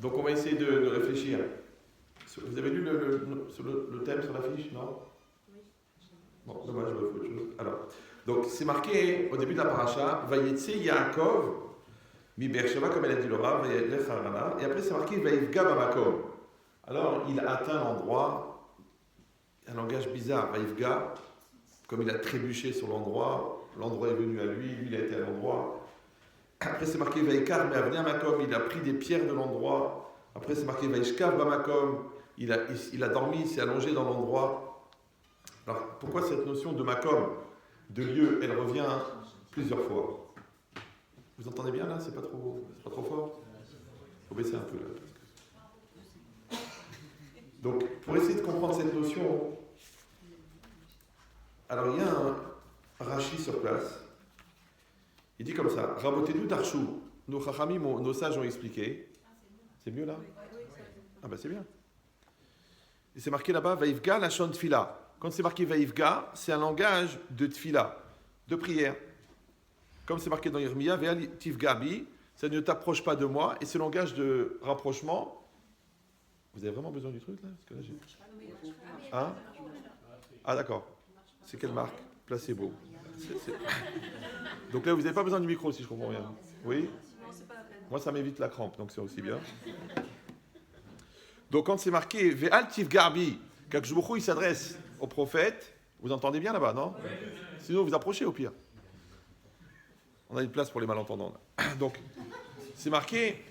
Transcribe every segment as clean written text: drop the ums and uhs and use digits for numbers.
Donc on va essayer de réfléchir. Vous avez lu le thème sur la fiche, non? Oui. Bon, dommage, j'aurais fait autre chose. Alors, donc c'est marqué au début de la paracha, Vayetse Yaakov, mi Beersheba, comme elle a dit le Rav, Vayelech Harana. Et après c'est marqué Vayivga Bamakom. Alors il a atteint l'endroit, un langage bizarre, Vayivga, comme il a trébuché sur l'endroit est venu à lui, lui il a été à l'endroit. Après c'est marqué Vayikar Me'avnei Makom, il a pris des pierres de l'endroit. Après c'est marqué Vayishkav Bamakom, il a dormi, il s'est allongé dans l'endroit. Alors pourquoi cette notion de Makom, de lieu, elle revient plusieurs fois? Vous entendez bien là? C'est pas trop fort? Il faut baisser un peu là. Donc pour essayer de comprendre cette notion, alors il y a un Rashi sur place. Il dit comme ça, Rabotenu Darchou, nos Chachamim, nos sages ont expliqué. C'est mieux là? Ah ben c'est bien. Et c'est marqué là-bas, Vaivga Lachon Tfila. Quand c'est marqué Vaivga, c'est un langage de Tfila, de prière. Comme c'est marqué dans Yirmiya, Ve'al Tifgabi, ça ne t'approche pas de moi, et ce langage de rapprochement. Vous avez vraiment besoin du truc là? Parce que là j'ai... Hein? Ah d'accord. C'est quelle marque? Placebo. Donc là, vous n'avez pas besoin du micro, si je comprends bien. Oui? Moi, ça m'évite la crampe, donc c'est aussi bien. Donc quand c'est marqué Ve'al Tifgabi, qu'Akshbouchou il s'adresse au prophète, vous entendez bien là-bas, non? Sinon, vous approchez au pire. On a une place pour les malentendants. Là. Donc, c'est marqué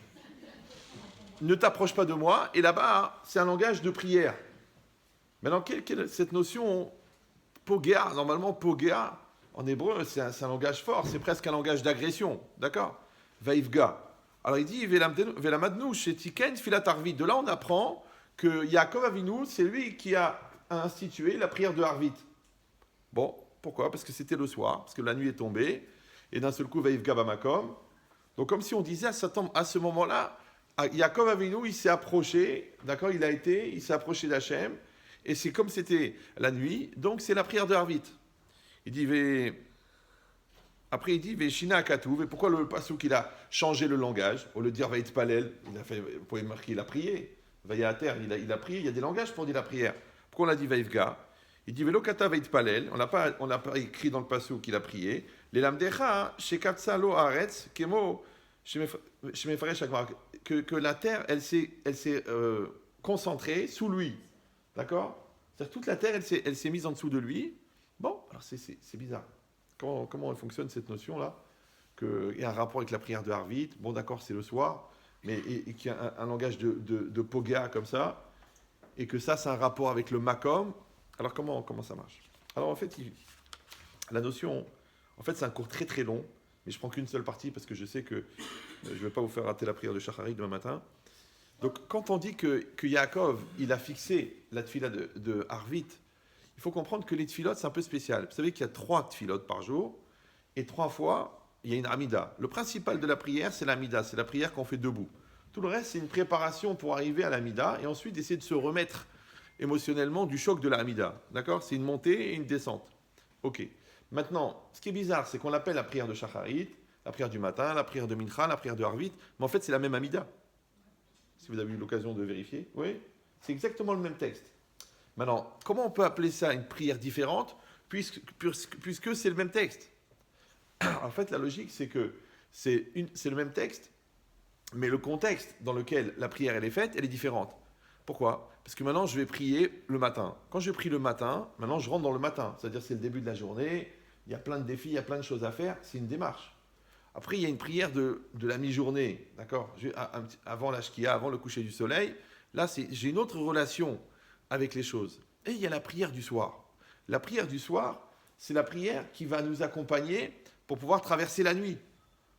ne t'approche pas de moi, et là-bas, c'est un langage de prière. Maintenant, quelle est cette notion Pogea? Normalement, Pogea, en hébreu, c'est un langage fort, c'est presque un langage d'agression, d'accord? Vaivga. Alors il dit Velamadnu chez Tiken Filat Arvit. De là, on apprend que Yaakov Avinu, c'est lui qui a institué la prière de Arvit. Bon, pourquoi? Parce que c'était le soir, parce que la nuit est tombée, et d'un seul coup, Vaivga Bamakom. Donc, comme si on disait à ce moment-là, Yaakov Avinu, il s'est approché, d'accord? Il s'est approché d'Hachem, et c'est comme c'était la nuit, donc c'est la prière de Arvit. Il dit, après il dit, Veshina Akatouv, et pourquoi le passouk il a changé le langage? Au lieu de dire Vaïtpalel, vous pouvez marquer, il a prié. Vayater, il a prié, il y a des langages pour dire la prière. Pourquoi on a dit Vaivga? Il dit Velokata Vaïtpalel, on n'a pas écrit dans le passouk qu'il a prié. Les lamdecha, shekatsa lo haaretz, kemo, shemefaresh agmar, que la terre, elle s'est concentrée sous lui. D'accord? C'est-à-dire toute la terre, elle s'est mise en dessous de lui. Bon, alors c'est bizarre. Comment elle fonctionne cette notion-là? Qu'il y a un rapport avec la prière de Harvit. Bon, d'accord, c'est le soir, mais et qu'il y a un langage de Poga comme ça, et que ça, c'est un rapport avec le Makom. Alors comment ça marche? Alors en fait, la notion, en fait, c'est un cours très très long, mais je prends qu'une seule partie parce que je sais que je ne vais pas vous faire rater la prière de Shacharit demain matin. Donc, quand on dit que Yaakov, il a fixé la tfila de Harvit, il faut comprendre que les tfilotes, c'est un peu spécial. Vous savez qu'il y a 3 tfilotes par jour, et 3 fois, il y a une amida. Le principal de la prière, c'est l'amida, c'est la prière qu'on fait debout. Tout le reste, c'est une préparation pour arriver à l'amida, et ensuite essayer de se remettre émotionnellement du choc de l'amida. D'accord? C'est une montée et une descente. Ok. Maintenant, ce qui est bizarre, c'est qu'on l'appelle la prière de Shacharit, la prière du matin, la prière de Mincha, la prière de Harvit, mais en fait, c'est la même amida. Si vous avez eu l'occasion de vérifier, oui, c'est exactement le même texte. Maintenant, comment on peut appeler ça une prière différente puisque c'est le même texte? En fait, la logique, c'est que c'est le même texte, mais le contexte dans lequel la prière elle est faite, elle est différente. Pourquoi? Parce que maintenant, je vais prier le matin. Quand je prie le matin, maintenant, je rentre dans le matin. C'est-à-dire, c'est le début de la journée, il y a plein de défis, il y a plein de choses à faire, c'est une démarche. Après, il y a une prière de la mi-journée, d'accord? Avant la shkia, avant le coucher du soleil. Là, j'ai une autre relation avec les choses. Et il y a la prière du soir. La prière du soir, c'est la prière qui va nous accompagner pour pouvoir traverser la nuit.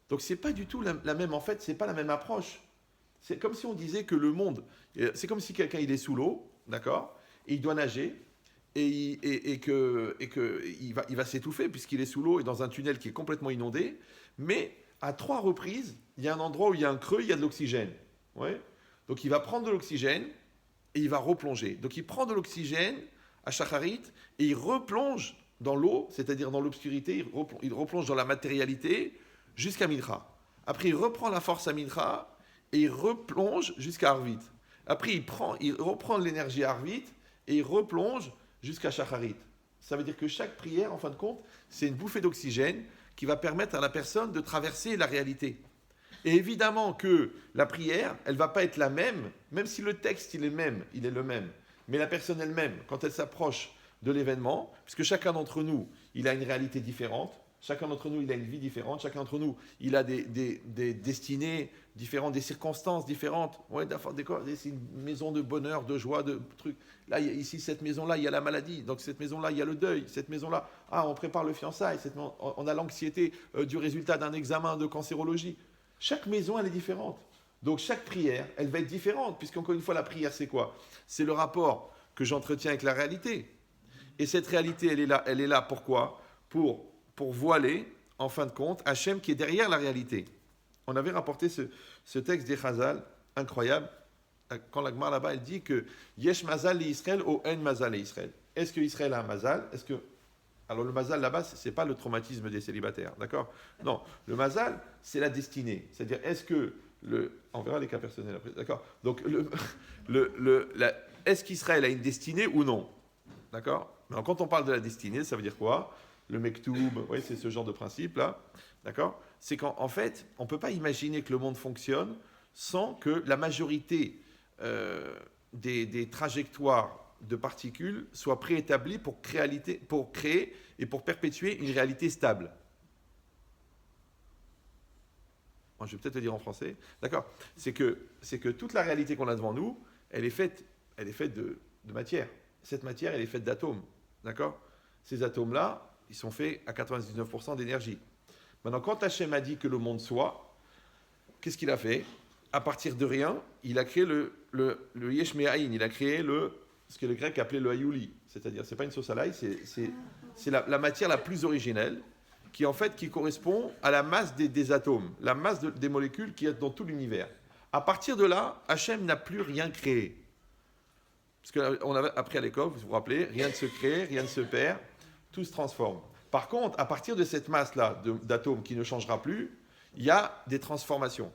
Donc, c'est pas du tout la même, en fait, c'est pas la même approche. C'est comme si on disait que le monde, c'est comme si quelqu'un il est sous l'eau, d'accord? Et il doit nager, et qu'il va s'étouffer puisqu'il est sous l'eau et dans un tunnel qui est complètement inondé. Mais à 3 reprises, il y a un endroit où il y a un creux, il y a de l'oxygène. Ouais. Donc il va prendre de l'oxygène et il va replonger. Donc il prend de l'oxygène à Shacharit et il replonge dans l'eau, c'est-à-dire dans l'obscurité, il replonge dans la matérialité jusqu'à Mincha. Après il reprend la force à Mincha et il replonge jusqu'à Arvit. Après, il reprend l'énergie Arvit et il replonge jusqu'à Shacharit. Ça veut dire que chaque prière, en fin de compte, c'est une bouffée d'oxygène qui va permettre à la personne de traverser la réalité. Et évidemment que la prière, elle ne va pas être la même si le texte il est le même. Mais la personne elle-même, quand elle s'approche de l'événement, puisque chacun d'entre nous, il a une réalité différente, chacun d'entre nous, il a une vie différente, chacun d'entre nous, il a des destinées différentes, des circonstances différentes. Ouais, c'est une maison de bonheur, de joie, de trucs. Là, ici, cette maison-là, il y a la maladie. Donc, cette maison-là, il y a le deuil. Cette maison-là, on prépare le fiançailles. On a l'anxiété du résultat d'un examen de cancérologie. Chaque maison, elle est différente. Donc, chaque prière, elle va être différente. Puisqu'encore une fois, la prière, c'est quoi? C'est le rapport que j'entretiens avec la réalité. Et cette réalité, elle est là pourquoi? Pour voiler, en fin de compte, Hachem qui est derrière la réalité. On avait rapporté ce texte des Chazal, incroyable, quand la Gemara là-bas, elle dit que Yesh Mazal li Israël ou En Mazal li Israël. Est-ce que Israël a un Mazal? Alors le Mazal là-bas, ce n'est pas le traumatisme des célibataires, d'accord? Non, le Mazal, c'est la destinée. C'est-à-dire, est-ce que on verra les cas personnels après, d'accord? Donc, est-ce qu'Israël a une destinée ou non? D'accord? Mais quand on parle de la destinée, ça veut dire quoi? Le Mektoub, oui, c'est ce genre de principe-là. D'accord? C'est qu'en fait, on ne peut pas imaginer que le monde fonctionne sans que la majorité des trajectoires de particules soient préétablies pour créer et pour perpétuer une réalité stable. Bon, je vais peut-être le dire en français. D'accord? C'est que toute la réalité qu'on a devant nous, elle est faite de matière. Cette matière, elle est faite d'atomes. D'accord? Ces atomes-là, ils sont faits à 99% d'énergie. Maintenant, quand Hachem a dit que le monde soit, qu'est-ce qu'il a fait? À partir de rien, il a créé le Yesh Me'ayin, il a créé ce que les Grecs appelaient le Hayuli. C'est-à-dire, ce n'est pas une sauce à l'ail, c'est la matière la plus originelle qui correspond à la masse des atomes, la masse des molécules qui est dans tout l'univers. À partir de là, Hachem n'a plus rien créé. Parce qu'on avait appris à l'école, vous vous rappelez, rien ne se crée, rien ne se perd, tout se transforme. Par contre, à partir de cette masse-là d'atomes qui ne changera plus, il y a des transformations.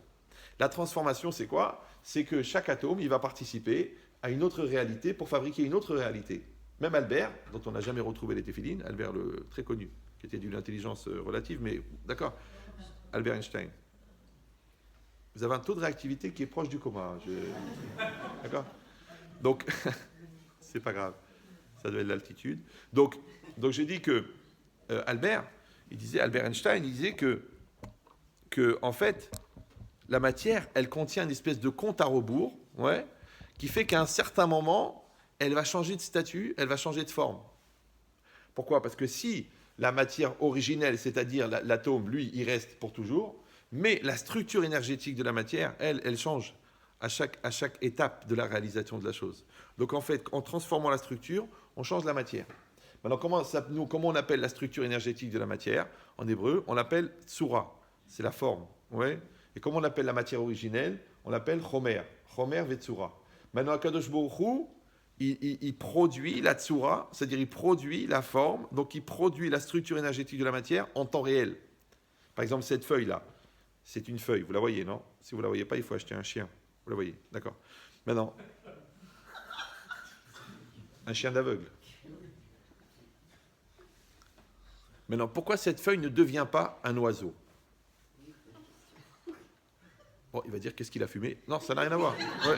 La transformation, c'est quoi? C'est que chaque atome, il va participer à une autre réalité pour fabriquer une autre réalité. Même Albert, dont on n'a jamais retrouvé les téphilines, Albert le très connu, qui était d'une intelligence relative, mais d'accord, Albert Einstein. Vous avez un taux de réactivité qui est proche du coma. D'accord? Donc, c'est pas grave, ça doit être l'altitude. Donc j'ai dit que Albert Einstein, il disait que en fait, la matière, elle contient une espèce de compte à rebours, ouais, qui fait qu'à un certain moment, elle va changer de statut, elle va changer de forme. Pourquoi? Parce que si la matière originelle, c'est-à-dire l'atome, lui, il reste pour toujours, mais la structure énergétique de la matière, elle change à chaque étape de la réalisation de la chose. Donc en fait, en transformant la structure, on change la matière. Maintenant, comment on appelle la structure énergétique de la matière? En hébreu, on l'appelle tsura, c'est la forme. Ouais. Et comment on appelle la matière originelle? On l'appelle chomer, chomer vetsura. Maintenant, Akadosh Baruch Hu, il produit la tsura, c'est-à-dire il produit la forme, donc il produit la structure énergétique de la matière en temps réel. Par exemple, cette feuille-là, c'est une feuille, vous la voyez, non? Si vous ne la voyez pas, il faut acheter un chien. Vous la voyez, d'accord. Maintenant, un chien d'aveugle. Maintenant, pourquoi cette feuille ne devient pas un oiseau? Bon, il va dire qu'est-ce qu'il a fumé? Non, ça n'a rien à voir. Ouais.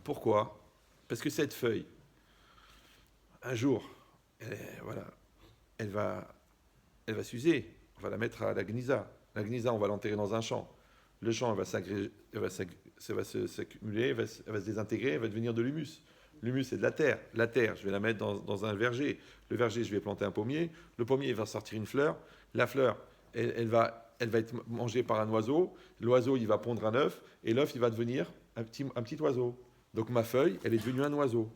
Pourquoi? Parce que cette feuille, un jour, elle va s'user. On va la mettre à la gnisa. La gnisa, on va l'enterrer dans un champ. Le champ, ça va s'accumuler, elle va se désintégrer, elle va devenir de l'humus. L'humus, c'est de la terre. La terre, je vais la mettre dans un verger. Le verger, je vais planter un pommier. Le pommier, il va sortir une fleur. La fleur, elle va être mangée par un oiseau. L'oiseau, il va pondre un œuf. Et l'œuf, il va devenir un petit oiseau. Donc ma feuille, elle est devenue un oiseau.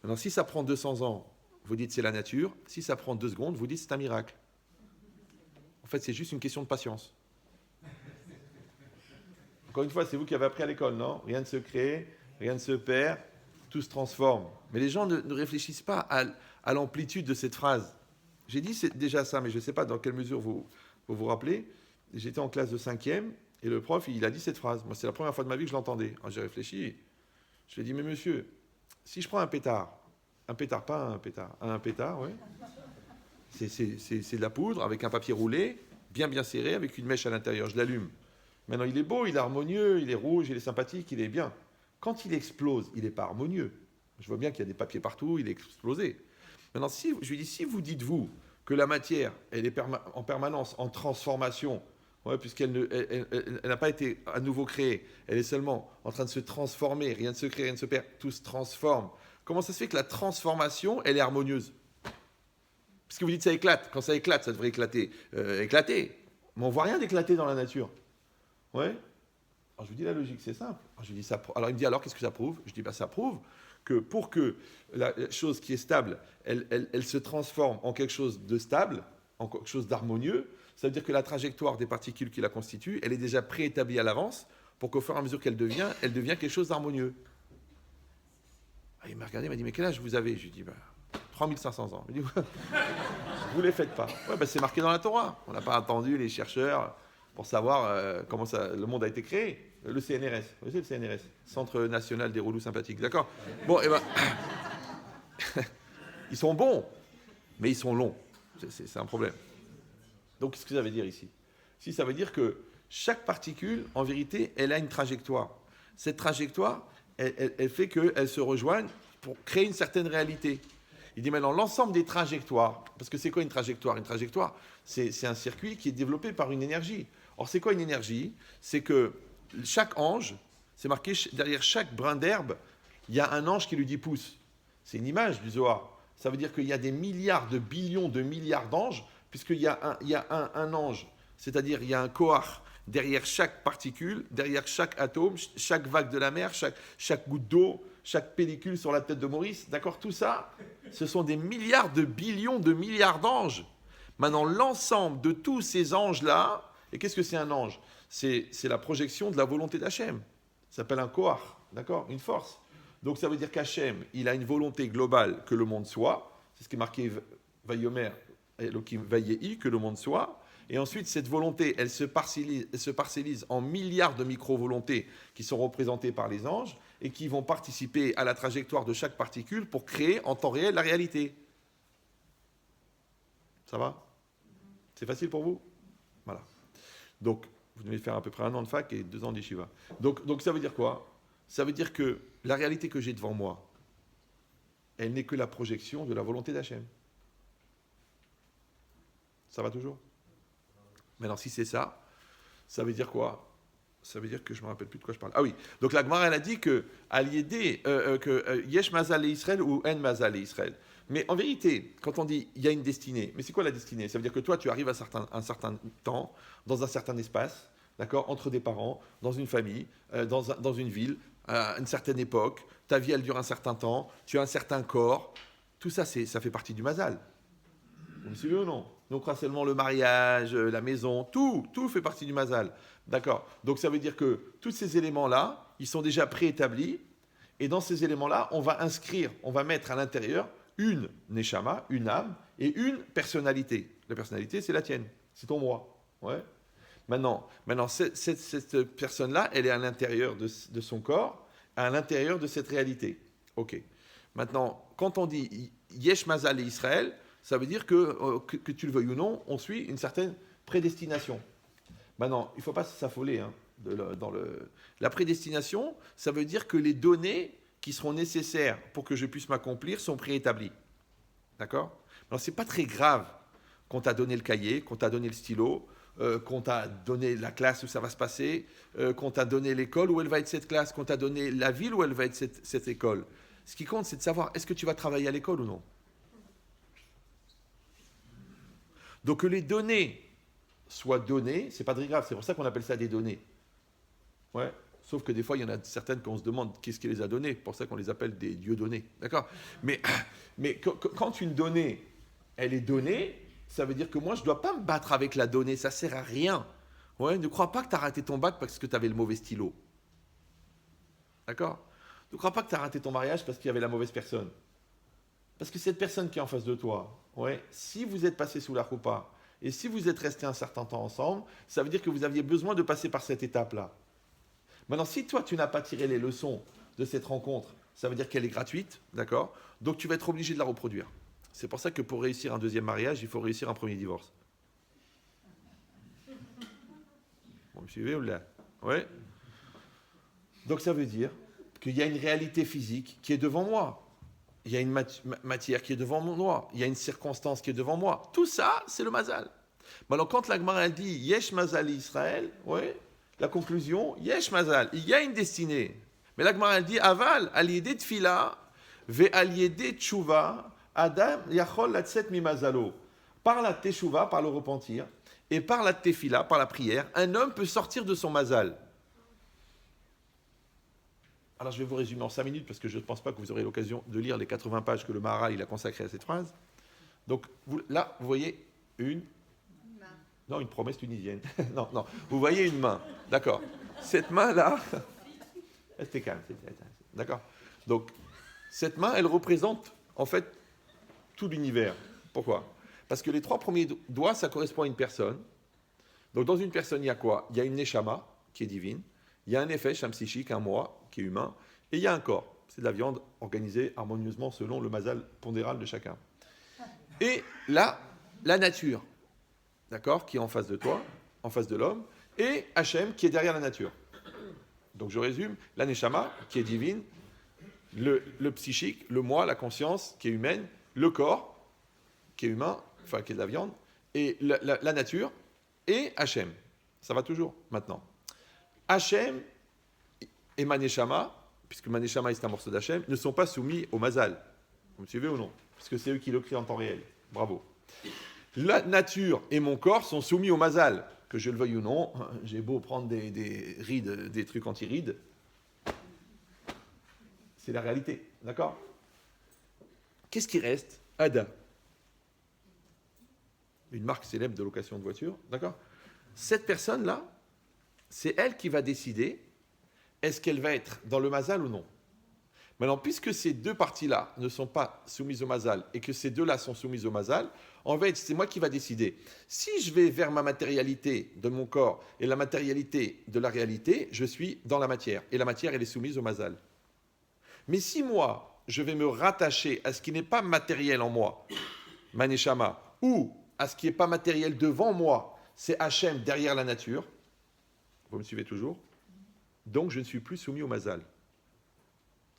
Maintenant, si ça prend 200 ans, vous dites c'est la nature. Si ça prend 2 secondes, vous dites c'est un miracle. En fait, c'est juste une question de patience. Encore une fois, c'est vous qui avez appris à l'école, non? Rien ne se crée, rien ne se perd, tout se transforme. Mais les gens ne réfléchissent pas à l'amplitude de cette phrase. J'ai dit déjà ça, mais je ne sais pas dans quelle mesure vous rappelez. j'étais en classe de 5e, et le prof, il a dit cette phrase. Moi, c'est la première fois de ma vie que je l'entendais. Alors, j'ai réfléchi. Je lui ai dit, mais monsieur, si je prends un pétard, pas un pétard, ouais. C'est de la poudre avec un papier roulé, bien serré, avec une mèche à l'intérieur. Je l'allume. Maintenant, il est beau, il est harmonieux, il est rouge, il est sympathique, il est bien. Quand il explose, il n'est pas harmonieux. Je vois bien qu'il y a des papiers partout, il est explosé. Maintenant, je lui dis, si vous dites, vous, que la matière, elle est en permanence en transformation, ouais, puisqu'elle n'a pas été à nouveau créée, elle est seulement en train de se transformer, rien ne se crée, rien ne se perd, tout se transforme. Comment ça se fait que la transformation, elle est harmonieuse? Parce que vous dites ça éclate. Quand ça éclate, ça devrait éclater. Éclater. Mais on ne voit rien d'éclater dans la nature. Ouais. Alors je vous dis la logique, c'est simple. Alors il me dit alors qu'est-ce que ça prouve? Je dis ça prouve que pour que la chose qui est stable, elle se transforme en quelque chose de stable, en quelque chose d'harmonieux, ça veut dire que la trajectoire des particules qui la constituent, elle est déjà préétablie à l'avance pour qu'au fur et à mesure qu'elle devient, elle devient quelque chose d'harmonieux. Il m'a regardé, il m'a dit mais quel âge vous avez? Je lui ai dit 3500 ans. Il me dit vous les faites pas. Ouais, c'est marqué dans la Torah. On n'a pas attendu les chercheurs pour savoir comment le monde a été créé. Le CNRS, vous savez le CNRS, Centre National des Relous Sympathiques, d'accord? Bon, ils sont bons, mais ils sont longs. C'est un problème. Donc, qu'est-ce que ça veut dire ici? Si ça veut dire que chaque particule, en vérité, elle a une trajectoire. Cette trajectoire, elle fait qu'elles se rejoignent pour créer une certaine réalité. Il dit maintenant l'ensemble des trajectoires, parce que c'est quoi une trajectoire? Une trajectoire, c'est un circuit qui est développé par une énergie. Or, c'est quoi une énergie? C'est que chaque ange, c'est marqué derrière chaque brin d'herbe, il y a un ange qui lui dit pousse. C'est une image du Zohar. Ça veut dire qu'il y a des milliards de billions de milliards d'anges, puisqu'il y a un ange, c'est-à-dire il y a un koach derrière chaque particule, derrière chaque atome, chaque vague de la mer, chaque goutte d'eau, chaque pellicule sur la tête de Maurice. D'accord? Tout ça, ce sont des milliards de billions de milliards d'anges. Maintenant, l'ensemble de tous ces anges-là, et qu'est-ce que c'est un ange? C'est la projection de la volonté d'Hachem. Ça s'appelle un koach, d'accord? Une force. Donc ça veut dire qu'Hachem, il a une volonté globale que le monde soit. C'est ce qui est marqué Vayomer, Elohim Vayehi, que le monde soit. Et ensuite, cette volonté, elle se parcellise en milliards de micro-volontés qui sont représentées par les anges et qui vont participer à la trajectoire de chaque particule pour créer en temps réel la réalité. Ça va? C'est facile pour vous? Voilà. Donc, vous devez faire à peu près 1 an de fac et 2 ans d'yeshiva. Donc ça veut dire quoi? Ça veut dire que la réalité que j'ai devant moi, elle n'est que la projection de la volonté d'Hachem. Ça va toujours? Maintenant, si c'est ça, ça veut dire quoi? Ça veut dire que je ne me rappelle plus de quoi je parle. Ah oui, donc la Gemara, elle a dit que Yesh Mazal et Israël ou En Mazal et Israël. Mais en vérité, quand on dit il y a une destinée, mais c'est quoi la destinée? Ça veut dire que toi, tu arrives à un certain temps, dans un certain espace, d'accord, entre des parents, dans une famille, dans une ville, à une certaine époque, ta vie, elle dure un certain temps, tu as un certain corps. Tout ça, ça fait partie du Mazal. Vous me suivez ou non? Donc, pas seulement le mariage, la maison, tout fait partie du Mazal. D'accord? Donc, ça veut dire que tous ces éléments-là, ils sont déjà préétablis. Et dans ces éléments-là, on va mettre à l'intérieur une neshama, une âme, et une personnalité. La personnalité, c'est la tienne. C'est ton moi. Ouais. Maintenant cette personne-là, elle est à l'intérieur de son corps, à l'intérieur de cette réalité. Ok. Maintenant, quand on dit Yesh Mazal et Israël, ça veut dire que tu le veuilles ou non, on suit une certaine prédestination. Maintenant, il ne faut pas s'affoler. Hein, la prédestination, ça veut dire que les données qui seront nécessaires pour que je puisse m'accomplir sont préétablies. D'accord? Alors, ce n'est pas très grave qu'on t'a donné le cahier, qu'on t'a donné le stylo, qu'on t'a donné la classe où ça va se passer, qu'on t'a donné l'école où elle va être cette classe, qu'on t'a donné la ville où elle va être cette école. Ce qui compte, c'est de savoir, est-ce que tu vas travailler à l'école ou non? Donc que les données soient données, c'est pas très grave, c'est pour ça qu'on appelle ça des données. Ouais. Sauf que des fois, il y en a certaines qu'on se demande qu'est-ce qui les a données, c'est pour ça qu'on les appelle des dieux donnés. D'accord? Mais quand une donnée, elle est donnée, ça veut dire que moi, je ne dois pas me battre avec la donnée, ça ne sert à rien. Ouais, ne crois pas que tu as raté ton bac parce que tu avais le mauvais stylo. D'accord? Ne crois pas que tu as raté ton mariage parce qu'il y avait la mauvaise personne. Parce que cette personne qui est en face de toi, ouais, si vous êtes passé sous la roupa Et si vous êtes restés un certain temps ensemble, ça veut dire que vous aviez besoin de passer par cette étape-là. Maintenant, si toi, tu n'as pas tiré les leçons de cette rencontre, ça veut dire qu'elle est gratuite, d'accord? Donc, tu vas être obligé de la reproduire. C'est pour ça que pour réussir un deuxième mariage, il faut réussir un premier divorce. Vous me suivez ou là? Ouais. Donc, ça veut dire qu'il y a une réalité physique qui est devant moi. Il y a une matière qui est devant moi. Il y a une circonstance qui est devant moi. Tout ça, c'est le mazal. Maintenant, quand la Gemara a dit Yesh mazal Israël, ouais, la conclusion, Yesh mazal, il y a une destinée. Mais la Gemara a dit Aval, aliyede tfila, ve aliyede tshuva, Adam yachol latset mi mazalo. Par la teshuva, par le repentir, et par la tefila, par la prière, un homme peut sortir de son mazal. Alors je vais vous résumer en 5 minutes parce que je ne pense pas que vous aurez l'occasion de lire les 80 pages que le Maharal il a consacrées à cette phrase. Donc là, vous voyez une promesse tunisienne. non, vous voyez une main. D'accord. Cette main-là, restez calme. D'accord. Donc cette main, elle représente en fait tout l'univers. Pourquoi? Parce que les 3 premiers doigts, ça correspond à une personne. Donc dans une personne, il y a quoi? Il y a une neshama qui est divine. Il y a un nefesh, un psychique, un moi, qui est humain, et il y a un corps. C'est de la viande organisée harmonieusement selon le mazal pondéral de chacun. Et là, la nature, d'accord, qui est en face de toi, en face de l'homme, et Hachem, qui est derrière la nature. Donc je résume, la neshama, qui est divine, le psychique, le moi, la conscience, qui est humaine, le corps, qui est humain, enfin qui est de la viande, et la nature, et Hachem. Ça va toujours, maintenant. Hachem et Maneshama, puisque Maneshama est un morceau d'Hachem, ne sont pas soumis au Mazal. Vous me suivez ou non? Parce que c'est eux qui le crient en temps réel. Bravo. La nature et mon corps sont soumis au Mazal. Que je le veuille ou non, j'ai beau prendre des rides, des trucs anti-rides, c'est la réalité. D'accord? Qu'est-ce qui reste? Ada. Une marque célèbre de location de voiture. D'accord? Cette personne-là, c'est elle qui va décider est-ce qu'elle va être dans le mazal ou non. Maintenant, puisque ces deux parties-là ne sont pas soumises au mazal et que ces deux-là sont soumises au mazal, en fait, c'est moi qui va décider. Si je vais vers ma matérialité de mon corps et la matérialité de la réalité, je suis dans la matière. Et la matière, elle est soumise au mazal. Mais si moi, je vais me rattacher à ce qui n'est pas matériel en moi, Maneshama, ou à ce qui n'est pas matériel devant moi, c'est Hachem derrière la nature, vous me suivez toujours? Donc je ne suis plus soumis au mazal.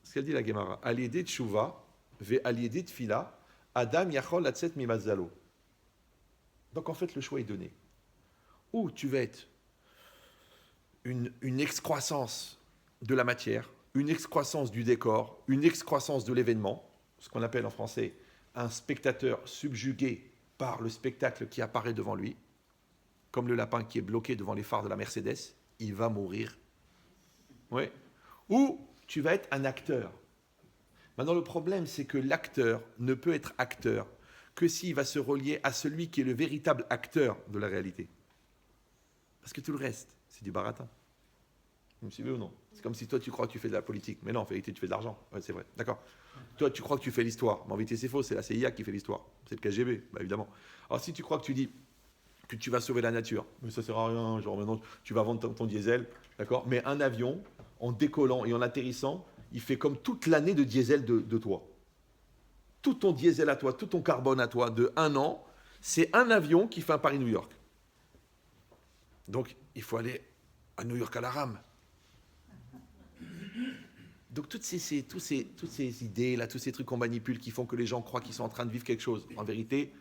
Ce qu'elle dit la Gemara, Aliédé tshuva, ve aliédé tfila, Adam yachol latset mi mazalo. Donc en fait le choix est donné. Ou tu vas être une excroissance de la matière, une excroissance du décor, une excroissance de l'événement, ce qu'on appelle en français un spectateur subjugué par le spectacle qui apparaît devant lui, comme le lapin qui est bloqué devant les phares de la Mercedes, il va mourir. Oui. Ou tu vas être un acteur. Maintenant, le problème, c'est que l'acteur ne peut être acteur que s'il va se relier à celui qui est le véritable acteur de la réalité. Parce que tout le reste, c'est du baratin. Vous me suivez ou non? C'est comme si toi, tu crois que tu fais de la politique. Mais non, en vérité, tu fais de l'argent. Ouais, c'est vrai. D'accord. Toi, tu crois que tu fais l'histoire. Mais en vérité, c'est faux. C'est la CIA qui fait l'histoire. C'est le KGB, bah, évidemment. Alors, si tu crois que tu dis que tu vas sauver la nature, mais ça ne sert à rien. Genre, maintenant, tu vas vendre ton diesel. D'accord. Mais un avion, en décollant et en atterrissant, il fait comme toute l'année de diesel de toi. Tout ton diesel à toi, tout ton carbone à toi de 1 an, c'est un avion qui fait un Paris-New York. Donc, il faut aller à New York à la rame. Donc, toutes ces idées-là, tous ces trucs qu'on manipule qui font que les gens croient qu'ils sont en train de vivre quelque chose, en vérité,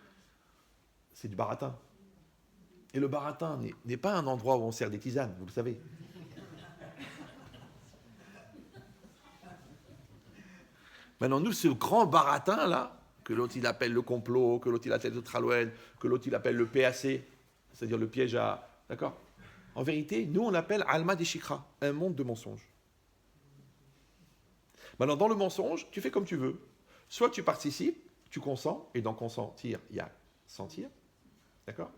c'est du baratin. Et le baratin n'est pas un endroit où on sert des tisanes, vous le savez. Maintenant, nous, ce grand baratin-là, que l'autre il appelle le complot, que l'autre il appelle le Tralouel, que l'autre il appelle le PAC, c'est-à-dire le piège à... D'accord? En vérité, nous, on l'appelle Alma des Shikra, un monde de mensonges. Maintenant, dans le mensonge, tu fais comme tu veux. Soit tu participes, tu consens, et dans consentir, il y a sentir. D'accord?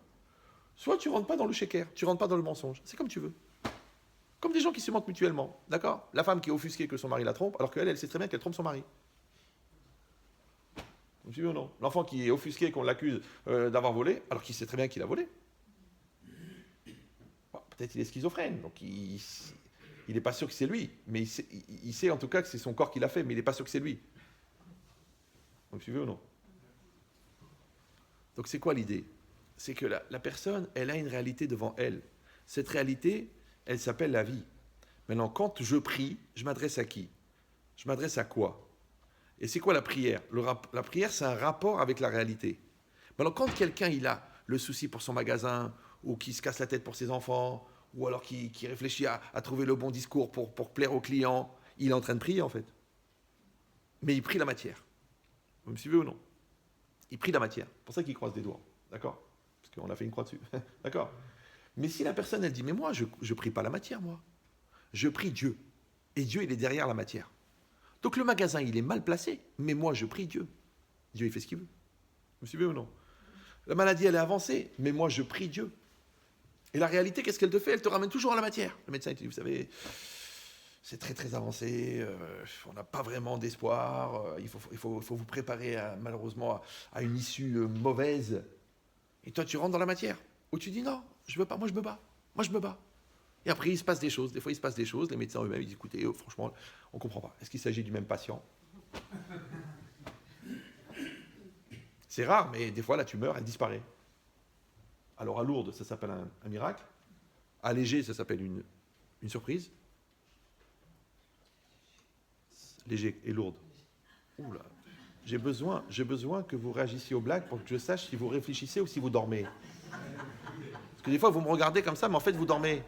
Soit tu ne rentres pas dans le shaker, tu ne rentres pas dans le mensonge. C'est comme tu veux. Comme des gens qui se mentent mutuellement. D'accord? La femme qui est offusquée que son mari la trompe, alors qu'elle, elle sait très bien qu'elle trompe son mari. Vous suivez ou non? L'enfant qui est offusqué, qu'on l'accuse d'avoir volé, alors qu'il sait très bien qu'il a volé. Bon, peut-être il est schizophrène, donc il n'est pas sûr que c'est lui, mais il sait en tout cas que c'est son corps qui l'a fait, mais il n'est pas sûr que c'est lui. Vous me suivez ou non? Donc c'est quoi l'idée? C'est que la personne, elle a une réalité devant elle. Cette réalité, elle s'appelle la vie. Maintenant, quand je prie, je m'adresse à qui? Je m'adresse à quoi? Et c'est quoi la prière? La prière, c'est un rapport avec la réalité. Maintenant, quand quelqu'un il a le souci pour son magasin, ou qui se casse la tête pour ses enfants, ou alors qui réfléchit à trouver le bon discours pour plaire au client, il est en train de prier en fait. Mais il prie la matière. Vous me suivez ou non? Il prie la matière. C'est pour ça qu'il croise des doigts. D'accord? Parce qu'on a fait une croix dessus. D'accord? Mais si la personne, elle dit, mais moi, je ne prie pas la matière, moi. Je prie Dieu. Et Dieu, il est derrière la matière. Donc le magasin, il est mal placé, mais moi, je prie Dieu. Dieu, il fait ce qu'il veut. Vous me suivez ou non? La maladie, elle est avancée, mais moi, je prie Dieu. Et la réalité, qu'est-ce qu'elle te fait? Elle te ramène toujours à la matière. Le médecin, il te dit, vous savez, c'est très, très avancé, on n'a pas vraiment d'espoir, il faut vous préparer, malheureusement, à une issue mauvaise. Et toi, tu rentres dans la matière. Ou tu dis, non, je veux pas, moi, je me bats. Moi, je me bats. Et après, il se passe des choses. Des fois, il se passe des choses. Les médecins eux-mêmes, ils disent, écoutez, franchement, on ne comprend pas. Est-ce qu'il s'agit du même patient? C'est rare, mais des fois, la tumeur, elle disparaît. Alors, à Lourdes, ça s'appelle un miracle. À Léger, ça s'appelle une surprise. Léger et Lourdes. Oula. J'ai besoin que vous réagissiez aux blagues pour que je sache si vous réfléchissez ou si vous dormez. Parce que des fois, vous me regardez comme ça, mais en fait, vous dormez.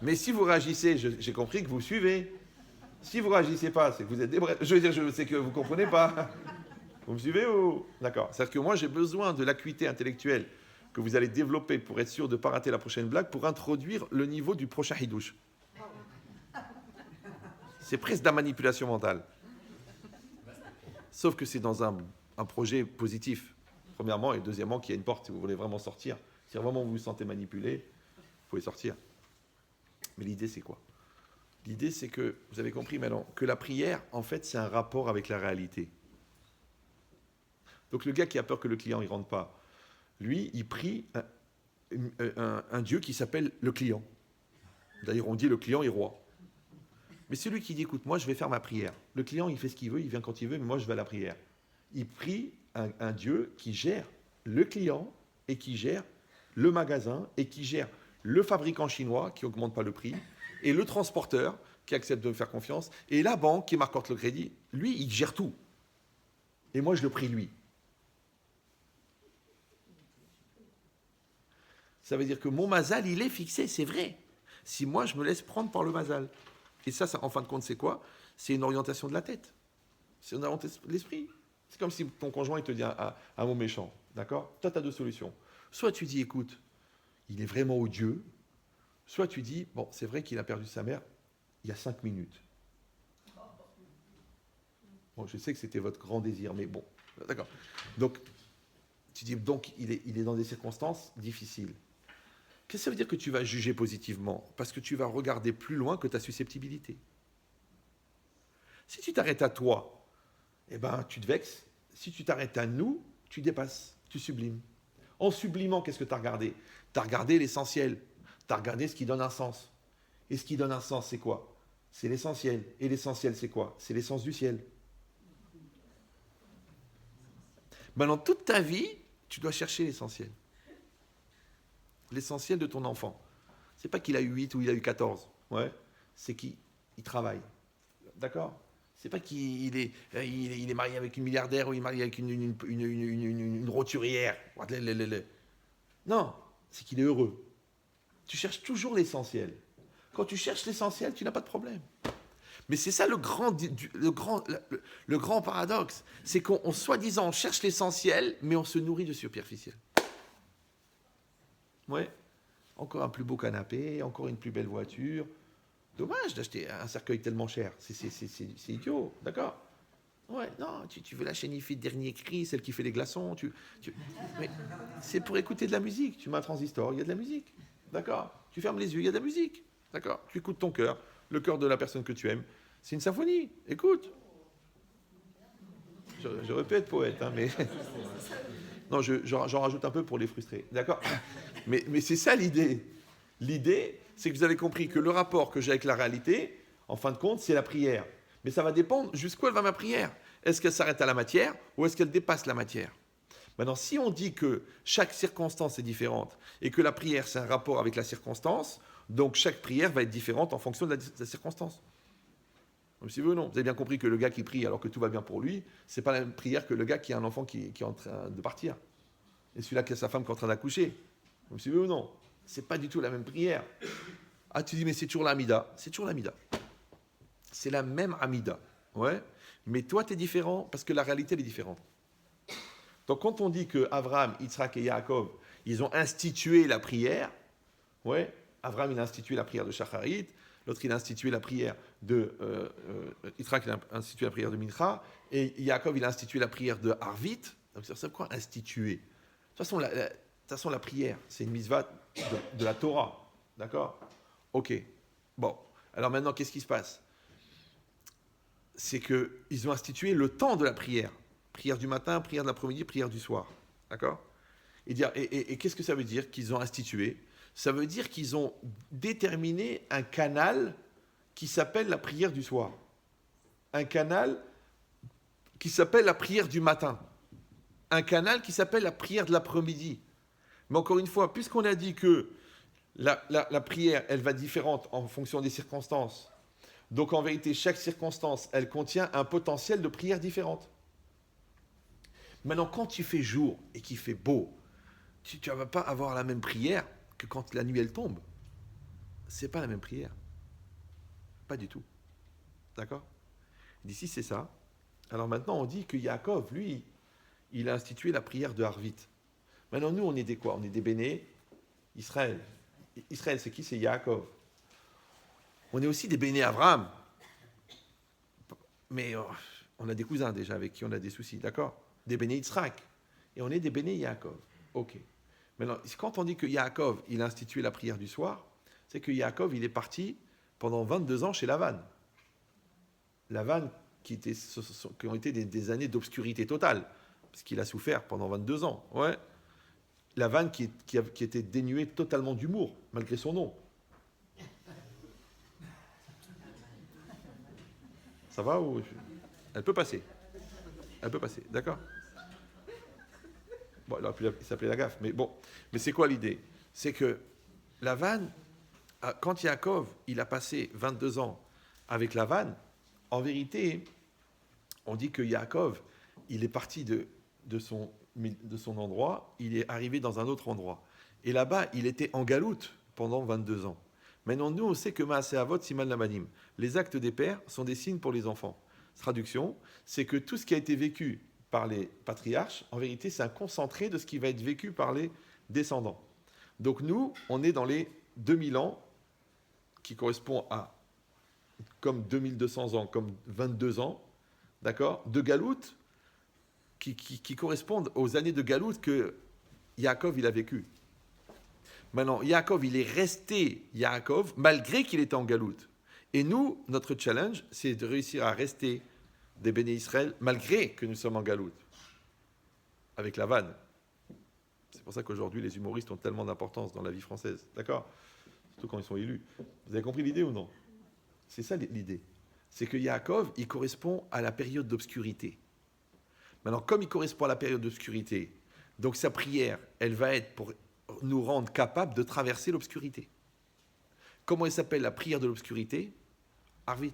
Mais si vous réagissez, j'ai compris que vous suivez. Si vous ne réagissez pas, c'est que vous êtes débrayé. Je veux dire, c'est que vous ne comprenez pas. Vous me suivez ou... D'accord. C'est-à-dire que moi, j'ai besoin de l'acuité intellectuelle que vous allez développer pour être sûr de ne pas rater la prochaine blague, pour introduire le niveau du prochain hidouche. C'est presque de la manipulation mentale. Sauf que c'est dans un projet positif, premièrement, et deuxièmement, qu'il y a une porte, si vous voulez vraiment sortir. Si vraiment vous vous sentez manipulé, vous pouvez sortir. Mais l'idée, c'est quoi? L'idée, c'est que, vous avez compris maintenant, que la prière, en fait, c'est un rapport avec la réalité. Donc le gars qui a peur que le client ne rentre pas, lui, il prie un Dieu qui s'appelle le client. D'ailleurs, on dit le client est roi. Mais celui qui dit, écoute, moi, je vais faire ma prière. Le client, il fait ce qu'il veut, il vient quand il veut, mais moi, je vais à la prière. Il prie un Dieu qui gère le client et qui gère le magasin et qui gère le fabricant chinois qui n'augmente pas le prix et le transporteur qui accepte de me faire confiance et la banque qui m'accorde le crédit. Lui, il gère tout. Et moi, je le prie lui. Ça veut dire que mon mazal, il est fixé, c'est vrai. Si moi, je me laisse prendre par le mazal. Et ça, en fin de compte, c'est quoi? C'est une orientation de la tête. C'est une orientation de l'esprit. C'est comme si ton conjoint, il te dit un mot méchant. D'accord? Toi, tu as deux solutions. Soit tu dis, écoute, il est vraiment odieux. Soit tu dis, bon, c'est vrai qu'il a perdu sa mère il y a 5 minutes. Bon, je sais que c'était votre grand désir, mais bon, d'accord. Donc, tu dis, donc, il est dans des circonstances difficiles. Qu'est-ce que ça veut dire que tu vas juger positivement? Parce que tu vas regarder plus loin que ta susceptibilité. Si tu t'arrêtes à toi, eh ben, tu te vexes. Si tu t'arrêtes à nous, tu dépasses, tu sublimes. En sublimant, qu'est-ce que tu as regardé? Tu as regardé l'essentiel. Tu as regardé ce qui donne un sens. Et ce qui donne un sens, c'est quoi? C'est l'essentiel. Et l'essentiel, c'est quoi? C'est l'essence du ciel. Maintenant, toute ta vie, tu dois chercher l'essentiel. L'essentiel de ton enfant. C'est pas qu'il a eu 8 ou il a eu 14. Ouais. C'est qu'il travaille. D'accord? C'est pas qu'il est marié avec une milliardaire ou il est marié avec une roturière. Non, c'est qu'il est heureux. Tu cherches toujours l'essentiel. Quand tu cherches l'essentiel, tu n'as pas de problème. Mais c'est ça le grand paradoxe. C'est qu'on, soi-disant, on cherche l'essentiel, mais on se nourrit de superficiel. Ouais. Encore un plus beau canapé, encore une plus belle voiture. Dommage d'acheter un cercueil tellement cher. C'est idiot, d'accord? Ouais, non, tu veux la chénifie de dernier cri, celle qui fait les glaçons. Mais c'est pour écouter de la musique. Tu mets un transistor, il y a de la musique. D'accord? Tu fermes les yeux, il y a de la musique. D'accord? Tu écoutes ton cœur, le cœur de la personne que tu aimes. C'est une symphonie. Écoute. J'aurais pu être poète, hein, mais... Non, j'en rajoute un peu pour les frustrer. D'accord? Mais c'est ça l'idée. L'idée, c'est que vous avez compris que le rapport que j'ai avec la réalité, en fin de compte, c'est la prière. Mais ça va dépendre jusqu'où elle va ma prière. Est-ce qu'elle s'arrête à la matière ou est-ce qu'elle dépasse la matière? Maintenant, si on dit que chaque circonstance est différente et que la prière, c'est un rapport avec la circonstance, donc chaque prière va être différente en fonction de la circonstance. Donc, si vous voulez, non. Vous avez bien compris que le gars qui prie alors que tout va bien pour lui, c'est pas la même prière que le gars qui a un enfant qui est en train de partir. Et celui-là qui a sa femme qui est en train d'accoucher. Vous me suivez ou non? C'est pas du tout la même prière. Ah, tu dis, mais c'est toujours l'amida. C'est toujours l'amida. C'est la même amida. Ouais. Mais toi, tu es différent parce que la réalité, elle est différente. Donc, quand on dit que Abraham, Yitzhak et Yaakov, ils ont institué la prière, ouais, Abraham, il a institué la prière de Shacharit, l'autre, il a institué la prière de... Yitzhak, il a institué la prière de Mincha, et Yaakov, il a institué la prière de Harvit. Donc, ça veut dire quoi, instituer? De toute façon, la prière, c'est une mitzvah de la Torah. D'accord? Ok. Bon. Alors maintenant, qu'est-ce qui se passe? C'est qu'ils ont institué le temps de la prière. Prière du matin, prière de l'après-midi, prière du soir. D'accord? Et qu'est-ce que ça veut dire qu'ils ont institué? Ça veut dire qu'ils ont déterminé un canal qui s'appelle la prière du soir. Un canal qui s'appelle la prière du matin. Un canal qui s'appelle la prière de l'après-midi. Mais encore une fois, puisqu'on a dit que la prière, elle va différente en fonction des circonstances, donc en vérité, chaque circonstance, elle contient un potentiel de prière différente. Maintenant, quand tu fais jour et qu'il fait beau, tu ne vas pas avoir la même prière que quand la nuit, elle tombe. Ce n'est pas la même prière. Pas du tout. D'accord? D'ici, c'est ça. Alors maintenant, on dit que Yaakov, lui, il a institué la prière de Harvit. Maintenant, nous, on est des quoi? On est des bénés Israël. Israël, c'est qui? C'est Yaakov. On est aussi des bénés Abraham. Mais on a des cousins déjà avec qui on a des soucis, d'accord? Des bénés Yitzhak. Et on est des bénés Yaakov. Ok. Maintenant, quand on dit que Yaakov, il a institué la prière du soir, c'est que Yaakov, il est parti pendant 22 ans chez Lavan. Lavan, qui ont été des années d'obscurité totale, parce qu'il a souffert pendant 22 ans. Ouais. Lavan qui était dénué totalement d'humour, malgré son nom. Ça va ou... Elle peut passer. Elle peut passer, d'accord? Bon, il s'appelait la gaffe, mais bon. Mais c'est quoi l'idée? C'est que Lavan, quand Yaakov, il a passé 22 ans avec Lavan, en vérité, on dit que Yaakov, il est parti de son endroit, il est arrivé dans un autre endroit. Et là-bas, il était en galoute pendant 22 ans. Maintenant, nous, on sait que Maaseh Avot, Siman Labanim, les actes des pères sont des signes pour les enfants. Traduction, c'est que tout ce qui a été vécu par les patriarches, en vérité, c'est un concentré de ce qui va être vécu par les descendants. Donc nous, on est dans les 2000 ans, qui correspond à comme 2200 ans, comme 22 ans, d'accord, de galoute, qui correspondent aux années de galoute que Yaakov, il a vécu. Maintenant, Yaakov, il est resté Yaakov, malgré qu'il était en galoute. Et nous, notre challenge, c'est de réussir à rester des béné Israël, malgré que nous sommes en galoute, avec la vanne. C'est pour ça qu'aujourd'hui, les humoristes ont tellement d'importance dans la vie française. D'accord? Surtout quand ils sont élus. Vous avez compris l'idée ou non? C'est ça l'idée. C'est que Yaakov, il correspond à la période d'obscurité. Maintenant, comme il correspond à la période d'obscurité, donc sa prière, elle va être pour nous rendre capables de traverser l'obscurité. Comment elle s'appelle la prière de l'obscurité? Arvit.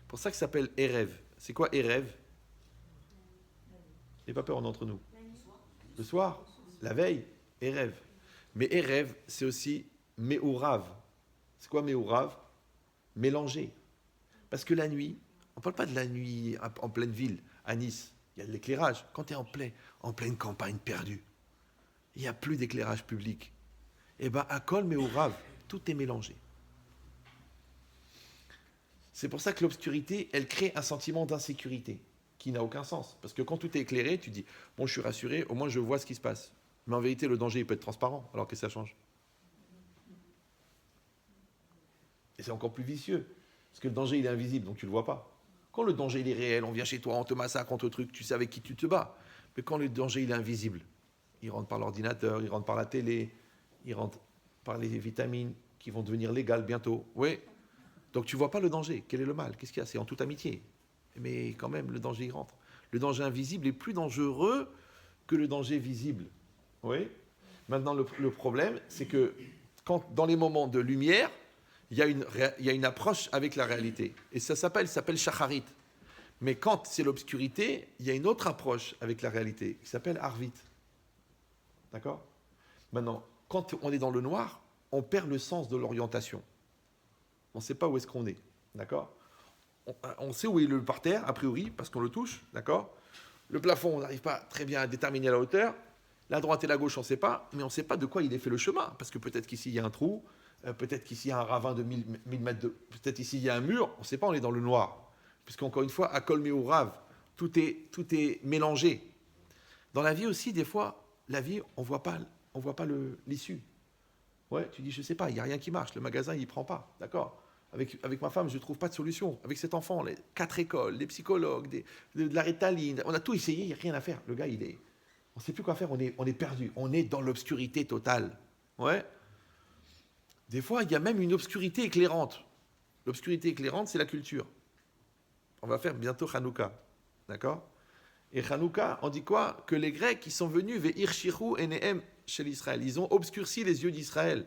Pour ça que ça s'appelle Erev. C'est quoi Erev? N'ayez pas peur, on est entre nous. Le soir, la veille, Erev. Mais Erev, c'est aussi Me'urav. C'est quoi Me'urav? Mélanger. Parce que la nuit, on ne parle pas de la nuit en pleine ville, à Nice. Il y a de l'éclairage. Quand tu es en pleine campagne perdue, il n'y a plus d'éclairage public. Eh bien, à Kol Me'urav, tout est mélangé. C'est pour ça que l'obscurité, elle crée un sentiment d'insécurité qui n'a aucun sens. Parce que quand tout est éclairé, tu dis, bon, je suis rassuré, au moins je vois ce qui se passe. Mais en vérité, le danger, il peut être transparent, alors que ça change. Et c'est encore plus vicieux. Parce que le danger, il est invisible, donc tu ne le vois pas. Quand le danger il est réel, on vient chez toi, on te massacre, on te truc, tu sais avec qui tu te bats. Mais quand le danger il est invisible, il rentre par l'ordinateur, il rentre par la télé, il rentre par les vitamines qui vont devenir légales bientôt. Oui. Donc tu vois pas le danger. Quel est le mal? Qu'est-ce qu'il y a? C'est en toute amitié. Mais quand même, le danger il rentre. Le danger invisible est plus dangereux que le danger visible. Oui. Maintenant, le problème, c'est que quand, dans les moments de lumière, il y a une approche avec la réalité. Et ça s'appelle shacharit. Mais quand c'est l'obscurité, il y a une autre approche avec la réalité qui s'appelle arvit. D'accord? Maintenant, quand on est dans le noir, on perd le sens de l'orientation. On ne sait pas où est-ce qu'on est. D'accord? On sait où est le parterre, a priori, parce qu'on le touche. D'accord? Le plafond, on n'arrive pas très bien à déterminer la hauteur. La droite et la gauche, on ne sait pas, mais on ne sait pas de quoi il est fait le chemin. Parce que peut-être qu'ici, il y a un trou, peut-être qu'ici, il y a un ravin de 1000 mètres de... Peut-être ici, il y a un mur, on ne sait pas, on est dans le noir. Puisqu'encore une fois, à Kol Meo Rav, tout est mélangé. Dans la vie aussi, des fois, la vie, on ne voit pas l'issue. Ouais, tu dis, je ne sais pas, il n'y a rien qui marche, le magasin, il ne prend pas, d'accord? Avec ma femme, je ne trouve pas de solution. Avec cet enfant, les 4 écoles, des psychologues, de la Ritaline, on a tout essayé, il n'y a rien à faire. Le gars, on ne sait plus quoi faire, on est perdu, on est dans l'obscurité totale. Ouais. Des fois, il y a même une obscurité éclairante. L'obscurité éclairante, c'est la culture. On va faire bientôt Hanouka, d'accord? Et Hanouka, on dit quoi? Que les Grecs, ils sont venus ve'ir shiru enehem chez l'Israël. Ils ont obscurci les yeux d'Israël.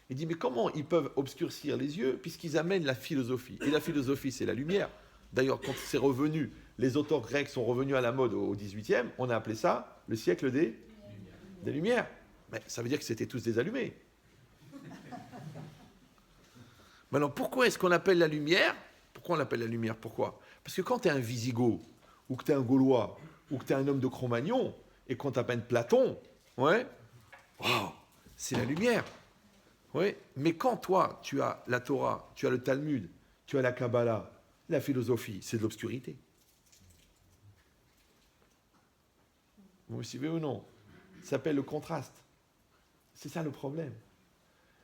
Il dit, mais comment ils peuvent obscurcir les yeux puisqu'ils amènent la philosophie? Et la philosophie, c'est la lumière. D'ailleurs, quand c'est revenu, les auteurs grecs sont revenus à la mode au XVIIIe, on a appelé ça le siècle des Lumières. Mais ça veut dire que c'était tous des allumés. Maintenant, pourquoi est-ce qu'on appelle la lumière? Pourquoi on l'appelle la lumière? Pourquoi? Parce que quand tu es un Visigoth, ou que tu es un Gaulois, ou que tu es un homme de Cro-Magnon, et qu'on t'appelle Platon, ouais, wow, c'est la lumière. Ouais. Mais quand toi, tu as la Torah, tu as le Talmud, tu as la Kabbalah, la philosophie, c'est de l'obscurité. Vous me suivez ou non? Ça s'appelle le contraste. C'est ça le problème.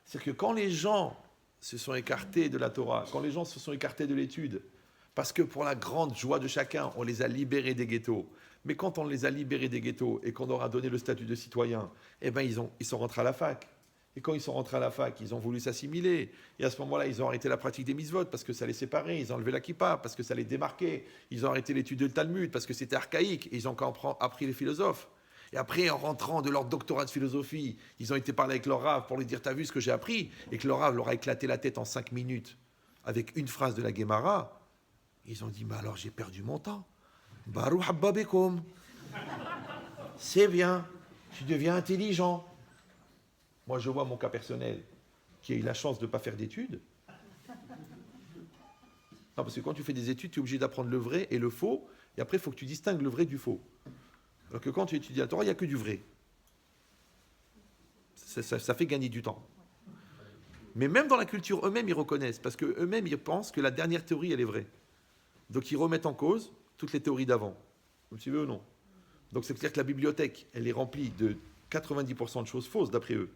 C'est que quand les gens se sont écartés de la Torah, quand les gens se sont écartés de l'étude, parce que pour la grande joie de chacun, on les a libérés des ghettos. Mais quand on les a libérés des ghettos et qu'on leur a donné le statut de citoyen, eh ben ils sont rentrés à la fac. Et quand ils sont rentrés à la fac, ils ont voulu s'assimiler. Et à ce moment-là, ils ont arrêté la pratique des mitzvot parce que ça les séparait. Ils ont enlevé la kippa parce que ça les démarquait. Ils ont arrêté l'étude du Talmud parce que c'était archaïque. Et ils ont encore appris les philosophes. Et après, en rentrant de leur doctorat de philosophie, ils ont été parler avec leur rave pour lui dire « T'as vu ce que j'ai appris ?» Et que leur rave leur a éclaté la tête en 5 minutes avec une phrase de la Gemara. Ils ont dit « Mais alors, j'ai perdu mon temps. Baruch habba bekom. C'est bien. Tu deviens intelligent. » Moi, je vois mon cas personnel, qui a eu la chance de ne pas faire d'études. Non, parce que quand tu fais des études, tu es obligé d'apprendre le vrai et le faux, et après, il faut que tu distingues le vrai du faux. Alors que quand tu étudies la Torah, il n'y a que du vrai. Ça fait gagner du temps. Mais même dans la culture, eux-mêmes, ils reconnaissent, parce qu'eux-mêmes, ils pensent que la dernière théorie, elle est vraie. Donc, ils remettent en cause toutes les théories d'avant. Vous me suivez ou non? Donc, c'est clair que la bibliothèque, elle est remplie de 90% de choses fausses, d'après eux.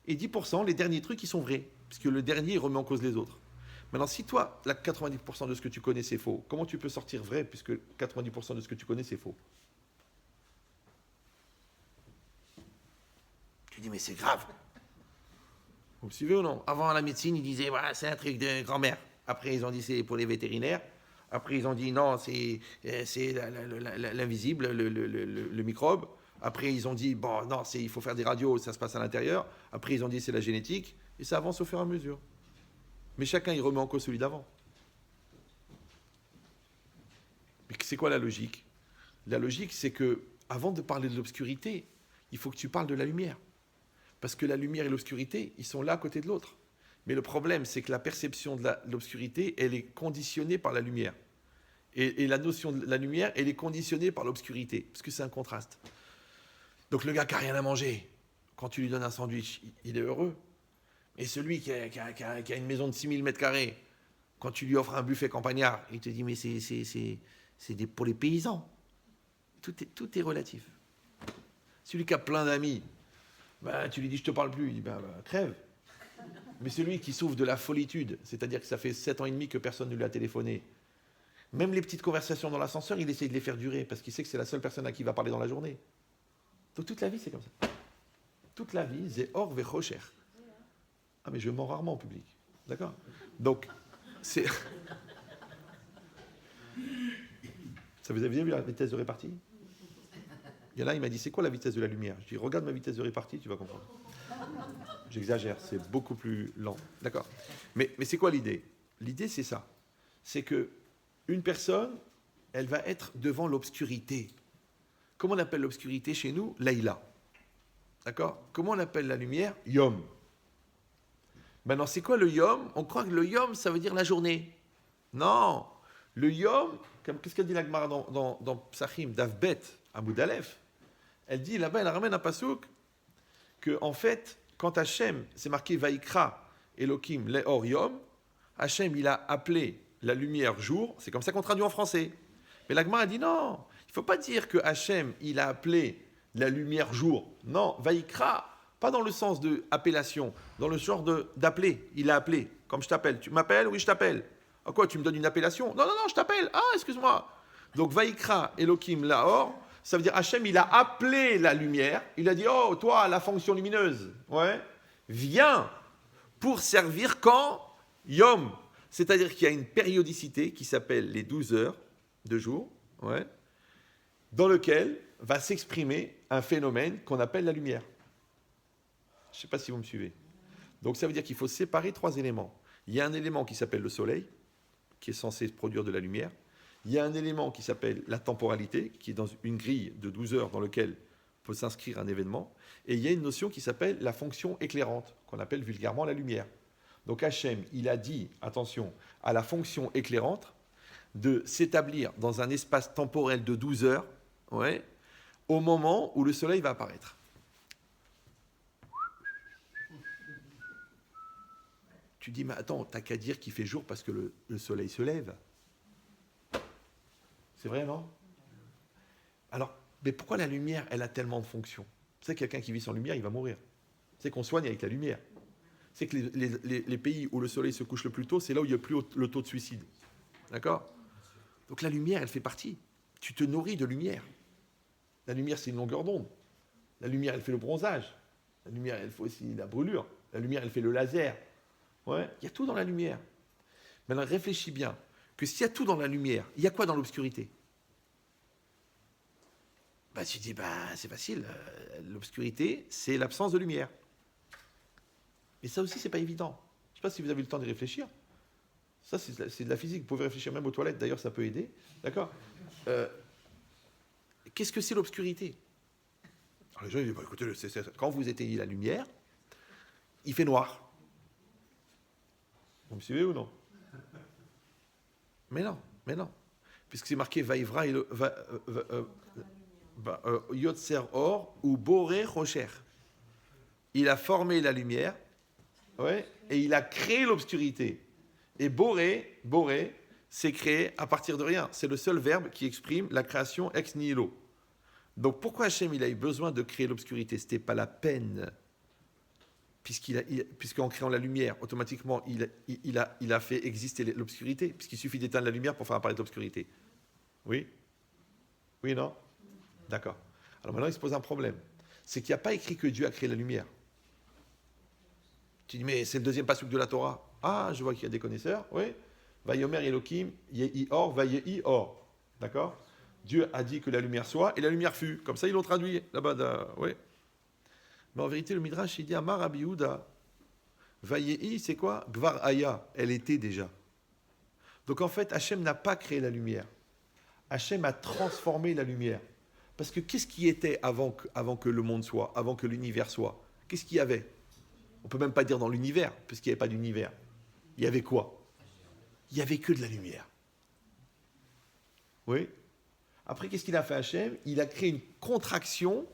Et 10%, les derniers trucs, ils sont vrais. Puisque le dernier, il remet en cause les autres. Maintenant, si toi, 90% de ce que tu connais, c'est faux, comment tu peux sortir vrai, puisque 90% de ce que tu connais, c'est faux? Tu dis, mais c'est grave. Vous me suivez ou non? Avant, la médecine, ils disaient, voilà, c'est un truc de grand-mère. Après, ils ont dit, c'est pour les vétérinaires. Après, ils ont dit, non, c'est l'invisible, le microbe. Après, ils ont dit, bon, non, il faut faire des radios, ça se passe à l'intérieur. Après, ils ont dit, c'est la génétique. Et ça avance au fur et à mesure. Mais chacun, il remet en cause celui d'avant. Mais c'est quoi la logique? La logique, c'est que, avant de parler de l'obscurité, il faut que tu parles de la lumière. Parce que la lumière et l'obscurité, ils sont l'un à côté de l'autre. Mais le problème, c'est que la perception de l'obscurité, elle est conditionnée par la lumière. Et la notion de la lumière, elle est conditionnée par l'obscurité. Parce que c'est un contraste. Donc le gars qui n'a rien à manger, quand tu lui donnes un sandwich, il est heureux. Et celui qui a une maison de 6000 mètres carrés, quand tu lui offres un buffet campagnard, il te dit mais c'est pour les paysans. Tout est relatif. Celui qui a plein d'amis, ben, tu lui dis je te parle plus, il dit ben, crève. Mais celui qui souffre de la folitude, c'est-à-dire que ça fait 7 ans et demi que personne ne lui a téléphoné, Même les petites conversations dans l'ascenseur, il essaie de les faire durer parce qu'il sait que c'est la seule personne à qui il va parler dans la journée. Donc toute la vie, c'est comme ça. Toute la vie, c'est or vechocher. Ah, mais je mens rarement en public. D'accord? Donc, c'est. Ça vous avez bien vu la vitesse de répartie? Il y en a, il m'a dit, c'est quoi la vitesse de la lumière? Je dis, regarde ma vitesse de répartie, tu vas comprendre. J'exagère, c'est beaucoup plus lent. D'accord? Mais c'est quoi l'idée? L'idée, c'est ça. C'est que une personne, elle va être devant l'obscurité. Comment on appelle l'obscurité chez nous? Laïla. D'accord? Comment on appelle la lumière? Yom. Maintenant, c'est quoi le Yom? On croit que le Yom, ça veut dire la journée. Non. Le Yom, qu'est-ce qu'elle dit la Gemara dans Psachim, Davbet, Amoud Aleph? Elle dit, là-bas, elle ramène un pasouk, que en fait, quand Hachem, c'est marqué Vaikra, Elohim, Leor Yom, Hachem, il a appelé la lumière jour, c'est comme ça qu'on traduit en français. Mais la Gemara a dit non, il ne faut pas dire que Hachem, il a appelé la lumière jour. Non, Vaikra, pas dans le sens de appellation, dans le genre d'appeler. Il a appelé, comme je t'appelle. Tu m'appelles? Oui, je t'appelle. À quoi, tu me donnes une appellation? Non, je t'appelle. Ah, excuse-moi. Donc, Vaikra, Elohim, Laor, ça veut dire Hachem, il a appelé la lumière. Il a dit, oh, toi, la fonction lumineuse, ouais, viens pour servir quand? Yom. C'est-à-dire qu'il y a une périodicité qui s'appelle les 12 heures de jour, ouais, dans lequel va s'exprimer un phénomène qu'on appelle la lumière. Je ne sais pas si vous me suivez. Donc ça veut dire qu'il faut séparer 3 éléments. Il y a un élément qui s'appelle le soleil, qui est censé produire de la lumière. Il y a un élément qui s'appelle la temporalité, qui est dans une grille de 12 heures dans laquelle peut s'inscrire un événement. Et il y a une notion qui s'appelle la fonction éclairante, qu'on appelle vulgairement la lumière. Donc Hachem, il a dit, attention, à la fonction éclairante, de s'établir dans un espace temporel de 12 heures, ouais, au moment où le soleil va apparaître. Tu dis, mais attends, t'as qu'à dire qu'il fait jour parce que le soleil se lève. C'est vrai, non? Alors, mais pourquoi la lumière, elle a tellement de fonctions? C'est quelqu'un qui vit sans lumière, il va mourir. C'est qu'on soigne avec la lumière. C'est que les pays où le soleil se couche le plus tôt, c'est là où il y a plus le taux de suicide. D'accord? Donc la lumière, elle fait partie. Tu te nourris de lumière. La lumière, c'est une longueur d'onde. La lumière, elle fait le bronzage. La lumière, elle fait aussi la brûlure. La lumière, elle fait le laser. Ouais, il y a tout dans la lumière. Maintenant, réfléchis bien. Que s'il y a tout dans la lumière, il y a quoi dans l'obscurité? Bah, tu dis, c'est facile. L'obscurité, c'est l'absence de lumière. Et ça aussi, c'est pas évident. Je ne sais pas si vous avez eu le temps d'y réfléchir. Ça, c'est de la physique. Vous pouvez réfléchir même aux toilettes. D'ailleurs, ça peut aider. D'accord? Qu'est-ce que c'est l'obscurité? Alors, les gens disent, écoutez, quand vous éteignez la lumière, il fait noir. Vous me suivez ou non? Mais non. Puisque c'est marqué Vaivra Yotzer Or ou Boré Rocher. Il a formé la lumière, ouais, et il a créé l'obscurité. Et Boré, c'est créé à partir de rien. C'est le seul verbe qui exprime la création ex nihilo. Donc pourquoi Hachem il a eu besoin de créer l'obscurité? C'était pas la peine. Puisqu'en créant la lumière, automatiquement, il a fait exister l'obscurité, puisqu'il suffit d'éteindre la lumière pour faire apparaître l'obscurité. Oui? Oui, non? D'accord. Alors maintenant, il se pose un problème. C'est qu'il n'y a pas écrit que Dieu a créé la lumière. Tu dis, mais c'est le deuxième pasuk de la Torah. Ah, je vois qu'il y a des connaisseurs. Oui. Vayomer Elohim, Yehi Or, Vayehi Or. D'accord? Dieu a dit que la lumière soit, et la lumière fut. Comme ça, ils l'ont traduit là-bas. Oui. Mais en vérité, le Midrash, il dit Amar Rabbi Yehuda, Vayehi, c'est quoi? Gvar Aya, elle était déjà. Donc en fait, Hachem n'a pas créé la lumière. Hachem a transformé la lumière. Parce que qu'est-ce qui était avant que le monde soit, avant que l'univers soit? Qu'est-ce qu'il y avait? On ne peut même pas dire dans l'univers, puisqu'il n'y avait pas d'univers. Il y avait quoi? Il n'y avait que de la lumière. Oui. Après, qu'est-ce qu'il a fait Hachem? Il a créé une contraction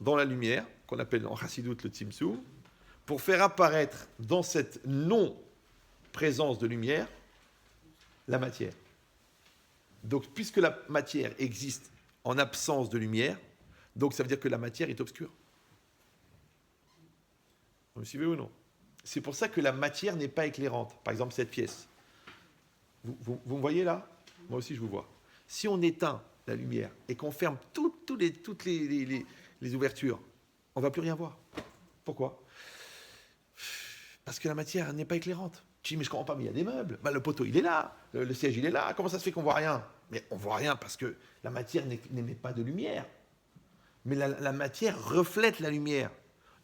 dans la lumière, qu'on appelle en Chassidoute le Tzimtzum, pour faire apparaître dans cette non-présence de lumière la matière. Donc, puisque la matière existe en absence de lumière, donc ça veut dire que la matière est obscure. Vous me suivez ou non? C'est pour ça que la matière n'est pas éclairante. Par exemple, cette pièce. Vous me voyez là? Moi aussi, je vous vois. Si on éteint la lumière et qu'on ferme toutes les ouvertures, on ne va plus rien voir. Pourquoi? Parce que la matière n'est pas éclairante. Tu dis, mais je ne comprends pas, mais il y a des meubles. Le poteau, il est là. Le siège, il est là. Comment ça se fait qu'on ne voit rien? Mais on ne voit rien parce que la matière n'émet pas de lumière. Mais la matière reflète la lumière.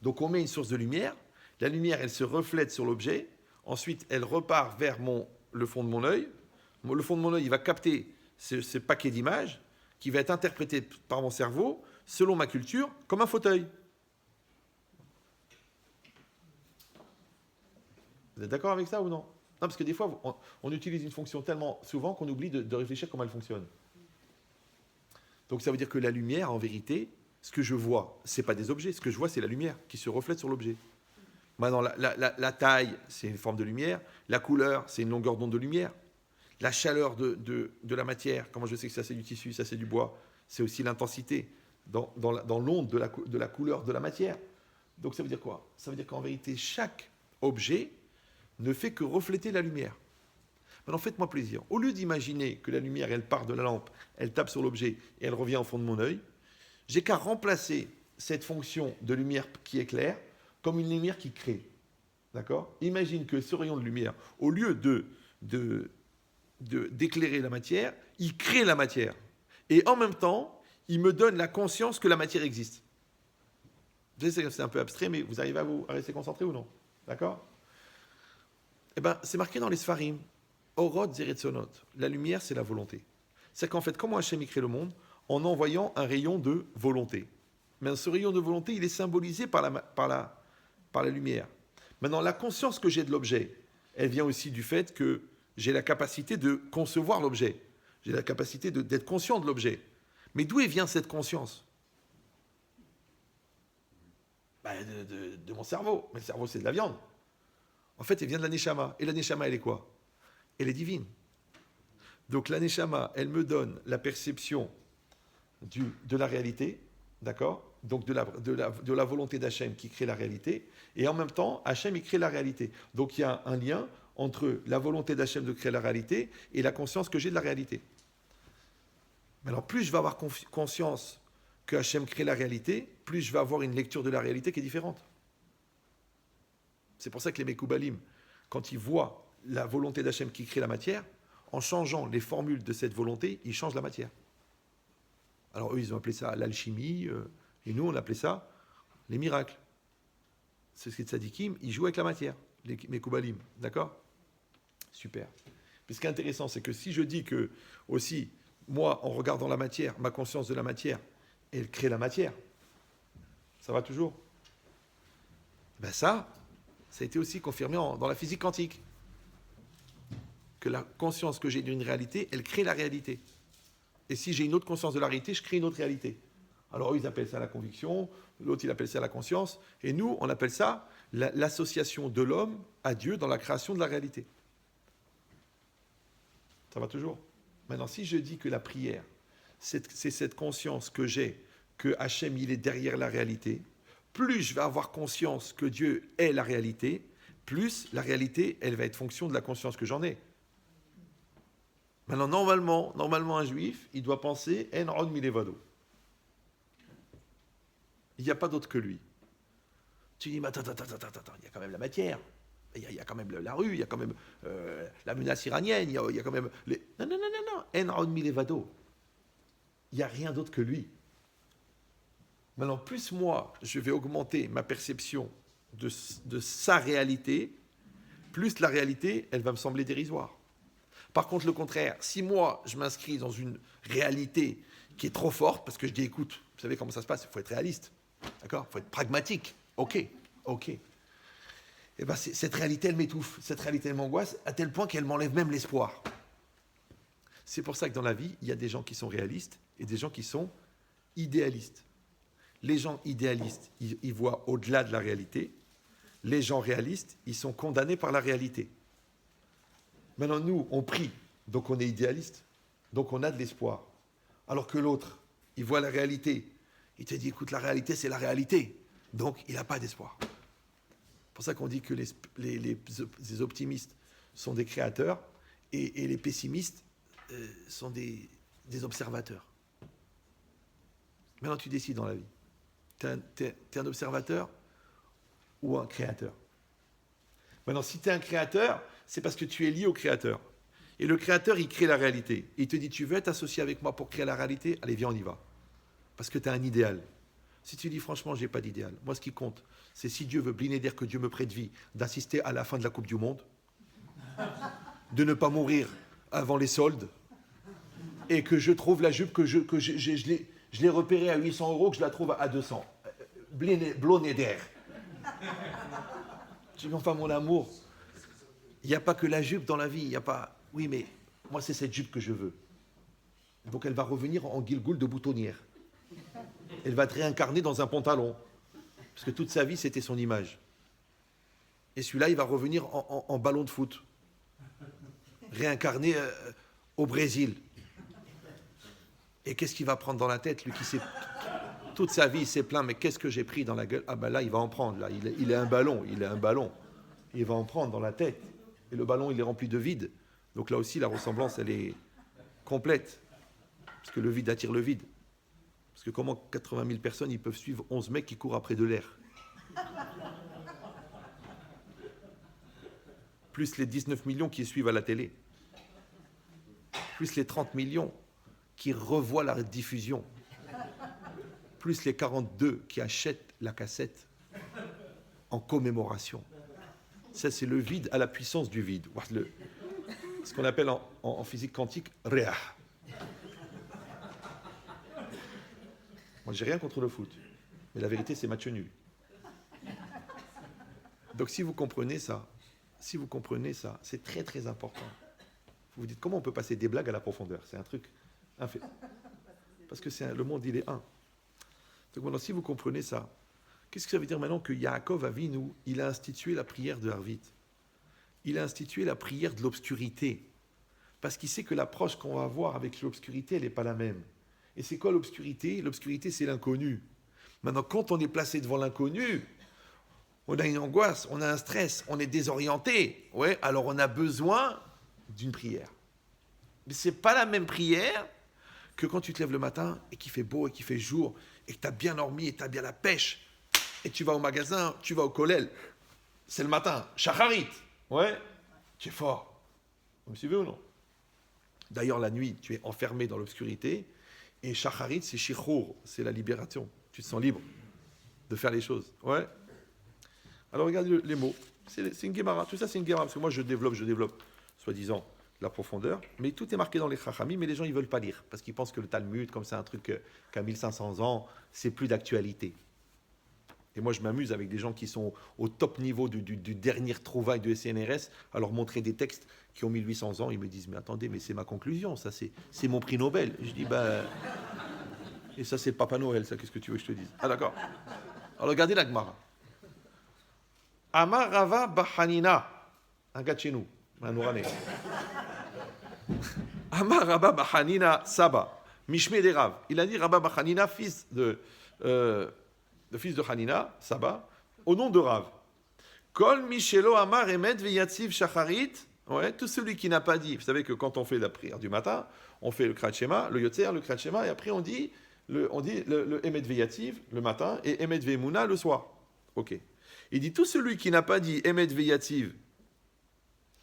Donc on met une source de lumière. La lumière, elle se reflète sur l'objet. Ensuite, elle repart vers le fond de mon œil. Le fond de mon œil, il va capter ce paquet d'images qui va être interprété par mon cerveau, selon ma culture, comme un fauteuil. Vous êtes d'accord avec ça ou non? Non, parce que des fois, on utilise une fonction tellement souvent qu'on oublie de réfléchir comment elle fonctionne. Donc ça veut dire que la lumière, en vérité, ce que je vois, ce n'est pas des objets. Ce que je vois, c'est la lumière qui se reflète sur l'objet. Maintenant, la taille, c'est une forme de lumière. La couleur, c'est une longueur d'onde de lumière. La chaleur de la matière, comment je sais que ça c'est du tissu, ça c'est du bois, c'est aussi l'intensité dans l'onde de la couleur de la matière. Donc ça veut dire quoi? Ça veut dire qu'en vérité, chaque objet ne fait que refléter la lumière. Maintenant, faites-moi plaisir. Au lieu d'imaginer que la lumière, elle part de la lampe, elle tape sur l'objet et elle revient au fond de mon œil, j'ai qu'à remplacer cette fonction de lumière qui éclaire comme une lumière qui crée. D'accord? Imagine que ce rayon de lumière, au lieu d'éclairer la matière, il crée la matière. Et en même temps, il me donne la conscience que la matière existe. Je sais que c'est un peu abstrait, mais vous arrivez à rester concentré ou non? D'accord? Eh bien, c'est marqué dans les Sfarim. Orot Zeretzonot. La lumière, c'est la volonté. C'est qu'en fait, comment Hachem crée le monde? En envoyant un rayon de volonté. Mais ce rayon de volonté, il est symbolisé par la lumière. Maintenant, la conscience que j'ai de l'objet, elle vient aussi du fait que j'ai la capacité de concevoir l'objet. J'ai la capacité d'être conscient de l'objet. Mais d'où vient cette conscience? De mon cerveau. Mais le cerveau, c'est de la viande. En fait, elle vient de la Neshama. Et la Neshama, elle est quoi? Elle est divine. Donc la Neshama, elle me donne la perception de la réalité, d'accord? Donc de la volonté d'Hachem qui crée la réalité. Et en même temps, Hachem, il crée la réalité. Donc il y a un lien entre la volonté d'Hachem de créer la réalité et la conscience que j'ai de la réalité. Mais alors, plus je vais avoir conscience que Hachem crée la réalité, plus je vais avoir une lecture de la réalité qui est différente. C'est pour ça que les Mekoubalim, quand ils voient la volonté d'Hachem qui crée la matière, en changeant les formules de cette volonté, ils changent la matière. Alors eux, ils ont appelé ça l'alchimie, et nous, on appelait ça les miracles. C'est ce qui est tzadikim, ils jouent avec la matière, les Mekoubalim, d'accord? Super. Mais ce qui est intéressant, c'est que si je dis que, aussi, moi, en regardant la matière, ma conscience de la matière, elle crée la matière, ça va toujours? Ben ça a été aussi confirmé dans la physique quantique. Que la conscience que j'ai d'une réalité, elle crée la réalité. Et si j'ai une autre conscience de la réalité, je crée une autre réalité. Alors eux, ils appellent ça la conviction, l'autre, il appelle ça la conscience, et nous, on appelle ça l'association de l'homme à Dieu dans la création de la réalité. Ça va toujours? Maintenant, si je dis que la prière, c'est cette conscience que j'ai, que Hachem, il est derrière la réalité, plus je vais avoir conscience que Dieu est la réalité, plus la réalité, elle va être fonction de la conscience que j'en ai. Maintenant, normalement, un juif, il doit penser « En od milevado ». Il n'y a pas d'autre que lui. Tu dis « Mais attends, il y a quand même la matière, il y a quand même la rue, il y a quand même la menace iranienne, il y a quand même… Non, En od milevado ». Il n'y a rien d'autre que lui. Maintenant, plus moi, je vais augmenter ma perception de sa réalité, plus la réalité, elle va me sembler dérisoire. Par contre, le contraire, si moi, je m'inscris dans une réalité qui est trop forte, parce que je dis, écoute, vous savez comment ça se passe, il faut être réaliste, d'accord? Il faut être pragmatique, ok. Et bien, cette réalité, elle m'étouffe, cette réalité, elle m'angoisse, à tel point qu'elle m'enlève même l'espoir. C'est pour ça que dans la vie, il y a des gens qui sont réalistes et des gens qui sont idéalistes. Les gens idéalistes, ils voient au-delà de la réalité. Les gens réalistes, ils sont condamnés par la réalité. Maintenant, nous, on prie, donc on est idéaliste, donc on a de l'espoir. Alors que l'autre, il voit la réalité. Il te dit, écoute, la réalité, c'est la réalité. Donc, il n'a pas d'espoir. C'est pour ça qu'on dit que les optimistes sont des créateurs et les pessimistes sont des observateurs. Maintenant, tu décides dans la vie. T'es un observateur ou un créateur. Maintenant, si tu es un créateur, c'est parce que tu es lié au créateur. Et le créateur, il crée la réalité. Il te dit, tu veux être associé avec moi pour créer la réalité? Allez, viens, on y va. Parce que tu as un idéal. Si tu dis, franchement, je n'ai pas d'idéal. Moi, ce qui compte, c'est si Dieu veut dire que Dieu me prête vie, d'assister à la fin de la Coupe du Monde, de ne pas mourir avant les soldes, et que je trouve la jupe que je l'ai repérée à 800 €, que je la trouve à 200. Blonné d'air. Je dis, enfin, mon amour, il n'y a pas que la jupe dans la vie. Il n'y a pas. Oui, mais moi, c'est cette jupe que je veux. Donc, elle va revenir en guilgoule de boutonnière. Elle va te réincarner dans un pantalon. Parce que toute sa vie, c'était son image. Et celui-là, il va revenir en ballon de foot. Réincarné au Brésil. Et qu'est-ce qu'il va prendre dans la tête, lui qui sait toute sa vie, il s'est plaint, mais qu'est-ce que j'ai pris dans la gueule? Ah ben là, il va en prendre. Là, il est un ballon. Il va en prendre dans la tête. Et le ballon, il est rempli de vide. Donc là aussi, la ressemblance, elle est complète. Parce que le vide attire le vide. Parce que comment 80 000 personnes, ils peuvent suivre 11 mecs qui courent après de l'air? Plus les 19 millions qui suivent à la télé. Plus les 30 millions qui revoient la diffusion. Plus les 42 qui achètent la cassette en commémoration. Ça, c'est le vide à la puissance du vide. Ce qu'on appelle en physique quantique, réa. Moi, j'ai rien contre le foot. Mais la vérité, c'est match nul. Donc, si vous comprenez ça, c'est très, très important. Vous vous dites, comment on peut passer des blagues à la profondeur? C'est un truc fait. Parce que le monde, il est un. Donc maintenant, si vous comprenez ça, qu'est-ce que ça veut dire maintenant que Yaakov Avinu, il a institué la prière de Harvit? Il a institué la prière de l'obscurité. Parce qu'il sait que l'approche qu'on va avoir avec l'obscurité, elle n'est pas la même. Et c'est quoi l'obscurité? L'obscurité, c'est l'inconnu. Maintenant, quand on est placé devant l'inconnu, on a une angoisse, on a un stress, on est désorienté. Ouais, alors on a besoin d'une prière. Mais ce n'est pas la même prière que quand tu te lèves le matin et qu'il fait beau et qu'il fait jour et que tu as bien dormi et tu as bien la pêche et tu vas au magasin, tu vas au kollel. C'est le matin, shacharit. Ouais, tu es fort. Vous me suivez ou non? D'ailleurs, la nuit, tu es enfermé dans l'obscurité et shacharit, c'est shichur, c'est la libération. Tu te sens libre de faire les choses. Ouais. Alors, regardez les mots. C'est une Gemara. Tout ça, c'est une Gemara. Parce que moi, je développe, soi-disant, la profondeur. Mais tout est marqué dans les Chachamim, mais les gens, ils ne veulent pas lire. Parce qu'ils pensent que le Talmud, comme c'est un truc qui a 1500 ans, c'est plus d'actualité. Et moi, je m'amuse avec des gens qui sont au top niveau du dernier trouvaille de SNRS, à leur montrer des textes qui ont 1800 ans. Ils me disent, mais attendez, mais c'est ma conclusion, ça, c'est mon prix Nobel. Et je dis, et ça, c'est le Papa Noël, ça, qu'est-ce que tu veux que je te dise? Ah, d'accord. Alors, regardez la Gemara. Amar Rava Bahanina, un gars de chez nous, un Ourané. Amar Rava Bahanina Saba, Mishme de Rav. Il a dit Rava Bahanina, fils de Hanina, Saba, au nom de Rav. Kol Michelo Amar Emet Veyatziv Shacharit. Ouais, tout celui qui n'a pas dit. Vous savez que quand on fait la prière du matin, on fait le Kriyat Shema, le Yotzer, le Kriyat Shema, et après on dit le Emet Veyatziv le matin et Emet Veyemuna le soir. Ok. Il dit tout celui qui n'a pas dit Emet Veyatziv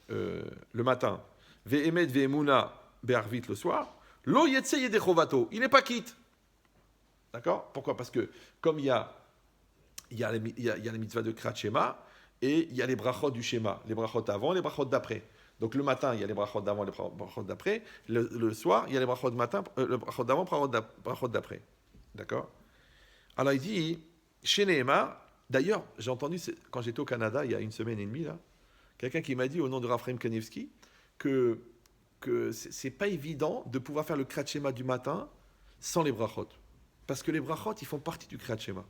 le matin, Ve'emet Ve'emuna Be'arvit le soir, Lo Yetse Yedechovato, il n'est pas quitte. D'accord? Pourquoi? Parce que comme il y a les mitzvahs de Kriyat Shema et il y a les brachot du Shema, les brachot avant, les brachot d'après. Donc le matin, il y a les brachot d'avant, les brachot d'après. Le soir, il y a les brachot de matin, le brachot d'avant, brachot d'après. D'accord? Alors il dit, chez Nehemar, d'ailleurs, j'ai entendu, quand j'étais au Canada, il y a 1 semaine et demie, là, quelqu'un qui m'a dit, au nom de Raphaël Kanevski, que c'est pas évident de pouvoir faire le Kriyat Shema du matin sans les brachot. Parce que les brachot, ils font partie du Kriyat Shema.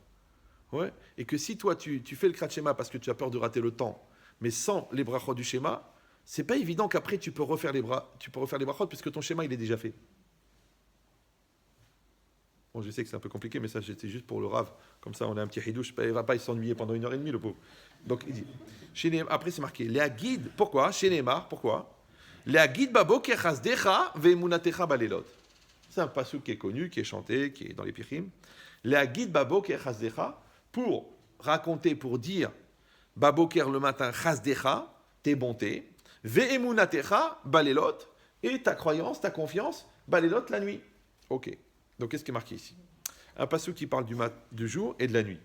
Ouais. Et que si toi, tu fais le Kriyat Shema parce que tu as peur de rater le temps, mais sans les brachot du Shema, c'est pas évident qu'après tu peux refaire les brachot puisque ton Shema, il est déjà fait. Bon, je sais que c'est un peu compliqué, mais ça, c'était juste pour le Rav. Comme ça, on a un petit hidouche. Il ne va pas s'ennuyer pendant 1h30, le pauvre. Donc, il dit, après, c'est marqué, les guides, pourquoi? Chez Neymar, pourquoi? Le'agid baboker chasdecha ve'emunatecha balelot. C'est un pasuk qui est connu, qui est chanté, qui est dans les Pichim. Le'agid baboker chasdecha, pour raconter, pour dire baboker le matin chasdecha, tes bontés, ve'emunatecha balelot, et ta croyance, ta confiance, balelot la nuit. Ok. Donc qu'est-ce qui est marqué ici? Un pasuk qui parle du jour et de la nuit.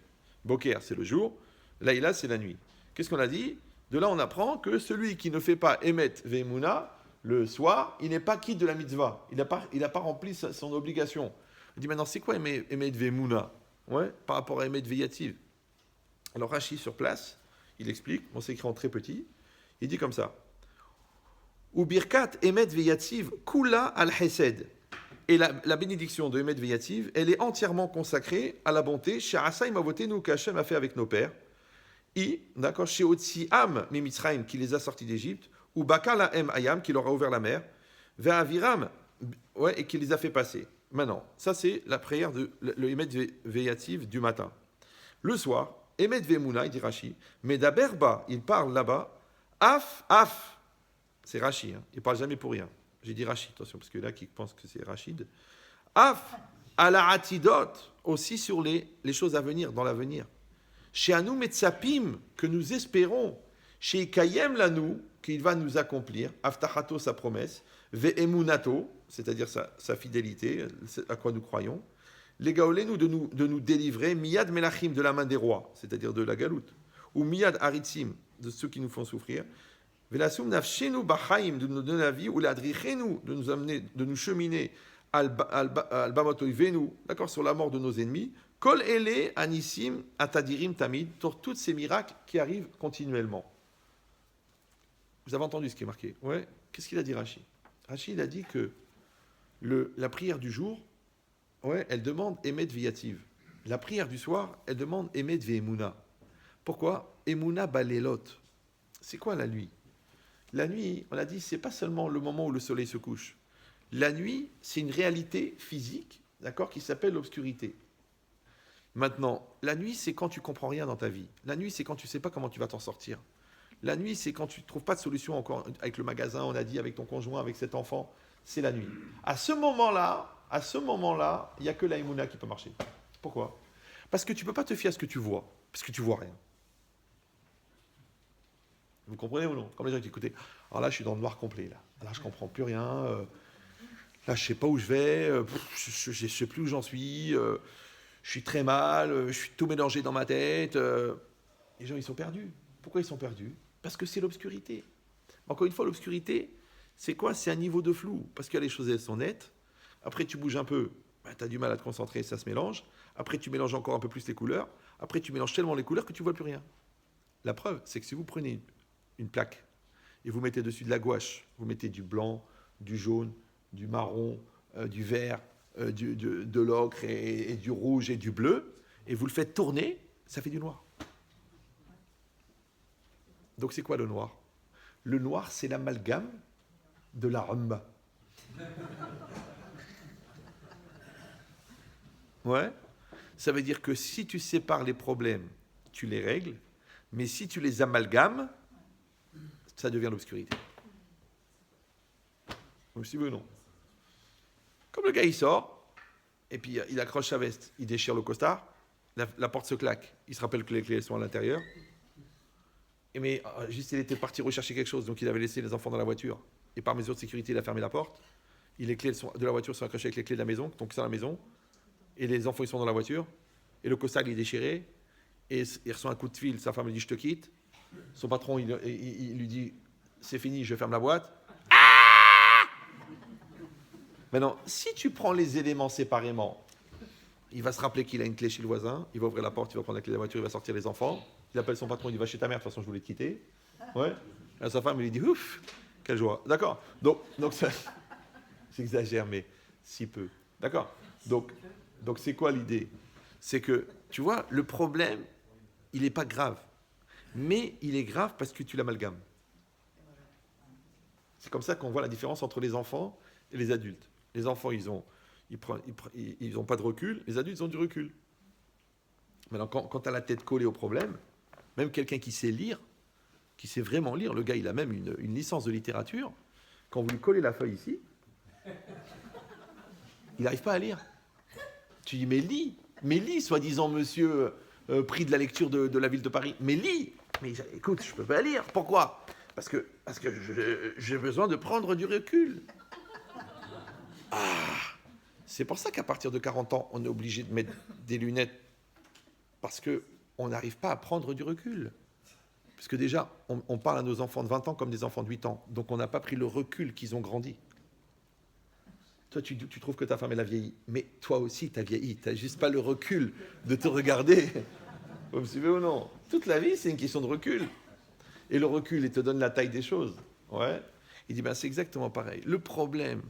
Boker, c'est le jour. Laïla, c'est la nuit. Qu'est-ce qu'on a dit? De là, on apprend que celui qui ne fait pas Emet Ve'emuna le soir, il n'est pas quitte de la mitzvah. Il n'a pas rempli son obligation. On dit maintenant, c'est quoi Emet Ve'emuna? Ouais, par rapport à Emet Ve'yativ. Alors Rashi, sur place, il explique, on s'écrit en très petit, il dit comme ça. Ou birkat Emet Ve'yativ kula al hesed. Et la bénédiction de Emet Ve'yativ, elle est entièrement consacrée à la bonté. Chez Asa Imavotenu, qu'Hachem a fait avec nos pères. D'accord, chez Otsi Am Mimitzraim, qui les a sortis d'Égypte. Ou Bakala Em Ayam, qui leur a ouvert la mer. Vers Aviram, ouais, et qui les a fait passer. Maintenant, ça c'est la prière le Emet Ve'yativ du matin. Le soir, Emet Ve'emuna, il dit Rashi. Mais d'Aberba, il parle là-bas. Af. C'est Rashi, hein, il ne parle jamais pour rien. J'ai dit Rachid, attention, parce que là, qui pense que c'est Rachid. Af, à la atidot, aussi sur les choses à venir, dans l'avenir. Chez Anou Metzapim, que nous espérons. Chez Kayem Lanou, qu'il va nous accomplir. Aftachato, sa promesse. Ve'emunato, c'est-à-dire sa fidélité, à quoi nous croyons. Les Gaolenu, de nous délivrer. Miyad Melachim, de la main des rois, c'est-à-dire de la galoute. Ou Miyad Aritzim, de ceux qui nous font souffrir. Velasum nafshenu bachaim, de nous donner la vie, ou l'adrichenu, de nous amener, de nous cheminer al bamotoy venu, d'accord, sur la mort de nos ennemis. Kol ele anissim atadirim tamid, sur tous ces miracles qui arrivent continuellement. Vous avez entendu ce qui est marqué? Ouais. Qu'est-ce qu'il a dit Rashi? Rashi, il a dit que la prière du jour, ouais, elle demande Emet Ve'yativ. La prière du soir, elle demande Emet Ve'emuna. Pourquoi? Emuna balelot. C'est quoi la nuit? La nuit, on a dit, c'est pas seulement le moment où le soleil se couche. La nuit, c'est une réalité physique, d'accord, qui s'appelle l'obscurité. Maintenant, la nuit, c'est quand tu comprends rien dans ta vie. La nuit, c'est quand tu sais pas comment tu vas t'en sortir. La nuit, c'est quand tu trouves pas de solution encore avec le magasin, on a dit, avec ton conjoint, avec cet enfant. C'est la nuit. À ce moment-là, il n'y a que la Emouna qui peut marcher. Pourquoi? Parce que tu peux pas te fier à ce que tu vois, parce que tu vois rien. Vous comprenez ou non? Comme les gens qui écoutaient. Alors là, je suis dans le noir complet. Là, je comprends plus rien. Là, je sais pas où je vais. Je sais plus où j'en suis. Je suis très mal. Je suis tout mélangé dans ma tête. Les gens, ils sont perdus. Pourquoi ils sont perdus? Parce que c'est l'obscurité. Encore une fois, l'obscurité, c'est quoi? C'est un niveau de flou. Parce que les choses, elles sont nettes. Après, tu bouges un peu. Tu as du mal à te concentrer, ça se mélange. Après, tu mélanges encore un peu plus les couleurs. Après, tu mélanges tellement les couleurs que tu vois plus rien. La preuve, c'est que si vous prenez une plaque, et vous mettez dessus de la gouache, vous mettez du blanc, du jaune, du marron, du vert, de l'ocre et du rouge et du bleu, et vous le faites tourner, ça fait du noir. Donc c'est quoi le noir? Le noir, c'est l'amalgame de la rumba. Ouais. Ça veut dire que si tu sépares les problèmes, tu les règles, mais si tu les amalgames, ça devient l'obscurité. Vous me suivez ou non? Comme le gars, il sort, et puis il accroche sa veste, il déchire le costard, la porte se claque, il se rappelle que les clés sont à l'intérieur, mais juste il était parti rechercher quelque chose, donc il avait laissé les enfants dans la voiture, et par mesure de sécurité, il a fermé la porte, et les clés de la voiture sont accrochées avec les clés de la maison, donc c'est dans la maison, et les enfants ils sont dans la voiture, et le costard il est déchiré, et il reçoit un coup de fil, sa femme lui dit je te quitte, son patron il lui dit c'est fini, je ferme la boîte. Maintenant, si tu prends les éléments séparément, il va se rappeler qu'il a une clé chez le voisin, il va ouvrir la porte, il va prendre la clé de la voiture, il va sortir les enfants, il appelle son patron, il dit va chez ta mère, de toute façon je voulais te quitter. Ouais. Et sa femme, il lui dit ouf, quelle joie. D'accord. Donc ça, j'exagère, mais si peu. D'accord. Donc c'est quoi l'idée? C'est que, tu vois, le problème, il n'est pas grave. Mais il est grave parce que tu l'amalgames. C'est comme ça qu'on voit la différence entre les enfants et les adultes. Les enfants, ils ont pas de recul. Les adultes, ils ont du recul. Maintenant, quand tu as la tête collée au problème, même quelqu'un qui sait lire, qui sait vraiment lire, le gars, il a même une licence de littérature, quand vous lui collez la feuille ici, il n'arrive pas à lire. Tu dis, mais lis, soi-disant monsieur prix de la lecture de la ville de Paris. Mais lis. Mais écoute, je ne peux pas lire. Pourquoi ? Parce que j'ai besoin de prendre du recul. C'est pour ça qu'à partir de 40 ans, on est obligé de mettre des lunettes. Parce qu'on n'arrive pas à prendre du recul. Parce que déjà, on parle à nos enfants de 20 ans comme des enfants de 8 ans. Donc on n'a pas pris le recul qu'ils ont grandi. Toi, tu trouves que ta femme, elle a vieilli. Mais toi aussi, tu as vieilli. Tu n'as juste pas le recul de te regarder. Vous me suivez ou non ? Toute la vie, c'est une question de recul. Et le recul, il te donne la taille des choses. Ouais. Il dit, c'est exactement pareil. Le problème,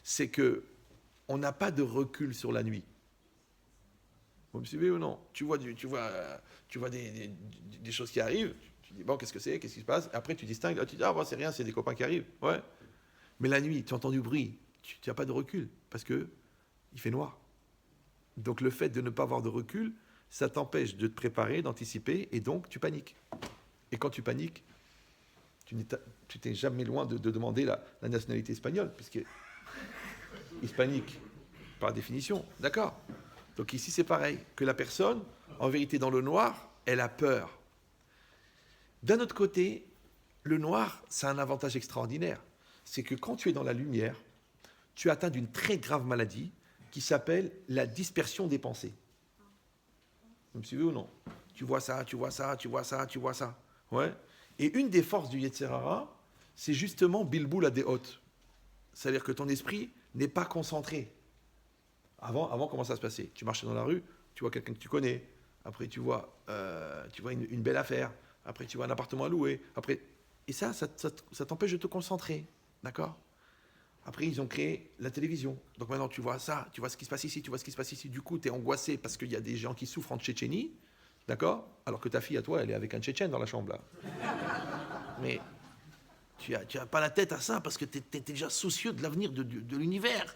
c'est que on n'a pas de recul sur la nuit. Vous me suivez ou non ? Tu vois des choses qui arrivent. Tu dis, qu'est-ce que c'est ? Qu'est-ce qui se passe ? Après, tu distingues. Là, tu dis, c'est rien, c'est des copains qui arrivent. Ouais. Mais la nuit, tu entends du bruit. Tu n'as pas de recul parce qu'il fait noir. Donc, le fait de ne pas avoir de recul, ça t'empêche de te préparer, d'anticiper, et donc, tu paniques. Et quand tu paniques, tu n'es jamais loin de demander la nationalité espagnole, puisque hispanique, par définition. D'accord ? Donc ici, c'est pareil, que la personne, en vérité, dans le noir, elle a peur. D'un autre côté, le noir, c'est un avantage extraordinaire. C'est que quand tu es dans la lumière, tu es atteint d'une très grave maladie qui s'appelle la dispersion des pensées. Vous me suivez ou non ? Tu vois ça. Ouais. Et une des forces du Yetzer Hara, c'est justement Bilboul à des hautes. C'est-à-dire que ton esprit n'est pas concentré. Avant, comment ça se passait ? Tu marchais dans la rue, tu vois quelqu'un que tu connais. Après, tu vois une belle affaire. Après, tu vois un appartement à louer. Après, et ça t'empêche de te concentrer. D'accord ? Après, ils ont créé la télévision. Donc maintenant, tu vois ça, tu vois ce qui se passe ici, tu vois ce qui se passe ici. Du coup, tu es angoissé parce qu'il y a des gens qui souffrent en Tchétchénie. D'accord ? Alors que ta fille, à toi, elle est avec un Tchétchène dans la chambre, là. Mais tu as pas la tête à ça parce que tu es déjà soucieux de l'avenir de l'univers.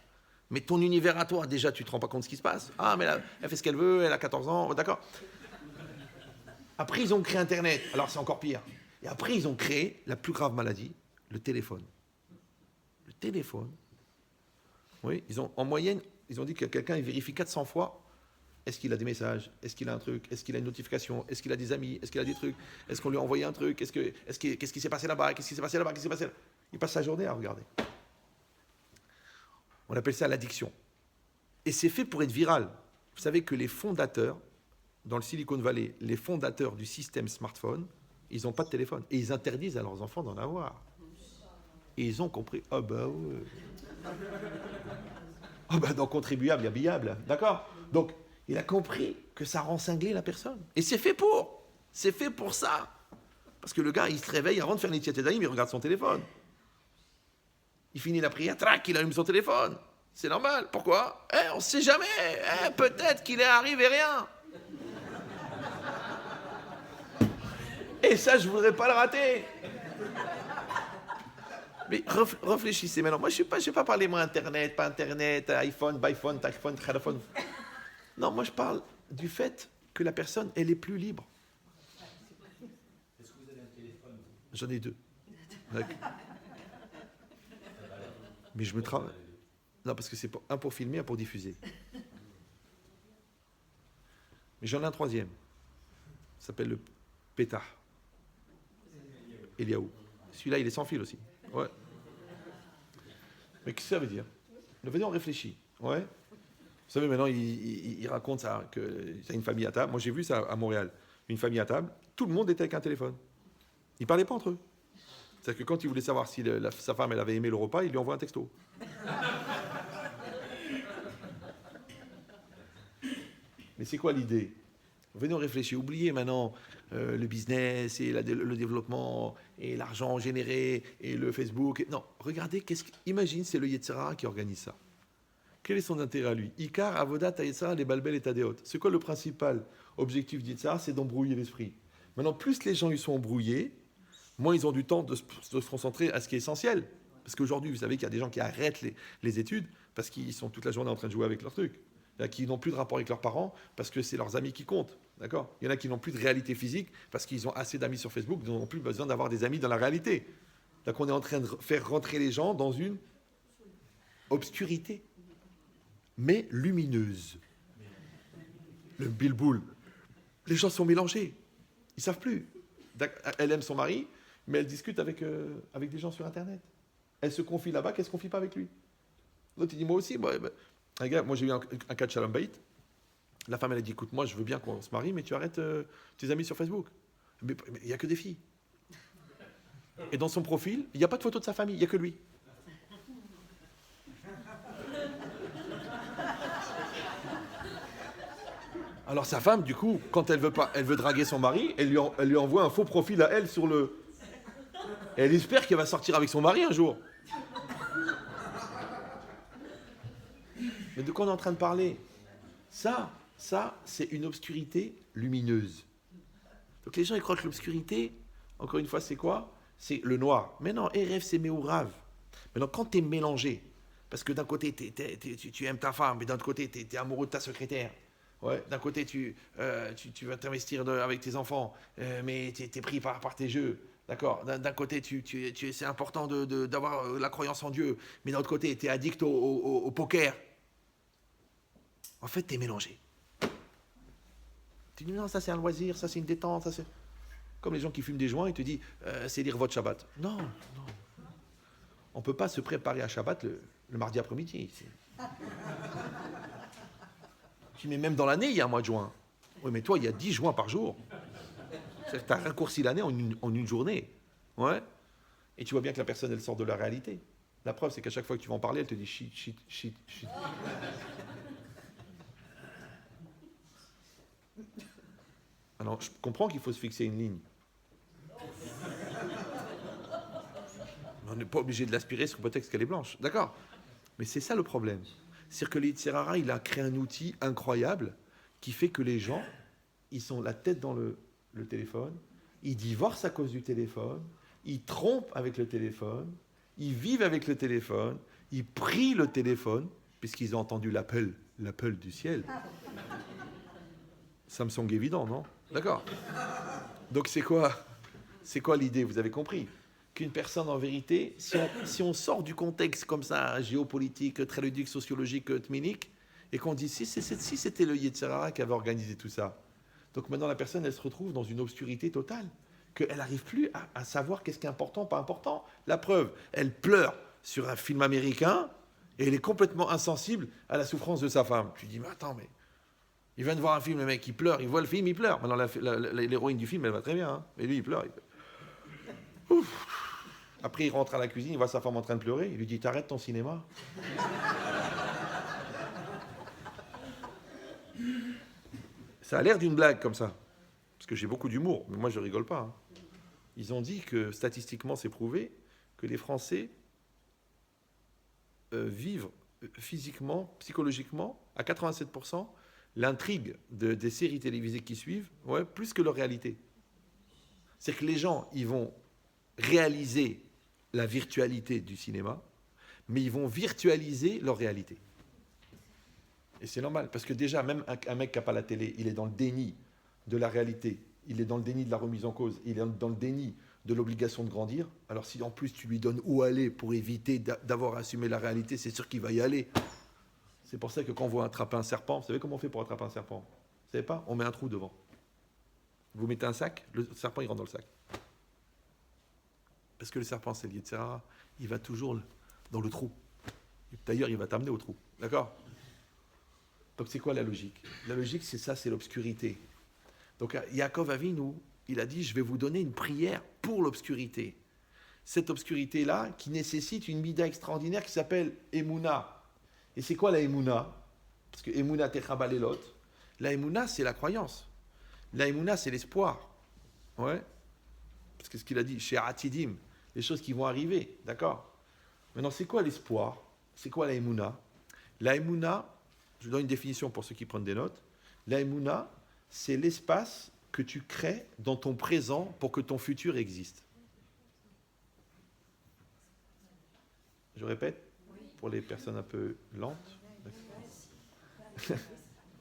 Mais ton univers à toi, déjà, tu te rends pas compte de ce qui se passe. Ah, mais là, elle fait ce qu'elle veut, elle a 14 ans, d'accord. Après, ils ont créé Internet. Alors, c'est encore pire. Et après, ils ont créé la plus grave maladie, le téléphone. Le téléphone. Oui, en moyenne, ils ont dit que quelqu'un il vérifie 400 fois. Est-ce qu'il a des messages ? Est-ce qu'il a un truc ? Est-ce qu'il a une notification ? Est-ce qu'il a des amis ? Est-ce qu'il a des trucs ? Est-ce qu'on lui a envoyé un truc ? Qu'est-ce qui s'est passé là-bas ? Qu'est-ce qui s'est passé là-bas ? Qu'est-ce qui s'est passé là ? Il passe sa journée à regarder. On appelle ça l'addiction. Et c'est fait pour être viral. Vous savez que les fondateurs, dans le Silicon Valley, les fondateurs du système smartphone, ils n'ont pas de téléphone. Et ils interdisent à leurs enfants d'en avoir. Et ils ont compris, dans contribuable, il y a billable. D'accord ? Donc, il a compris que ça rend cinglé la personne. Et c'est fait pour. C'est fait pour ça. Parce que le gars, il se réveille avant de faire l'Netiat Yadayim, il regarde son téléphone. Il finit la prière, trac, il allume son téléphone. C'est normal. Pourquoi ? On ne sait jamais. Peut-être qu'il est arrivé rien. Et ça, je ne voudrais pas le rater. Mais réfléchissez maintenant. Moi, je ne vais pas parler, Internet, pas Internet, iPhone, téléphone. Non, moi, je parle du fait que la personne, elle est plus libre. Est-ce que vous avez un téléphone ? J'en ai 2. Mais je me travaille. Non, parce que c'est un pour filmer, un pour diffuser. Mais j'en ai un 3e. Ça s'appelle le Pétah. Eliaou. Celui-là, il est sans fil aussi. Ouais. Mais qu'est-ce que ça veut dire ? Venez, on réfléchit. Ouais. Vous savez, maintenant, il raconte ça, que c'est une famille à table. Moi, j'ai vu ça à Montréal. Une famille à table, tout le monde était avec un téléphone. Ils ne parlaient pas entre eux. C'est-à-dire que quand il voulait savoir si sa femme elle avait aimé le repas, il lui envoie un texto. Mais c'est quoi l'idée ? Venez, on réfléchit. Oubliez maintenant le business et le développement et l'argent généré et le Facebook. Non, regardez, imagine, c'est le Yetzer Hara qui organise ça. Quel est son intérêt à lui ? Ikar, Avodat, Yetzer Hara, les balbel et Tadéot. C'est quoi le principal objectif du Yetzer Hara ? C'est d'embrouiller l'esprit. Maintenant, plus les gens ils sont embrouillés, moins ils ont du temps de se concentrer à ce qui est essentiel. Parce qu'aujourd'hui, vous savez qu'il y a des gens qui arrêtent les études parce qu'ils sont toute la journée en train de jouer avec leurs trucs. Il y en a qui n'ont plus de rapport avec leurs parents parce que c'est leurs amis qui comptent. D'accord ? Il y en a qui n'ont plus de réalité physique parce qu'ils ont assez d'amis sur Facebook, ils n'ont plus besoin d'avoir des amis dans la réalité. Donc on est en train de faire rentrer les gens dans une obscurité, mais lumineuse. Le bilboul. Les gens sont mélangés. Ils ne savent plus. Elle aime son mari, mais elle discute avec des gens sur Internet. Elle se confie là-bas, qu'elle ne se confie pas avec lui. L'autre, il dit, moi aussi. Moi j'ai eu un cas de Shalom Bayit. La femme, elle a dit, écoute, moi, je veux bien qu'on se marie, mais tu arrêtes tes amis sur Facebook. Mais il n'y a que des filles. Et dans son profil, il n'y a pas de photo de sa famille, il n'y a que lui. Alors sa femme, du coup, quand elle veut draguer son mari, elle lui envoie un faux profil à elle sur le... Et elle espère qu'elle va sortir avec son mari un jour. Mais de quoi on est en train de parler? Ça, c'est une obscurité lumineuse. Donc les gens, ils croient que l'obscurité, encore une fois, c'est quoi? C'est le noir. Mais non, Erev, c'est Meourav. Maintenant, quand tu es mélangé, parce que d'un côté, tu aimes ta femme, mais d'un autre côté, tu es amoureux de ta secrétaire. Ouais, d'un côté, tu vas t'investir avec tes enfants, mais tu es pris par tes jeux. D'accord. D'un côté, c'est important d'avoir la croyance en Dieu, mais d'un autre côté, tu es addict au poker. En fait, tu es mélangé. Tu dis non, ça c'est un loisir, ça c'est une détente, ça c'est... Comme les gens qui fument des joints, ils te disent c'est lire votre Shabbat. Non. On ne peut pas se préparer à Shabbat le mardi après-midi. Tu mets même dans l'année, il y a un mois de juin. Oui, mais toi, il y a 10 juin par jour. C'est-à-dire que tu as raccourci l'année en une journée. Ouais. Et tu vois bien que la personne, elle sort de la réalité. La preuve, c'est qu'à chaque fois que tu vas en parler, elle te dit shit. Alors, je comprends qu'il faut se fixer une ligne. On n'est pas obligé de l'aspirer sous prétexte qu'elle est blanche. D'accord. Mais c'est ça le problème. C'est-à-dire que l'Yetzer Hara, il a créé un outil incroyable qui fait que les gens, ils sont la tête dans le téléphone, ils divorcent à cause du téléphone, ils trompent avec le téléphone, ils vivent avec le téléphone, ils prient le téléphone, puisqu'ils ont entendu l'appel du ciel. Samsung évident, non? D'accord. Donc c'est quoi l'idée? Vous avez compris qu'une personne, en vérité, si on sort du contexte comme ça, géopolitique, très ludique, sociologique, tminique, et qu'on dit si c'était le Yetzer Hara qui avait organisé tout ça, donc maintenant la personne, elle se retrouve dans une obscurité totale, qu'elle n'arrive plus à savoir qu'est-ce qui est important, pas important. La preuve, elle pleure sur un film américain, et elle est complètement insensible à la souffrance de sa femme. Tu dis, mais attends, mais... Il vient de voir un film, le mec, il pleure, il voit le film, il pleure. Maintenant, l'héroïne du film, elle va très bien, hein, mais lui, il pleure. Ouf. Après, il rentre à la cuisine, il voit sa femme en train de pleurer, il lui dit, t'arrêtes ton cinéma. Ça a l'air d'une blague comme ça, parce que j'ai beaucoup d'humour, mais moi, je rigole pas. Hein. Ils ont dit que, statistiquement, c'est prouvé, que les Français vivent physiquement, psychologiquement, à 87%, l'intrigue des séries télévisées qui suivent, plus que leur réalité. C'est que les gens, ils vont réaliser la virtualité du cinéma, mais ils vont virtualiser leur réalité. Et c'est normal, parce que déjà, même un mec qui n'a pas la télé, il est dans le déni de la réalité, il est dans le déni de la remise en cause, il est dans le déni de l'obligation de grandir. Alors si en plus tu lui donnes où aller pour éviter d'avoir assumé la réalité, c'est sûr qu'il va y aller. C'est pour ça que quand on veut attraper un serpent, vous savez comment on fait pour attraper un serpent? Vous savez pas? On met un trou devant. Vous mettez un sac, le serpent il rentre dans le sac. Parce que le serpent c'est le Yetzer Hara, il va toujours dans le trou. D'ailleurs, il va t'amener au trou. D'accord? Donc c'est quoi la logique? La logique, c'est ça, c'est l'obscurité. Donc Yaakov Avinu, il a dit, je vais vous donner une prière pour l'obscurité. Cette obscurité-là, qui nécessite une mida extraordinaire qui s'appelle Emouna. Et c'est quoi la Emouna? Parce que Emouna Techaba Lelot, la Emouna, c'est la croyance. La Emouna, c'est l'espoir. Ouais. Parce que ce qu'il a dit, chez Atidim, les choses qui vont arriver. D'accord? Maintenant, c'est quoi l'espoir? C'est quoi la Emouna? La Emouna, je donne une définition pour ceux qui prennent des notes. La Emouna, c'est l'espace que tu crées dans ton présent pour que ton futur existe. Je répète, pour les personnes un peu lentes. Il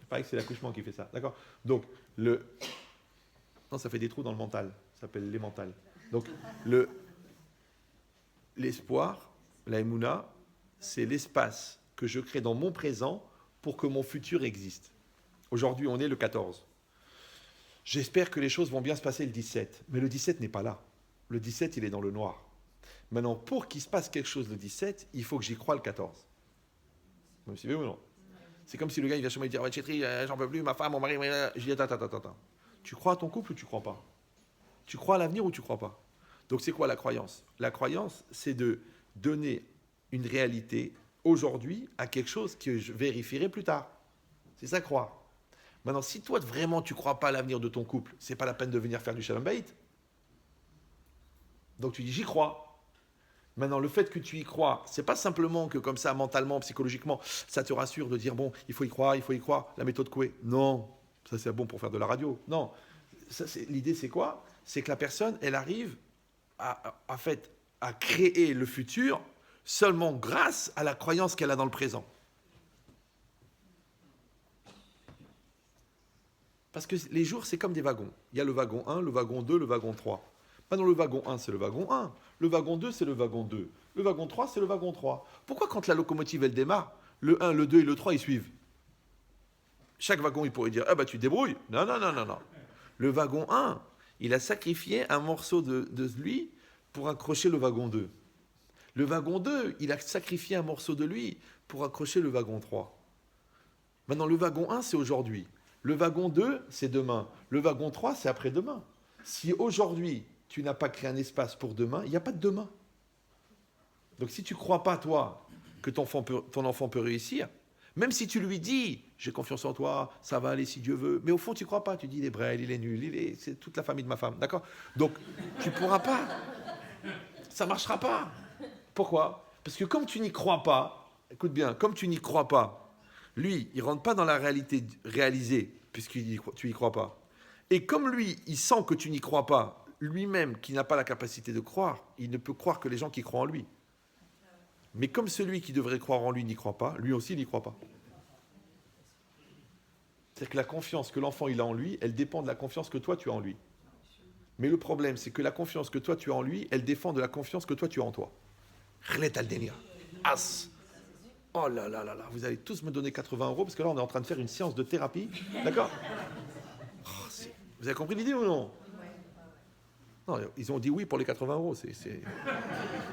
paraît que c'est l'accouchement qui fait ça. D'accord? Donc, non, ça fait des trous dans le mental. Ça s'appelle les mentales. Donc, l'espoir, la Emouna, c'est l'espace que je crée dans mon présent pour que mon futur existe. Aujourd'hui, on est le 14. J'espère que les choses vont bien se passer le 17. Mais le 17 n'est pas là. Le 17, il est dans le noir. Maintenant, pour qu'il se passe quelque chose le 17, il faut que j'y croie le 14. Vous me suivez ou non? C'est comme si le gars il vient chez moi et dit « Chétri, j'en peux plus, ma femme, mon mari... » Je dis « Attends. Tu crois à ton couple ou tu crois pas? Tu crois à l'avenir ou tu crois pas? » Donc c'est quoi la croyance? La croyance, c'est de donner une réalité aujourd'hui à quelque chose que je vérifierai plus tard. C'est ça croire. Maintenant, si toi vraiment tu crois pas à l'avenir de ton couple, c'est pas la peine de venir faire du shalom bayit. Donc tu dis j'y crois. Maintenant, le fait que tu y crois, c'est pas simplement que comme ça, mentalement, psychologiquement, ça te rassure de dire bon, il faut y croire, la méthode Coué. Non, ça c'est bon pour faire de la radio. Non, l'idée c'est quoi? C'est que la personne, elle arrive à créer le futur seulement grâce à la croyance qu'elle a dans le présent. Parce que les jours, c'est comme des wagons. Il y a le wagon 1, le wagon 2, le wagon 3. Maintenant, le wagon 1, c'est le wagon 1. Le wagon 2, c'est le wagon 2. Le wagon 3, c'est le wagon 3. Pourquoi quand la locomotive, elle démarre, le 1, le 2 et le 3, ils suivent? Chaque wagon, il pourrait dire, ah bah tu te débrouilles. Non. Le wagon 1, il a sacrifié un morceau de lui pour accrocher le wagon 2. Le wagon 2, il a sacrifié un morceau de lui pour accrocher le wagon 3. Maintenant, le wagon 1, c'est aujourd'hui. Le wagon 2, c'est demain. Le wagon 3, c'est après-demain. Si aujourd'hui, tu n'as pas créé un espace pour demain, il n'y a pas de demain. Donc si tu ne crois pas, toi, que ton enfant peut réussir, même si tu lui dis « j'ai confiance en toi, ça va aller si Dieu veut », mais au fond, tu ne crois pas. Tu dis « il est brêle, il est nul, c'est toute la famille de ma femme ». D'accord? Donc, tu ne pourras pas. Ça ne marchera pas. Pourquoi? Parce que comme tu n'y crois pas, écoute bien, comme tu n'y crois pas, lui, il ne rentre pas dans la réalité réalisée, puisque tu n'y crois pas. Et comme lui, il sent que tu n'y crois pas, lui-même, qui n'a pas la capacité de croire, il ne peut croire que les gens qui croient en lui. Mais comme celui qui devrait croire en lui n'y croit pas, lui aussi n'y croit pas. C'est-à-dire que la confiance que l'enfant il a en lui, elle dépend de la confiance que toi tu as en lui. Mais le problème, c'est que la confiance que toi tu as en lui, elle dépend de la confiance que toi tu as en toi. Khlet al-Denia. As. Oh là, vous allez tous me donner 80 € parce que là, on est en train de faire une séance de thérapie. D'accord? Vous avez compris l'idée ou non? Non, ils ont dit oui pour les 80 €.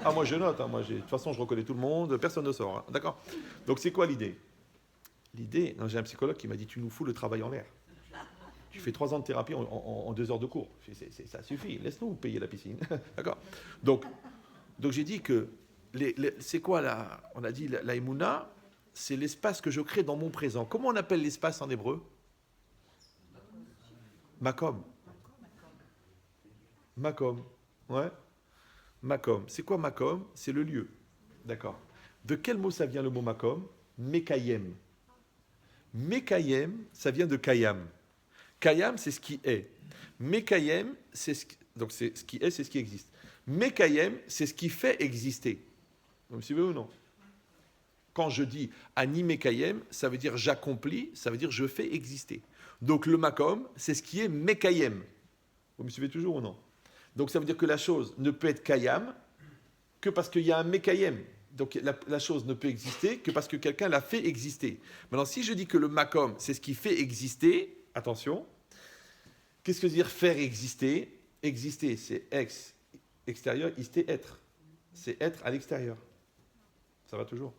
Ah, moi, je note. Hein, de toute façon, je reconnais tout le monde. Personne ne sort. Hein, d'accord? Donc, c'est quoi l'idée? L'idée, j'ai un psychologue qui m'a dit tu nous fous le travail en l'air. Tu fais 3 ans de thérapie en 2 heures de cours. Ça suffit. Laisse-nous payer la piscine. D'accord? Donc, j'ai dit que c'est quoi on a dit la Emouna, c'est l'espace que je crée dans mon présent. Comment on appelle l'espace en hébreu? Makom. Ouais. Makom. C'est quoi Makom? C'est le lieu. D'accord. De quel mot ça vient le mot Makom? Mekayem. Mekayem, ça vient de Kayam. Kayam, c'est ce qui est. Mekayem, donc c'est ce qui est, c'est ce qui existe. Mekayem, c'est ce qui fait exister. Vous me suivez ou non? Quand je dis Ani Mekayem, ça veut dire j'accomplis, ça veut dire je fais exister. Donc le Makom, c'est ce qui est Mekayem. Vous me suivez toujours ou non? Donc ça veut dire que la chose ne peut être Kayam que parce qu'il y a un Mekayem. Donc la chose ne peut exister que parce que quelqu'un l'a fait exister. Maintenant, si je dis que le Makom, c'est ce qui fait exister, attention, qu'est-ce que veut dire faire exister? Exister, c'est extérieur, isté, être. C'est être à l'extérieur. Ça va toujours?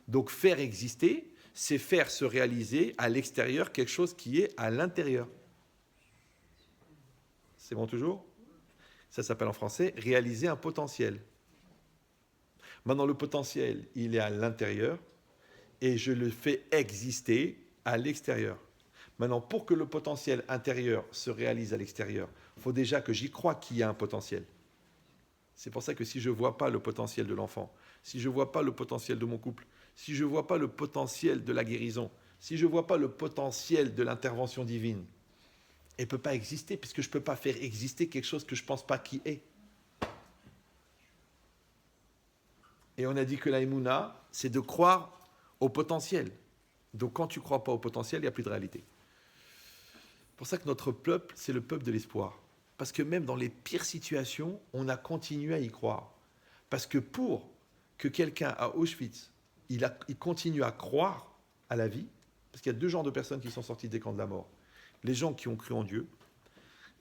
Donc faire exister, c'est faire se réaliser à l'extérieur quelque chose qui est à l'intérieur. C'est bon toujours? Ça s'appelle en français réaliser un potentiel. Maintenant, le potentiel, il est à l'intérieur et je le fais exister à l'extérieur. Maintenant, pour que le potentiel intérieur se réalise à l'extérieur, il faut déjà que j'y croie qu'il y a un potentiel. C'est pour ça que si je ne vois pas le potentiel de l'enfant, si je ne vois pas le potentiel de mon couple, si je ne vois pas le potentiel de la guérison, si je ne vois pas le potentiel de l'intervention divine, elle ne peut pas exister, puisque je ne peux pas faire exister quelque chose que je ne pense pas qui est. Et on a dit que la Emouna, c'est de croire au potentiel. Donc quand tu ne crois pas au potentiel, il n'y a plus de réalité. C'est pour ça que notre peuple, c'est le peuple de l'espoir. Parce que même dans les pires situations, on a continué à y croire. Parce que pour que quelqu'un à Auschwitz, il continue à croire à la vie, parce qu'il y a deux genres de personnes qui sont sorties des camps de la mort. Les gens qui ont cru en Dieu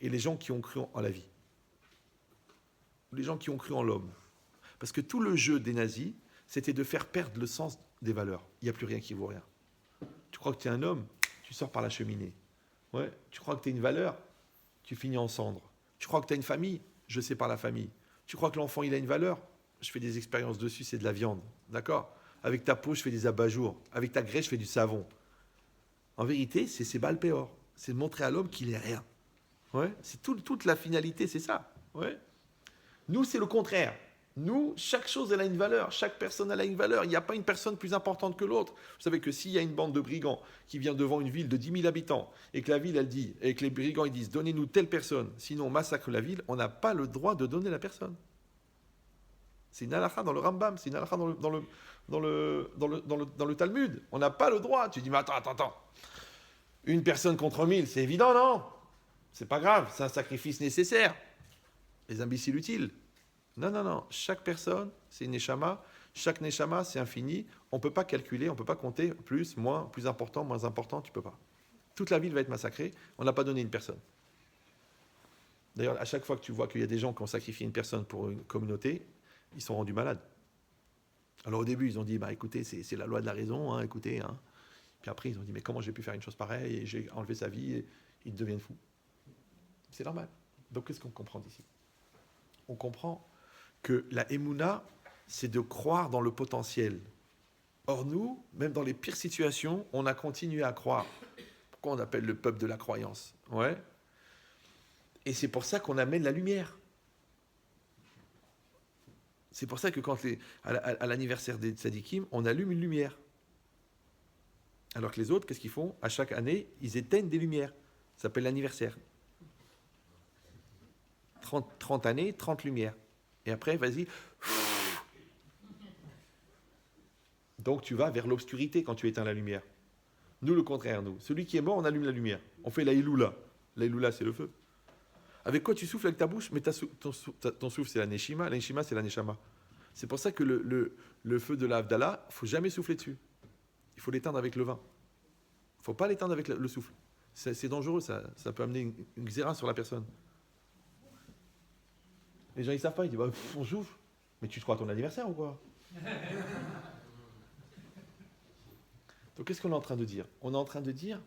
et les gens qui ont cru en la vie. Les gens qui ont cru en l'homme. Parce que tout le jeu des nazis, c'était de faire perdre le sens des valeurs. Il n'y a plus rien qui vaut rien. Tu crois que tu es un homme, tu sors par la cheminée. Ouais. Tu crois que tu es une valeur, tu finis en cendres. Tu crois que tu as une famille, je sais par la famille. Tu crois que l'enfant, il a une valeur, je fais des expériences dessus, c'est de la viande. D'accord ? Avec ta peau, je fais des abat-jours. Avec ta graisse, je fais du savon. En vérité, c'est Balpéor. C'est de montrer à l'homme qu'il est rien. Ouais. C'est toute la finalité, c'est ça. Ouais. Nous, c'est le contraire. Nous, chaque chose, elle a une valeur. Chaque personne, elle a une valeur. Il n'y a pas une personne plus importante que l'autre. Vous savez que s'il y a une bande de brigands qui vient devant une ville de 10 000 habitants et que la ville, elle dit, et que les brigands, ils disent, donnez-nous telle personne, sinon on massacre la ville, on n'a pas le droit de donner la personne. C'est une halakha dans le Rambam, c'est une halakha dans le Talmud. On n'a pas le droit. Tu dis, mais attends. Une personne contre 1000, c'est évident, non ? C'est pas grave, c'est un sacrifice nécessaire. Les imbéciles utiles. Non. Chaque personne, c'est une neshama. Chaque neshama, c'est infini. On ne peut pas calculer, on ne peut pas compter plus, moins, plus important, moins important, tu ne peux pas. Toute la ville va être massacrée. On n'a pas donné une personne. D'ailleurs, à chaque fois que tu vois qu'il y a des gens qui ont sacrifié une personne pour une communauté, ils sont rendus malades. Alors au début, ils ont dit, écoutez, c'est la loi de la raison, hein, écoutez. Hein. Puis après, ils ont dit, mais comment j'ai pu faire une chose pareille et j'ai enlevé sa vie et ils deviennent fous. C'est normal. Donc qu'est-ce qu'on comprend d'ici ? On comprend que la Emouna, c'est de croire dans le potentiel. Or nous, même dans les pires situations, on a continué à croire. Pourquoi on appelle le peuple de la croyance ? Ouais. Et c'est pour ça qu'on amène la lumière. C'est pour ça que à l'anniversaire des tzadikim, on allume une lumière. Alors que les autres, qu'est-ce qu'ils font ? À chaque année, ils éteignent des lumières. Ça s'appelle l'anniversaire. 30 années, 30 lumières. Et après, vas-y. Donc tu vas vers l'obscurité quand tu éteins la lumière. Nous, le contraire, nous. Celui qui est mort, on allume la lumière. On fait la Iloula. La Iloula, c'est le feu. Avec quoi tu souffles avec ta bouche ? Mais ton souffle, c'est la Neshima. La Neshima, c'est la Neshama. C'est pour ça que le feu de la Havdalah, il ne faut jamais souffler dessus. Il faut l'éteindre avec le vin. Il ne faut pas l'éteindre avec le souffle. C'est dangereux, ça peut amener une xéra sur la personne. Les gens, ils ne savent pas, ils disent, on souffle. Mais tu te crois à ton anniversaire ou quoi ? Donc, qu'est-ce qu'on est en train de dire ? On est en train de dire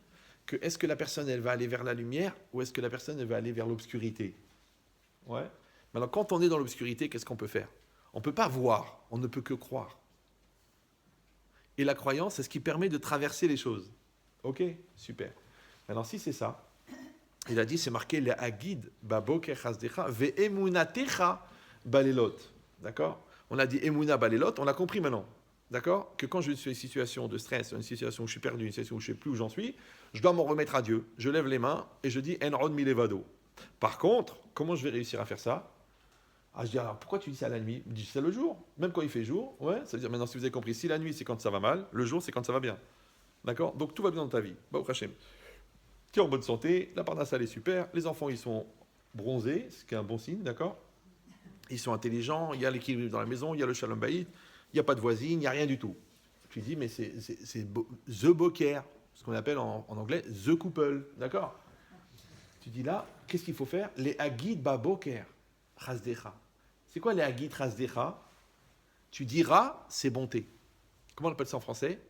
que est-ce que la personne, elle va aller vers la lumière ou est-ce que la personne, elle va aller vers l'obscurité ? Ouais. Mais alors, quand on est dans l'obscurité, qu'est-ce qu'on peut faire ? On ne peut pas voir, on ne peut que croire. Et la croyance, c'est ce qui permet de traverser les choses. Ok ? Super. Maintenant, si c'est ça, il a dit, c'est marqué, le Hagid, baboker chazdecha, ve'emunatecha balelot. D'accord ? On a dit emuna balelot, on a compris maintenant. D'accord ? Que quand je suis dans une situation de stress, une situation où je suis perdu, une situation où je ne sais plus où j'en suis, je dois m'en remettre à Dieu. Je lève les mains et je dis Enron milevado. Par contre, comment je vais réussir à faire ça ? Je dis alors pourquoi tu dis ça la nuit ? Je dis c'est le jour. Même quand il fait jour, ouais, ça veut dire maintenant si vous avez compris, si la nuit c'est quand ça va mal, le jour c'est quand ça va bien. D'accord ? Donc tout va bien dans ta vie. Baruch Hashem. Tu es en bonne santé, la parnasse elle est super, les enfants ils sont bronzés, ce qui est un bon signe, d'accord ? Ils sont intelligents, il y a l'équilibre dans la maison, il y a le shalom bayit. Il n'y a pas de voisine, il n'y a rien du tout. Tu dis, mais c'est the boker, ce qu'on appelle en anglais the couple, d'accord ? Tu dis là, qu'est-ce qu'il faut faire ? Les hagid baboker, chazdecha. C'est quoi les hagid chazdecha ? Tu diras, c'est bonté. Comment on appelle ça en français ?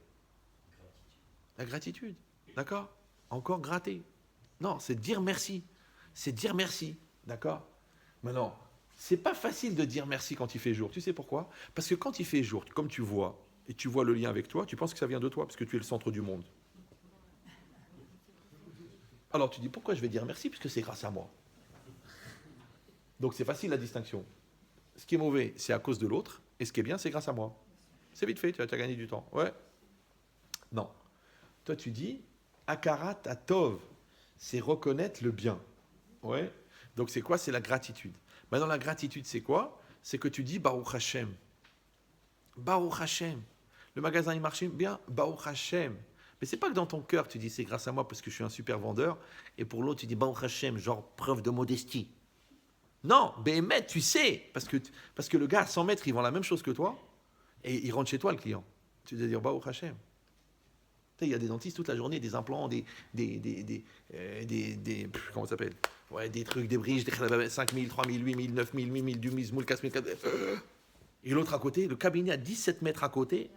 La gratitude, d'accord ? Encore gratter. Non, c'est dire merci. C'est dire merci, d'accord ? Maintenant, c'est pas facile de dire merci quand il fait jour. Tu sais pourquoi ? Parce que quand il fait jour, comme tu vois, et tu vois le lien avec toi, tu penses que ça vient de toi, parce que tu es le centre du monde. Alors tu dis, pourquoi je vais dire merci ? Puisque c'est grâce à moi. Donc c'est facile la distinction. Ce qui est mauvais, c'est à cause de l'autre, et ce qui est bien, c'est grâce à moi. C'est vite fait, tu as gagné du temps. Ouais. Non. Toi tu dis, akarat atov, c'est reconnaître le bien. Ouais. Donc c'est quoi ? C'est la gratitude. Maintenant, la gratitude, c'est quoi ? C'est que tu dis Baruch Hashem. Baruch Hashem. Le magasin, il marche bien, Baruch Hashem. Mais c'est pas que dans ton cœur, tu dis c'est grâce à moi parce que je suis un super vendeur, et pour l'autre, tu dis Baruch Hashem, genre preuve de modestie. Non, Béhémet, tu sais, parce que le gars à 100 mètres, il vend la même chose que toi, et il rentre chez toi, le client. Tu dois dire, Baruch Hashem. Il y a des dentistes toute la journée, des implants, comment ça s'appelle? Ouais, des trucs, des bridges, des 5 000, 3 000, 8 000, 9 000, 8 000, 10 000, 4 000, et l'autre à côté, le cabinet à 17 mètres à côté,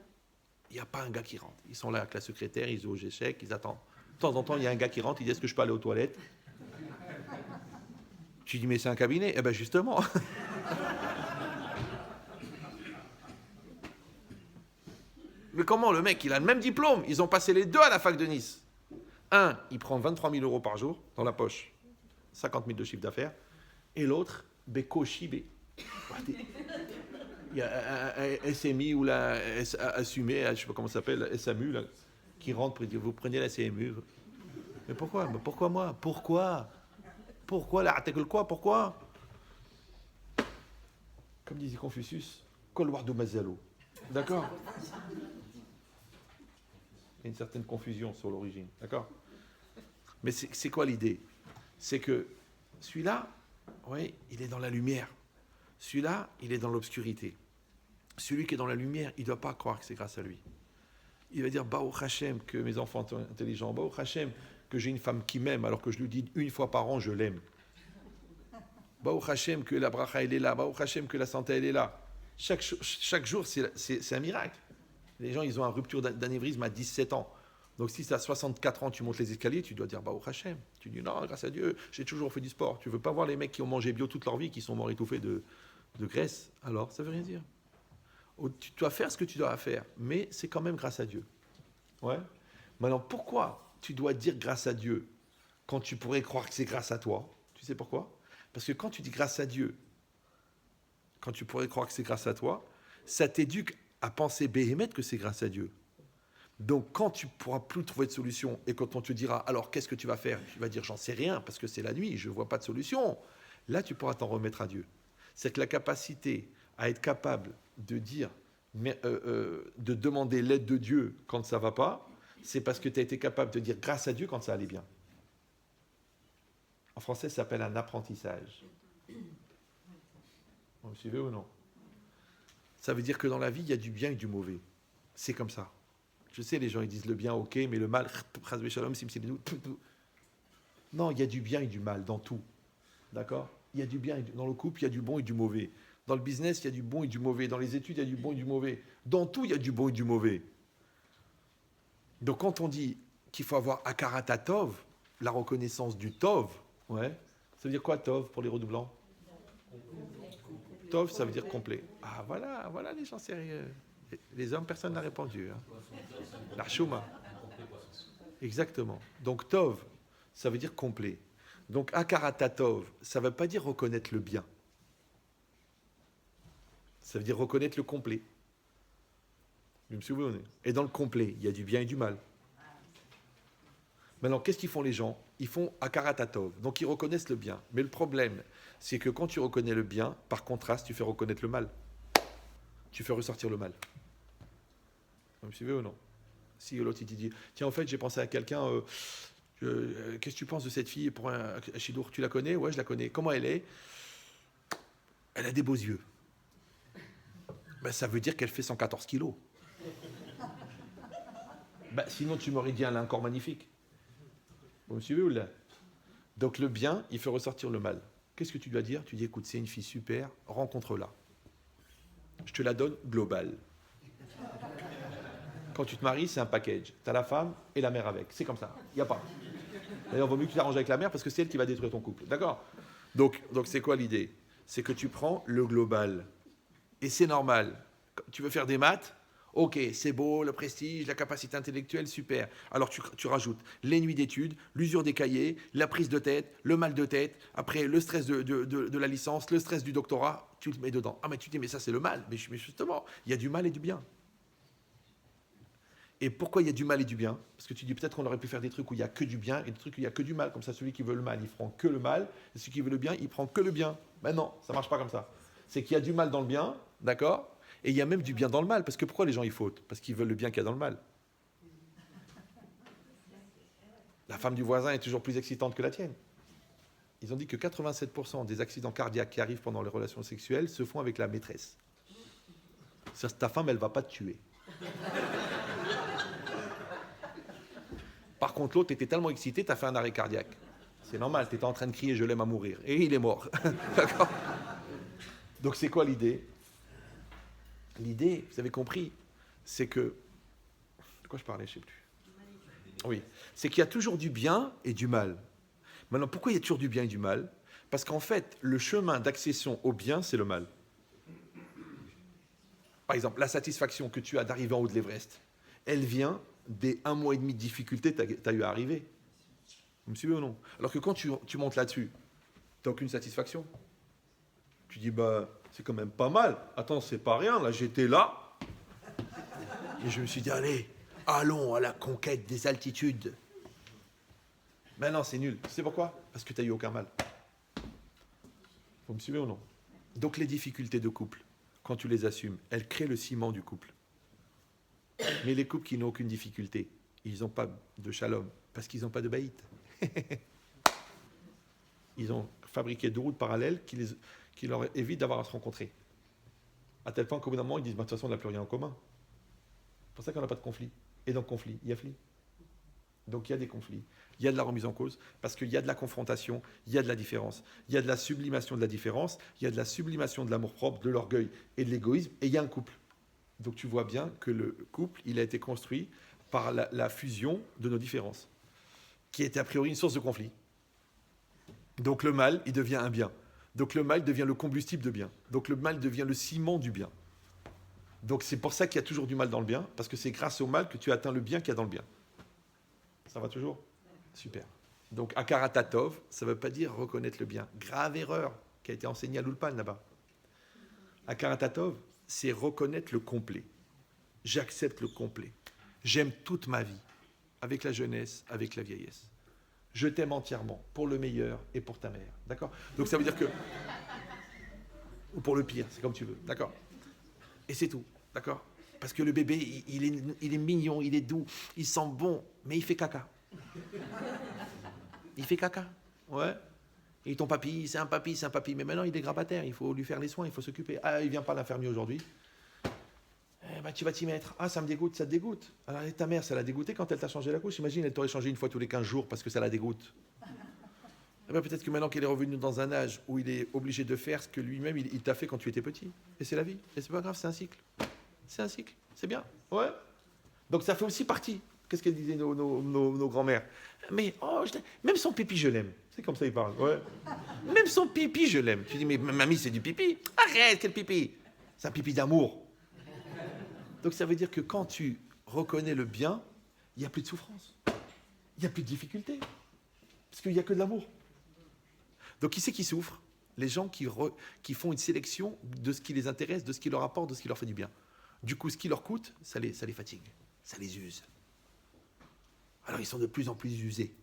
il n'y a pas un gars qui rentre. Ils sont là avec la secrétaire, ils jouent aux échecs, ils attendent. De temps en temps, il y a un gars qui rentre, il dit, est-ce que je peux aller aux toilettes? Tu dis, mais c'est un cabinet? Eh bien, justement. Mais comment le mec, il a le même diplôme? Ils ont passé les deux à la fac de Nice. Un, il prend 23 000 euros par jour dans la poche, 50 000 de chiffre d'affaires. Et l'autre, Beko Chibé. Il y a un SMI ou la assumé, je ne sais pas comment ça s'appelle, SAMU, là, qui rentre pour dire, vous prenez la CMU. Mais pourquoi? Mais pourquoi moi? Pourquoi la article quoi? Pourquoi? Comme disait Confucius, Kol Wardo Mazalo. D'accord? Il y a une certaine confusion sur l'origine. D'accord? Mais c'est quoi l'idée? C'est que celui-là, oui, il est dans la lumière. Celui-là, il est dans l'obscurité. Celui qui est dans la lumière, il ne doit pas croire que c'est grâce à lui. Il va dire, Baruch Hashem, que mes enfants sont intelligents. Baruch Hashem, que j'ai une femme qui m'aime, alors que je lui dis une fois par an, je l'aime. Baruch Hashem, que la bracha, elle est là. Baruch Hashem, que la santé, elle est là. Chaque jour, c'est un miracle. Les gens, ils ont une rupture d'anévrisme à 17 ans. Donc si à 64 ans, tu montes les escaliers, tu dois dire Baruch Hashem. Tu dis non, grâce à Dieu, j'ai toujours fait du sport. Tu ne veux pas voir les mecs qui ont mangé bio toute leur vie, qui sont morts étouffés de graisse. Alors, ça ne veut rien dire. Tu dois faire ce que tu dois faire, mais c'est quand même grâce à Dieu. Ouais. Maintenant, pourquoi tu dois dire grâce à Dieu quand tu pourrais croire que c'est grâce à toi? Tu sais pourquoi? Parce que quand tu dis grâce à Dieu, quand tu pourrais croire que c'est grâce à toi, ça t'éduque à penser béhémeth que c'est grâce à Dieu. Donc quand tu ne pourras plus trouver de solution et quand on te dira alors qu'est-ce que tu vas faire, tu vas dire j'en sais rien parce que c'est la nuit, je ne vois pas de solution. Là tu pourras t'en remettre à Dieu. C'est que la capacité à être capable de dire, de demander l'aide de Dieu quand ça ne va pas, c'est parce que tu as été capable de dire grâce à Dieu quand ça allait bien. En français ça s'appelle un apprentissage. Vous me suivez ou non? Ça veut dire que dans la vie, il y a du bien et du mauvais. C'est comme ça. Je sais, les gens, ils disent le bien, ok, mais le mal, non, il y a du bien et du mal dans tout. D'accord? Il y a du bien, dans le couple, il y a du bon et du mauvais. Dans le business, il y a du bon et du mauvais. Dans les études, il y a du bon et du mauvais. Dans tout, il y a du bon et du mauvais. Donc quand on dit qu'il faut avoir Akarata Tov, la reconnaissance du Tov, ouais, ça veut dire quoi Tov pour les redoublants? Tov, ça veut dire complet. Ah, voilà les gens sérieux. Les hommes, personne n'a répondu. Hein. La chouma. Exactement. Donc, Tov, ça veut dire complet. Donc, Akarata Tov, ça ne veut pas dire reconnaître le bien. Ça veut dire reconnaître le complet. Vous me souvenez? Et dans le complet, il y a du bien et du mal. Maintenant, qu'est-ce qu'ils font les gens? Ils font Akarata Tov. Donc, ils reconnaissent le bien. Mais le problème, c'est que quand tu reconnais le bien, par contraste, tu fais reconnaître le mal. Tu fais ressortir le mal. Vous me suivez ou non? Si l'autre il te dit, tiens, en fait, j'ai pensé à quelqu'un, qu'est-ce que tu penses de cette fille pour un Chidour? Tu la connais? Ouais, je la connais. Comment elle est? Elle a des beaux yeux. Ben, ça veut dire qu'elle fait 114 kilos. Ben, sinon, tu m'aurais dit, elle a un corps magnifique. Vous me suivez ou là? Donc le bien, il fait ressortir le mal. Qu'est-ce que tu dois dire? Tu dis, écoute, c'est une fille super, rencontre-la. Je te la donne globale. Quand tu te maries, c'est un package. Tu as la femme et la mère avec. C'est comme ça. Il n'y a pas. D'ailleurs, il vaut mieux que tu t'arranges avec la mère parce que c'est elle qui va détruire ton couple. D'accord? Donc c'est quoi l'idée? C'est que tu prends le global. Et c'est normal. Tu veux faire des maths? Ok, c'est beau, le prestige, la capacité intellectuelle, super. Alors tu rajoutes les nuits d'études, l'usure des cahiers, la prise de tête, le mal de tête, après le stress de la licence, le stress du doctorat, tu le mets dedans. Ah mais tu dis, mais ça c'est le mal. Mais justement, il y a du mal et du bien. Et pourquoi il y a du mal et du bien? Parce que tu dis peut-être qu'on aurait pu faire des trucs où il n'y a que du bien et des trucs où il n'y a que du mal. Comme ça, celui qui veut le mal, il prend que le mal. Et celui qui veut le bien, il prend que le bien. Mais non, ça ne marche pas comme ça. C'est qu'il y a du mal dans le bien, d'accord? Et il y a même du bien dans le mal. Parce que pourquoi les gens ils fautent? Parce qu'ils veulent le bien qu'il y a dans le mal. La femme du voisin est toujours plus excitante que la tienne. Ils ont dit que 87% des accidents cardiaques qui arrivent pendant les relations sexuelles se font avec la maîtresse. C'est-à-dire que ta femme, elle ne va pas te tuer. Par contre, l'autre était tellement excité, tu as fait un arrêt cardiaque. C'est normal, tu étais en train de crier « je l'aime à mourir ». Et il est mort. D'accord ? Donc c'est quoi l'idée ? L'idée, vous avez compris, c'est que... De quoi je parlais, je ne sais plus. Oui, c'est qu'il y a toujours du bien et du mal. Maintenant, pourquoi il y a toujours du bien et du mal ? Parce qu'en fait, le chemin d'accession au bien, c'est le mal. Par exemple, la satisfaction que tu as d'arriver en haut de l'Everest, elle vient des 1 mois et demi de difficulté que tu as eu à arriver. Vous me suivez ou non ? Alors que quand tu montes là-dessus, tu n'as aucune satisfaction. Tu dis, bah, c'est quand même pas mal. Attends, c'est pas rien, là, j'étais là. Et je me suis dit, allez, allons à la conquête des altitudes. Ben non, c'est nul. Tu sais pourquoi ? Parce que tu n'as eu aucun mal. Vous me suivez ou non ? Donc les difficultés de couple, quand tu les assumes, elles créent le ciment du couple. Mais les couples qui n'ont aucune difficulté, ils n'ont pas de shalom, parce qu'ils n'ont pas de baït. Ils ont fabriqué 2 routes parallèles qui leur évitent d'avoir à se rencontrer. À tel point qu'au bout d'un moment, ils disent, bah, de toute façon, on n'a plus rien en commun. C'est pour ça qu'on n'a pas de conflit. Et dans le conflit, il y a fli. Donc il y a des conflits, il y a de la remise en cause, parce qu'il y a de la confrontation, il y a de la différence, il y a de la sublimation de la différence, il y a de la sublimation de l'amour-propre, de l'orgueil et de l'égoïsme, et il y a un couple. Donc tu vois bien que le couple, il a été construit par la fusion de nos différences, qui était a priori une source de conflit. Donc le mal, il devient un bien. Donc le mal devient le combustible de bien. Donc le mal devient le ciment du bien. Donc c'est pour ça qu'il y a toujours du mal dans le bien, parce que c'est grâce au mal que tu atteins le bien qu'il y a dans le bien. Ça va toujours ? Super. Donc Akaratatov, ça ne veut pas dire reconnaître le bien. Grave erreur qui a été enseignée à l'Ulpan là-bas. Akaratatov, c'est reconnaître le complet. J'accepte le complet. J'aime toute ma vie, avec la jeunesse, avec la vieillesse. Je t'aime entièrement, pour le meilleur et pour ta mère. D'accord ? Donc ça veut dire que... Ou pour le pire, c'est comme tu veux. D'accord ? Et c'est tout. D'accord ? Parce que le bébé, il est mignon, il est doux, il sent bon, mais il fait caca. Il fait caca. Ouais. Et ton papy, c'est un papy. Mais maintenant, il est grabataire, il faut lui faire les soins, il faut s'occuper. Ah, il vient pas l'infirmier aujourd'hui. Eh ben, tu vas t'y mettre. Ah, ça me dégoûte, ça te dégoûte. Alors, ta mère, ça l'a dégoûté quand elle t'a changé la couche. Imagine, elle t'aurait changé une fois tous les 15 jours parce que ça la dégoûte. Eh ben, peut-être que maintenant qu'elle est revenue dans un âge où il est obligé de faire ce que lui-même, il t'a fait quand tu étais petit. Et c'est la vie. Et c'est pas grave, c'est un cycle. C'est un cycle. C'est bien. Ouais. Donc, ça fait aussi partie. Qu'est-ce qu'elles disaient nos grands-mères ? Mais, oh, même son pipi, je l'aime. C'est comme ça, ils parlent. Ouais. Même son pipi, je l'aime. Tu dis, mais mamie, c'est du pipi. Arrête, quel pipi ? C'est un pipi d'amour. Donc ça veut dire que quand tu reconnais le bien, il n'y a plus de souffrance. Il n'y a plus de difficulté. Parce qu'il n'y a que de l'amour. Donc qui c'est qui souffre ? Les gens qui font une sélection de ce qui les intéresse, de ce qui leur apporte, de ce qui leur fait du bien. Du coup, ce qui leur coûte, ça les fatigue. Ça les use. Alors ils sont de plus en plus usés.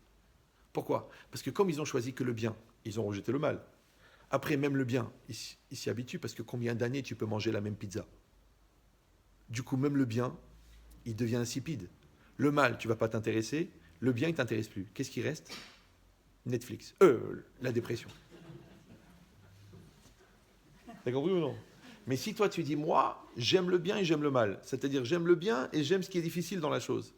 Pourquoi ? Parce que comme ils ont choisi que le bien, ils ont rejeté le mal. Après, même le bien, ils s'y habituent parce que combien d'années tu peux manger la même pizza ? Du coup, même le bien, il devient insipide. Le mal, tu ne vas pas t'intéresser. Le bien, il ne t'intéresse plus. Qu'est-ce qui reste ? Netflix. La dépression. T'as compris ou non ? Mais si toi, tu dis, moi, j'aime le bien et j'aime le mal. C'est-à-dire, j'aime le bien et j'aime ce qui est difficile dans la chose.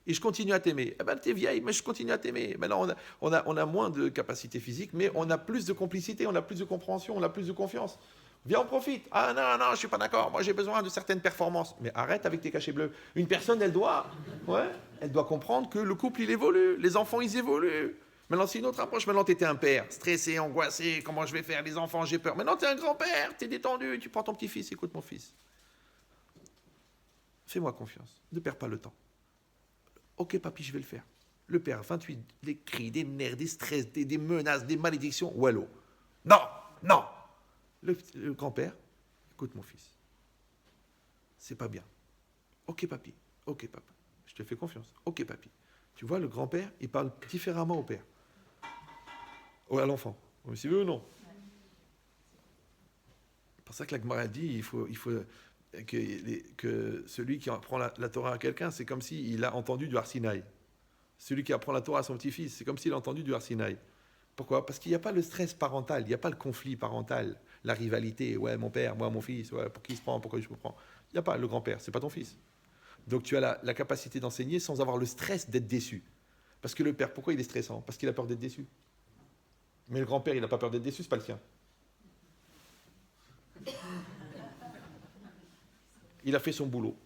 Et je continue à t'aimer. Eh ben, t'es vieille, mais je continue à t'aimer. Maintenant, on a moins de capacité physique, mais on a plus de complicité, on a plus de compréhension, on a plus de confiance. Viens, on profite. Ah non, je ne suis pas d'accord. Moi, j'ai besoin de certaines performances. Mais arrête avec tes cachets bleus. Une personne, elle doit comprendre que le couple, il évolue. Les enfants, ils évoluent. Maintenant, c'est une autre approche. Maintenant, tu étais un père, stressé, angoissé. Comment je vais faire ? Les enfants, j'ai peur. Maintenant, tu es un grand-père, tu es détendu. Tu prends ton petit-fils. Écoute, mon fils. Fais-moi confiance. Ne perds pas le temps. Ok, papy, je vais le faire. Le père, 28, des cris, des nerfs, des stress, des menaces, des malédictions. Wallo. Non. Le grand-père, écoute mon fils, c'est pas bien. Ok papy, ok papa, je te fais confiance. Ok papy. Tu vois, le grand-père, il parle différemment au père. À l'enfant. Vous me suivez ou non ? C'est pour ça que la Gemara dit, il faut que celui qui apprend la Torah à quelqu'un, c'est comme s'il a entendu du Har Sinaï. Celui qui apprend la Torah à son petit-fils, c'est comme s'il a entendu du Har Sinaï. Pourquoi? Parce qu'il n'y a pas le stress parental, il n'y a pas le conflit parental, la rivalité. Ouais, mon père, moi, mon fils, ouais, pour qui il se prend, pourquoi je me prends? Il n'y a pas le grand-père, c'est pas ton fils. Donc tu as la capacité d'enseigner sans avoir le stress d'être déçu. Parce que le père, pourquoi il est stressant? Parce qu'il a peur d'être déçu. Mais le grand-père, il n'a pas peur d'être déçu, c'est pas le sien. Il a fait son boulot.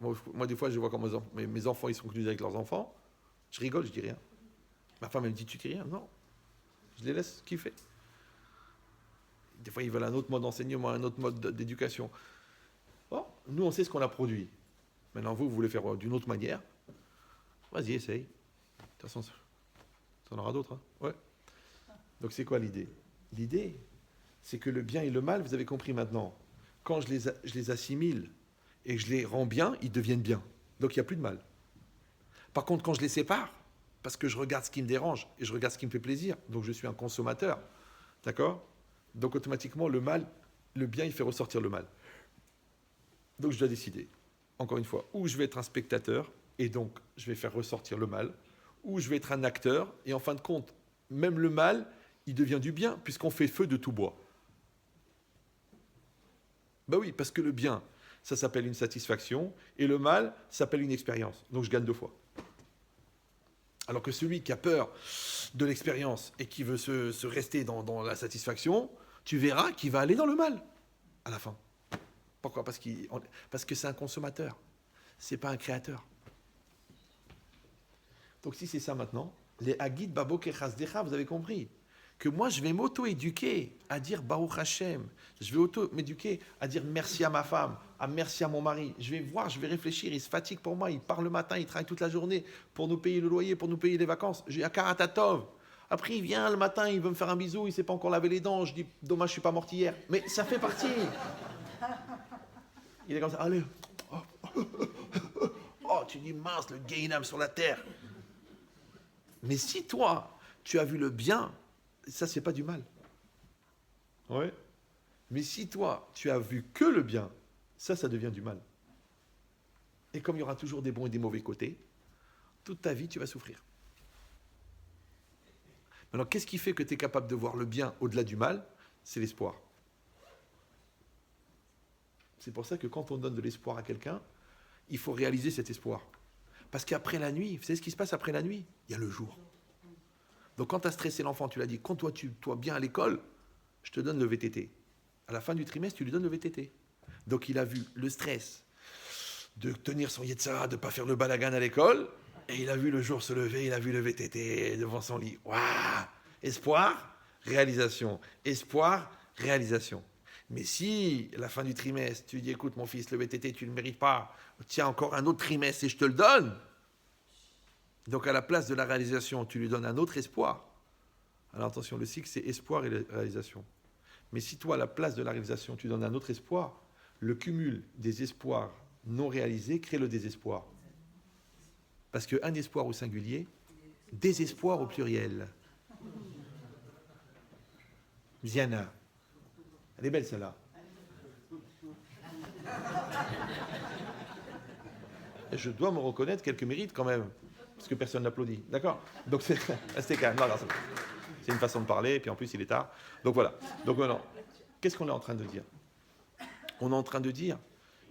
Moi, des fois, je vois quand mes enfants ils sont venus avec leurs enfants, je rigole, je dis rien. Ma femme, elle me dit, tu dis rien? Non. Je les laisse kiffer. Des fois, ils veulent un autre mode d'enseignement, un autre mode d'éducation. Bon, nous, on sait ce qu'on a produit. Maintenant, vous voulez faire d'une autre manière. Vas-y, essaye. De toute façon, ça en aura d'autres. Hein. Ouais. Donc, c'est quoi l'idée? L'idée, c'est que le bien et le mal, vous avez compris maintenant, quand je les assimile et que je les rends bien, ils deviennent bien. Donc, il n'y a plus de mal. Par contre, quand je les sépare, parce que je regarde ce qui me dérange et je regarde ce qui me fait plaisir, donc je suis un consommateur, d'accord? Donc, automatiquement, le mal, le bien, il fait ressortir le mal. Donc, je dois décider, encore une fois, où je vais être un spectateur, et donc, je vais faire ressortir le mal, ou je vais être un acteur, et en fin de compte, même le mal, il devient du bien, puisqu'on fait feu de tout bois. Ben oui, parce que le bien, ça s'appelle une satisfaction, et le mal, ça s'appelle une expérience. Donc, je gagne 2 fois. Alors que celui qui a peur de l'expérience et qui veut se rester dans la satisfaction, tu verras qu'il va aller dans le mal, à la fin. Pourquoi? Parce que c'est un consommateur, c'est pas un créateur. Donc si c'est ça maintenant, les Hagid Babo Kechazdecha, vous avez compris que moi je vais m'auto-éduquer à dire Baruch Hashem, je vais auto-m'éduquer à dire merci à ma femme, à merci à mon mari, je vais réfléchir, il se fatigue pour moi, il part le matin, il travaille toute la journée pour nous payer le loyer, pour nous payer les vacances, j'ai un karatatov. Après il vient le matin, il veut me faire un bisou, il ne s'est pas encore lavé les dents, je dis dommage je ne suis pas morti hier, mais ça fait partie. Il est comme ça, allez, oh tu dis mince le Gainam sur la terre. Mais si toi, tu as vu le bien, ça, c'est pas du mal. Ouais. Mais si toi, tu as vu que le bien, ça devient du mal. Et comme il y aura toujours des bons et des mauvais côtés, toute ta vie, tu vas souffrir. Maintenant, qu'est-ce qui fait que tu es capable de voir le bien au-delà du mal? C'est l'espoir. C'est pour ça que quand on donne de l'espoir à quelqu'un, il faut réaliser cet espoir. Parce qu'après la nuit, vous savez ce qui se passe après la nuit? Il y a le jour. Donc quand tu as stressé l'enfant, tu l'as dit, quand toi bien à l'école, je te donne le VTT. À la fin du trimestre, tu lui donnes le VTT. Donc il a vu le stress de tenir son Yetzara, de ne pas faire le balagan à l'école, et il a vu le jour se lever, il a vu le VTT devant son lit. Waouh! Espoir, réalisation. Espoir, réalisation. Mais si, à la fin du trimestre, tu dis, écoute mon fils, le VTT, tu ne le mérites pas, tiens encore un autre trimestre et je te le donne. Donc à la place de la réalisation, tu lui donnes un autre espoir. Alors attention, le cycle, c'est espoir et réalisation. Mais si toi, à la place de la réalisation, tu donnes un autre espoir, le cumul des espoirs non réalisés crée le désespoir. Parce qu'un espoir au singulier, désespoir au pluriel. Ziana. Elle est belle celle-là. Et je dois me reconnaître quelques mérites quand même. Parce que personne n'applaudit. D'accord? Donc c'était calme. Non, c'est une façon de parler, et puis en plus il est tard. Donc voilà. Donc maintenant, qu'est-ce qu'on est en train de dire? On est en train de dire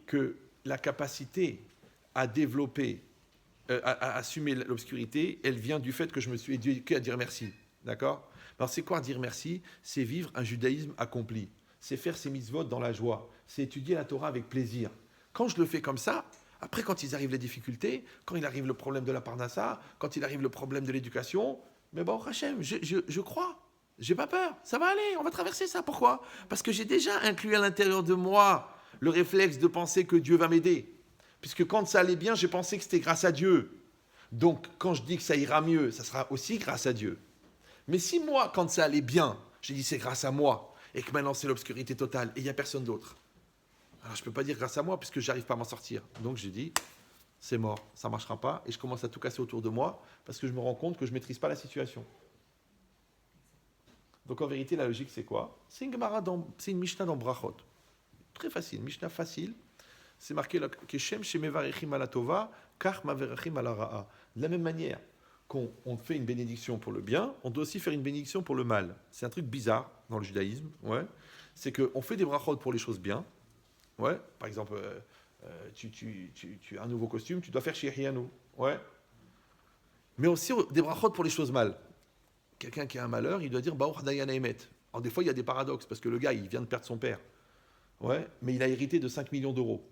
que la capacité à développer, à assumer l'obscurité, elle vient du fait que je me suis éduqué à dire merci. D'accord? Alors c'est quoi dire merci? C'est vivre un judaïsme accompli. C'est faire ses mitzvot dans la joie. C'est étudier la Torah avec plaisir. Quand je le fais comme ça, après, quand ils arrivent les difficultés, quand il arrive le problème de la parnassa, quand il arrive le problème de l'éducation, mais bon, Hachem, je crois, j'ai pas peur, ça va aller, on va traverser ça. Pourquoi? Parce que j'ai déjà inclus à l'intérieur de moi le réflexe de penser que Dieu va m'aider. Puisque quand ça allait bien, j'ai pensé que c'était grâce à Dieu. Donc, quand je dis que ça ira mieux, ça sera aussi grâce à Dieu. Mais si moi, quand ça allait bien, j'ai dit c'est grâce à moi, et que maintenant c'est l'obscurité totale, et il n'y a personne d'autre, alors je ne peux pas dire grâce à moi puisque je n'arrive pas à m'en sortir. Donc j'ai dit, c'est mort, ça ne marchera pas. Et je commence à tout casser autour de moi parce que je me rends compte que je ne maîtrise pas la situation. Donc en vérité, la logique, c'est quoi? C'est une Mishnah dans Brachot. Très facile, Mishnah facile. C'est marqué Keshem Shemevarechim ala tova, kach maverechim ala ra'a. De la même manière qu'on fait une bénédiction pour le bien, on doit aussi faire une bénédiction pour le mal. C'est un truc bizarre dans le judaïsme, ouais. C'est qu'on fait des brachot pour les choses bien, ouais. Par exemple, tu as un nouveau costume, tu dois faire Shehianu, ouais. Mais aussi des brachot pour les choses mal. Quelqu'un qui a un malheur, il doit dire Baruch Dayan Emet. Alors des fois, il y a des paradoxes, parce que le gars, il vient de perdre son père, ouais, mais il a hérité de 5 millions d'euros.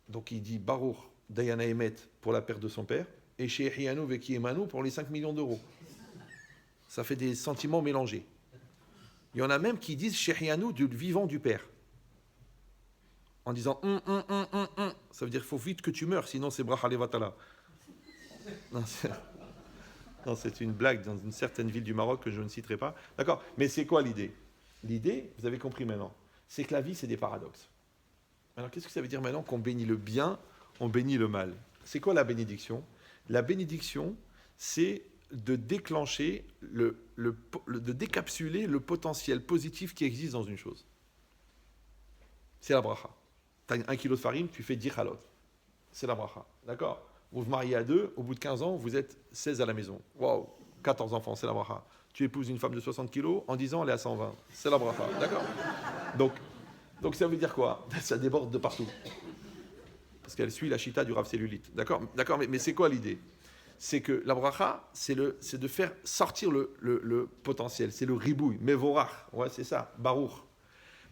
Donc il dit Baruch Dayan Emet pour la perte de son père, et Shehianu Veki Emanu pour les 5 millions d'euros. Ça fait des sentiments mélangés. Il y en a même qui disent Shehianu du vivant du père. En disant ça veut dire qu'il faut vite que tu meurs, sinon c'est Bracha Levatala. Non, c'est une blague dans une certaine ville du Maroc que je ne citerai pas. D'accord. Mais c'est quoi l'idée? L'idée, vous avez compris maintenant, c'est que la vie, c'est des paradoxes. Alors qu'est-ce que ça veut dire maintenant qu'on bénit le bien, on bénit le mal? C'est quoi la bénédiction? La bénédiction, c'est de déclencher, de décapsuler le potentiel positif qui existe dans une chose. C'est la bracha. Tu as 1 kilo de farine, tu fais 10 halot. C'est la bracha. D'accord? Vous vous mariez à 2, au bout de 15 ans, vous êtes 16 à la maison. Waouh, 14 enfants, c'est la bracha. Tu épouses une femme de 60 kilos, en 10 ans, elle est à 120. C'est la bracha. D'accord? Donc ça veut dire quoi? Ça déborde de partout. Parce qu'elle suit la chita du Rav Cellulite. D'accord, mais c'est quoi l'idée? C'est que la bracha, c'est de faire sortir le potentiel. C'est le ribouille, mevorach. Ouais, c'est ça, baruch.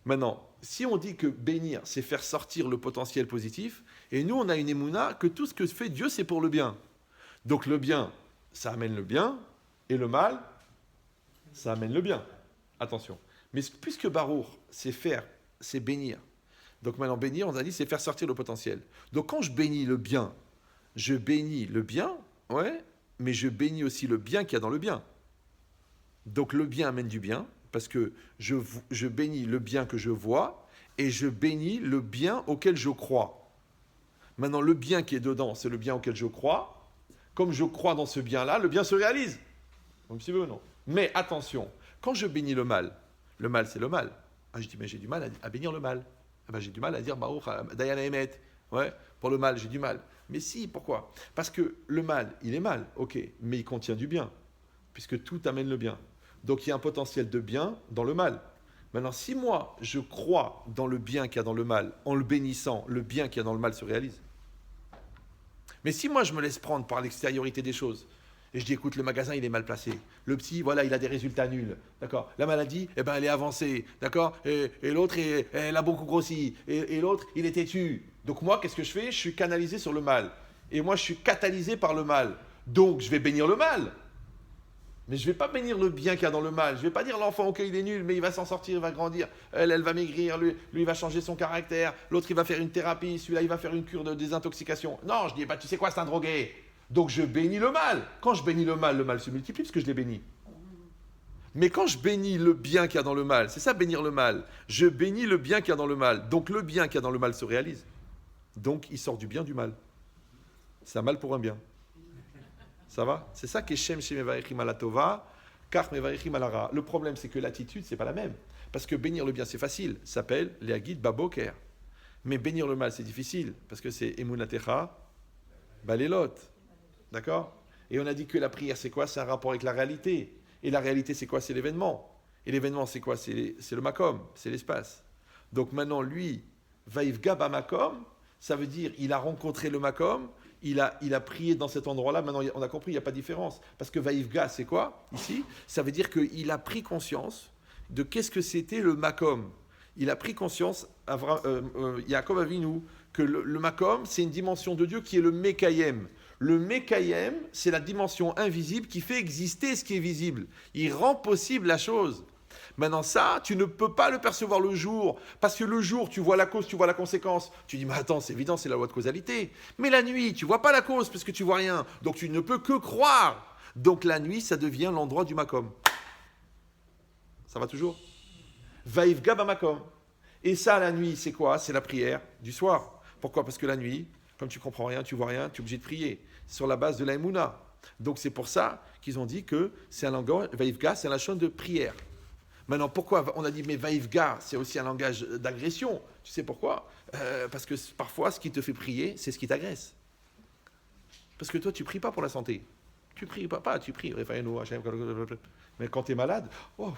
Maintenant, si on dit que bénir, c'est faire sortir le potentiel positif, et nous, on a une émouna que tout ce que fait Dieu, c'est pour le bien. Donc le bien, ça amène le bien, et le mal, ça amène le bien. Attention. Mais puisque baruch, c'est bénir. Donc maintenant, bénir, on a dit, c'est faire sortir le potentiel. Donc quand je bénis le bien, ouais, mais je bénis aussi le bien qu'il y a dans le bien. Donc le bien amène du bien, parce que je bénis le bien que je vois, et je bénis le bien auquel je crois. Maintenant, le bien qui est dedans, c'est le bien auquel je crois. Comme je crois dans ce bien-là, le bien se réalise. Vous me suivez ou non? Mais attention, quand je bénis le mal, c'est le mal. Ah, je dis, mais j'ai du mal à bénir le mal. Ah ben, j'ai du mal à dire, Baruch, Dayan Emet. Ouais, pour le mal, j'ai du mal. Mais si, pourquoi? Parce que le mal, il est mal, ok, mais il contient du bien, puisque tout amène le bien. Donc il y a un potentiel de bien dans le mal. Maintenant, si moi, je crois dans le bien qu'il y a dans le mal, en le bénissant, le bien qu'il y a dans le mal se réalise. Mais si moi, je me laisse prendre par l'extériorité des choses, et je dis, écoute, le magasin, il est mal placé. Le petit, voilà, il a des résultats nuls. D'accord? La maladie, eh ben, elle est avancée. D'accord? Et l'autre, elle a beaucoup grossi. Et l'autre, il est têtu. Donc moi, qu'est-ce que je fais? Je suis canalisé sur le mal. Et moi, je suis catalysé par le mal. Donc, je vais bénir le mal. Mais je ne vais pas bénir le bien qu'il y a dans le mal. Je ne vais pas dire l'enfant, ok, il est nul, mais il va s'en sortir, il va grandir. Elle va maigrir, lui, il va changer son caractère. L'autre, il va faire une thérapie. Celui-là, il va faire une cure de désintoxication. Non, je dis, bah, tu sais quoi, c'est un drogué. Donc je bénis le mal. Quand je bénis le mal se multiplie parce que je l'ai béni. Mais quand je bénis le bien qu'il y a dans le mal, c'est ça bénir le mal. Je bénis le bien qu'il y a dans le mal. Donc le bien qu'il y a dans le mal se réalise. Donc il sort du bien du mal. C'est un mal pour un bien. Ça va? C'est ça qui est Shem Shem Mevarechim ala Tova, Kach Mevarechim ala Ra. Le problème, c'est que l'attitude, c'est pas la même. Parce que bénir le bien, c'est facile. Ça s'appelle Leagid Baboker. Mais bénir le mal, c'est difficile. Parce que c'est Emunatecha Balelot. D'accord? Et on a dit que la prière, c'est quoi? C'est un rapport avec la réalité. Et la réalité, c'est quoi? C'est l'événement. Et l'événement, c'est quoi? C'est le makom, c'est l'espace. Donc maintenant, lui, Vaivga ba makom, ça veut dire il a rencontré le makom, il a prié dans cet endroit-là. Maintenant, on a compris, il n'y a pas de différence. Parce que Vaivga, c'est quoi? Ici, ça veut dire qu'il a pris conscience de qu'est-ce que c'était le makom. Il a pris conscience, Yaakov Avinu, que le makom, c'est une dimension de Dieu qui est le Mekayem. Le Mekayem, c'est la dimension invisible qui fait exister ce qui est visible. Il rend possible la chose. Maintenant ça, tu ne peux pas le percevoir le jour, parce que le jour, tu vois la cause, tu vois la conséquence. Tu dis, mais attends, c'est évident, c'est la loi de causalité. Mais la nuit, tu ne vois pas la cause, parce que tu ne vois rien. Donc tu ne peux que croire. Donc la nuit, ça devient l'endroit du makom. Ça va toujours? Vaivga bamakom. Et ça, la nuit, c'est quoi? C'est la prière du soir. Pourquoi? Parce que la nuit, comme tu ne comprends rien, tu ne vois rien, tu es obligé de prier. Sur la base de la Emouna. Donc c'est pour ça qu'ils ont dit que c'est un langage, Vaivga, c'est un langage de prière. Maintenant, pourquoi on a dit, mais Vaivga, c'est aussi un langage d'agression. Tu sais pourquoi? Parce que parfois, ce qui te fait prier, c'est ce qui t'agresse. Parce que toi, tu ne pries pas pour la santé. Tu pries, papa, tu pries. Mais quand tu es malade, oh,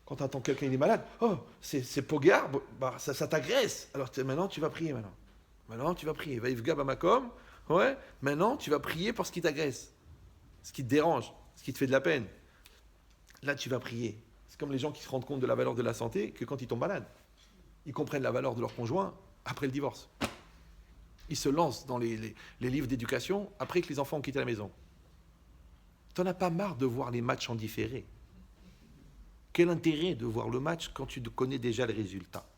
quand tu entends quelqu'un il est malade, oh, c'est pogard, bah, ça t'agresse. Alors maintenant, tu vas prier maintenant. Maintenant, tu vas prier. Vaïfga bamakom, ouais, maintenant, tu vas prier pour ce qui t'agresse, ce qui te dérange, ce qui te fait de la peine. Là, tu vas prier. C'est comme les gens qui se rendent compte de la valeur de la santé que quand ils tombent malades. Ils comprennent la valeur de leur conjoint après le divorce. Ils se lancent dans les livres d'éducation après que les enfants ont quitté la maison. Tu n'en as pas marre de voir les matchs en différé. Quel intérêt de voir le match quand tu connais déjà les résultats?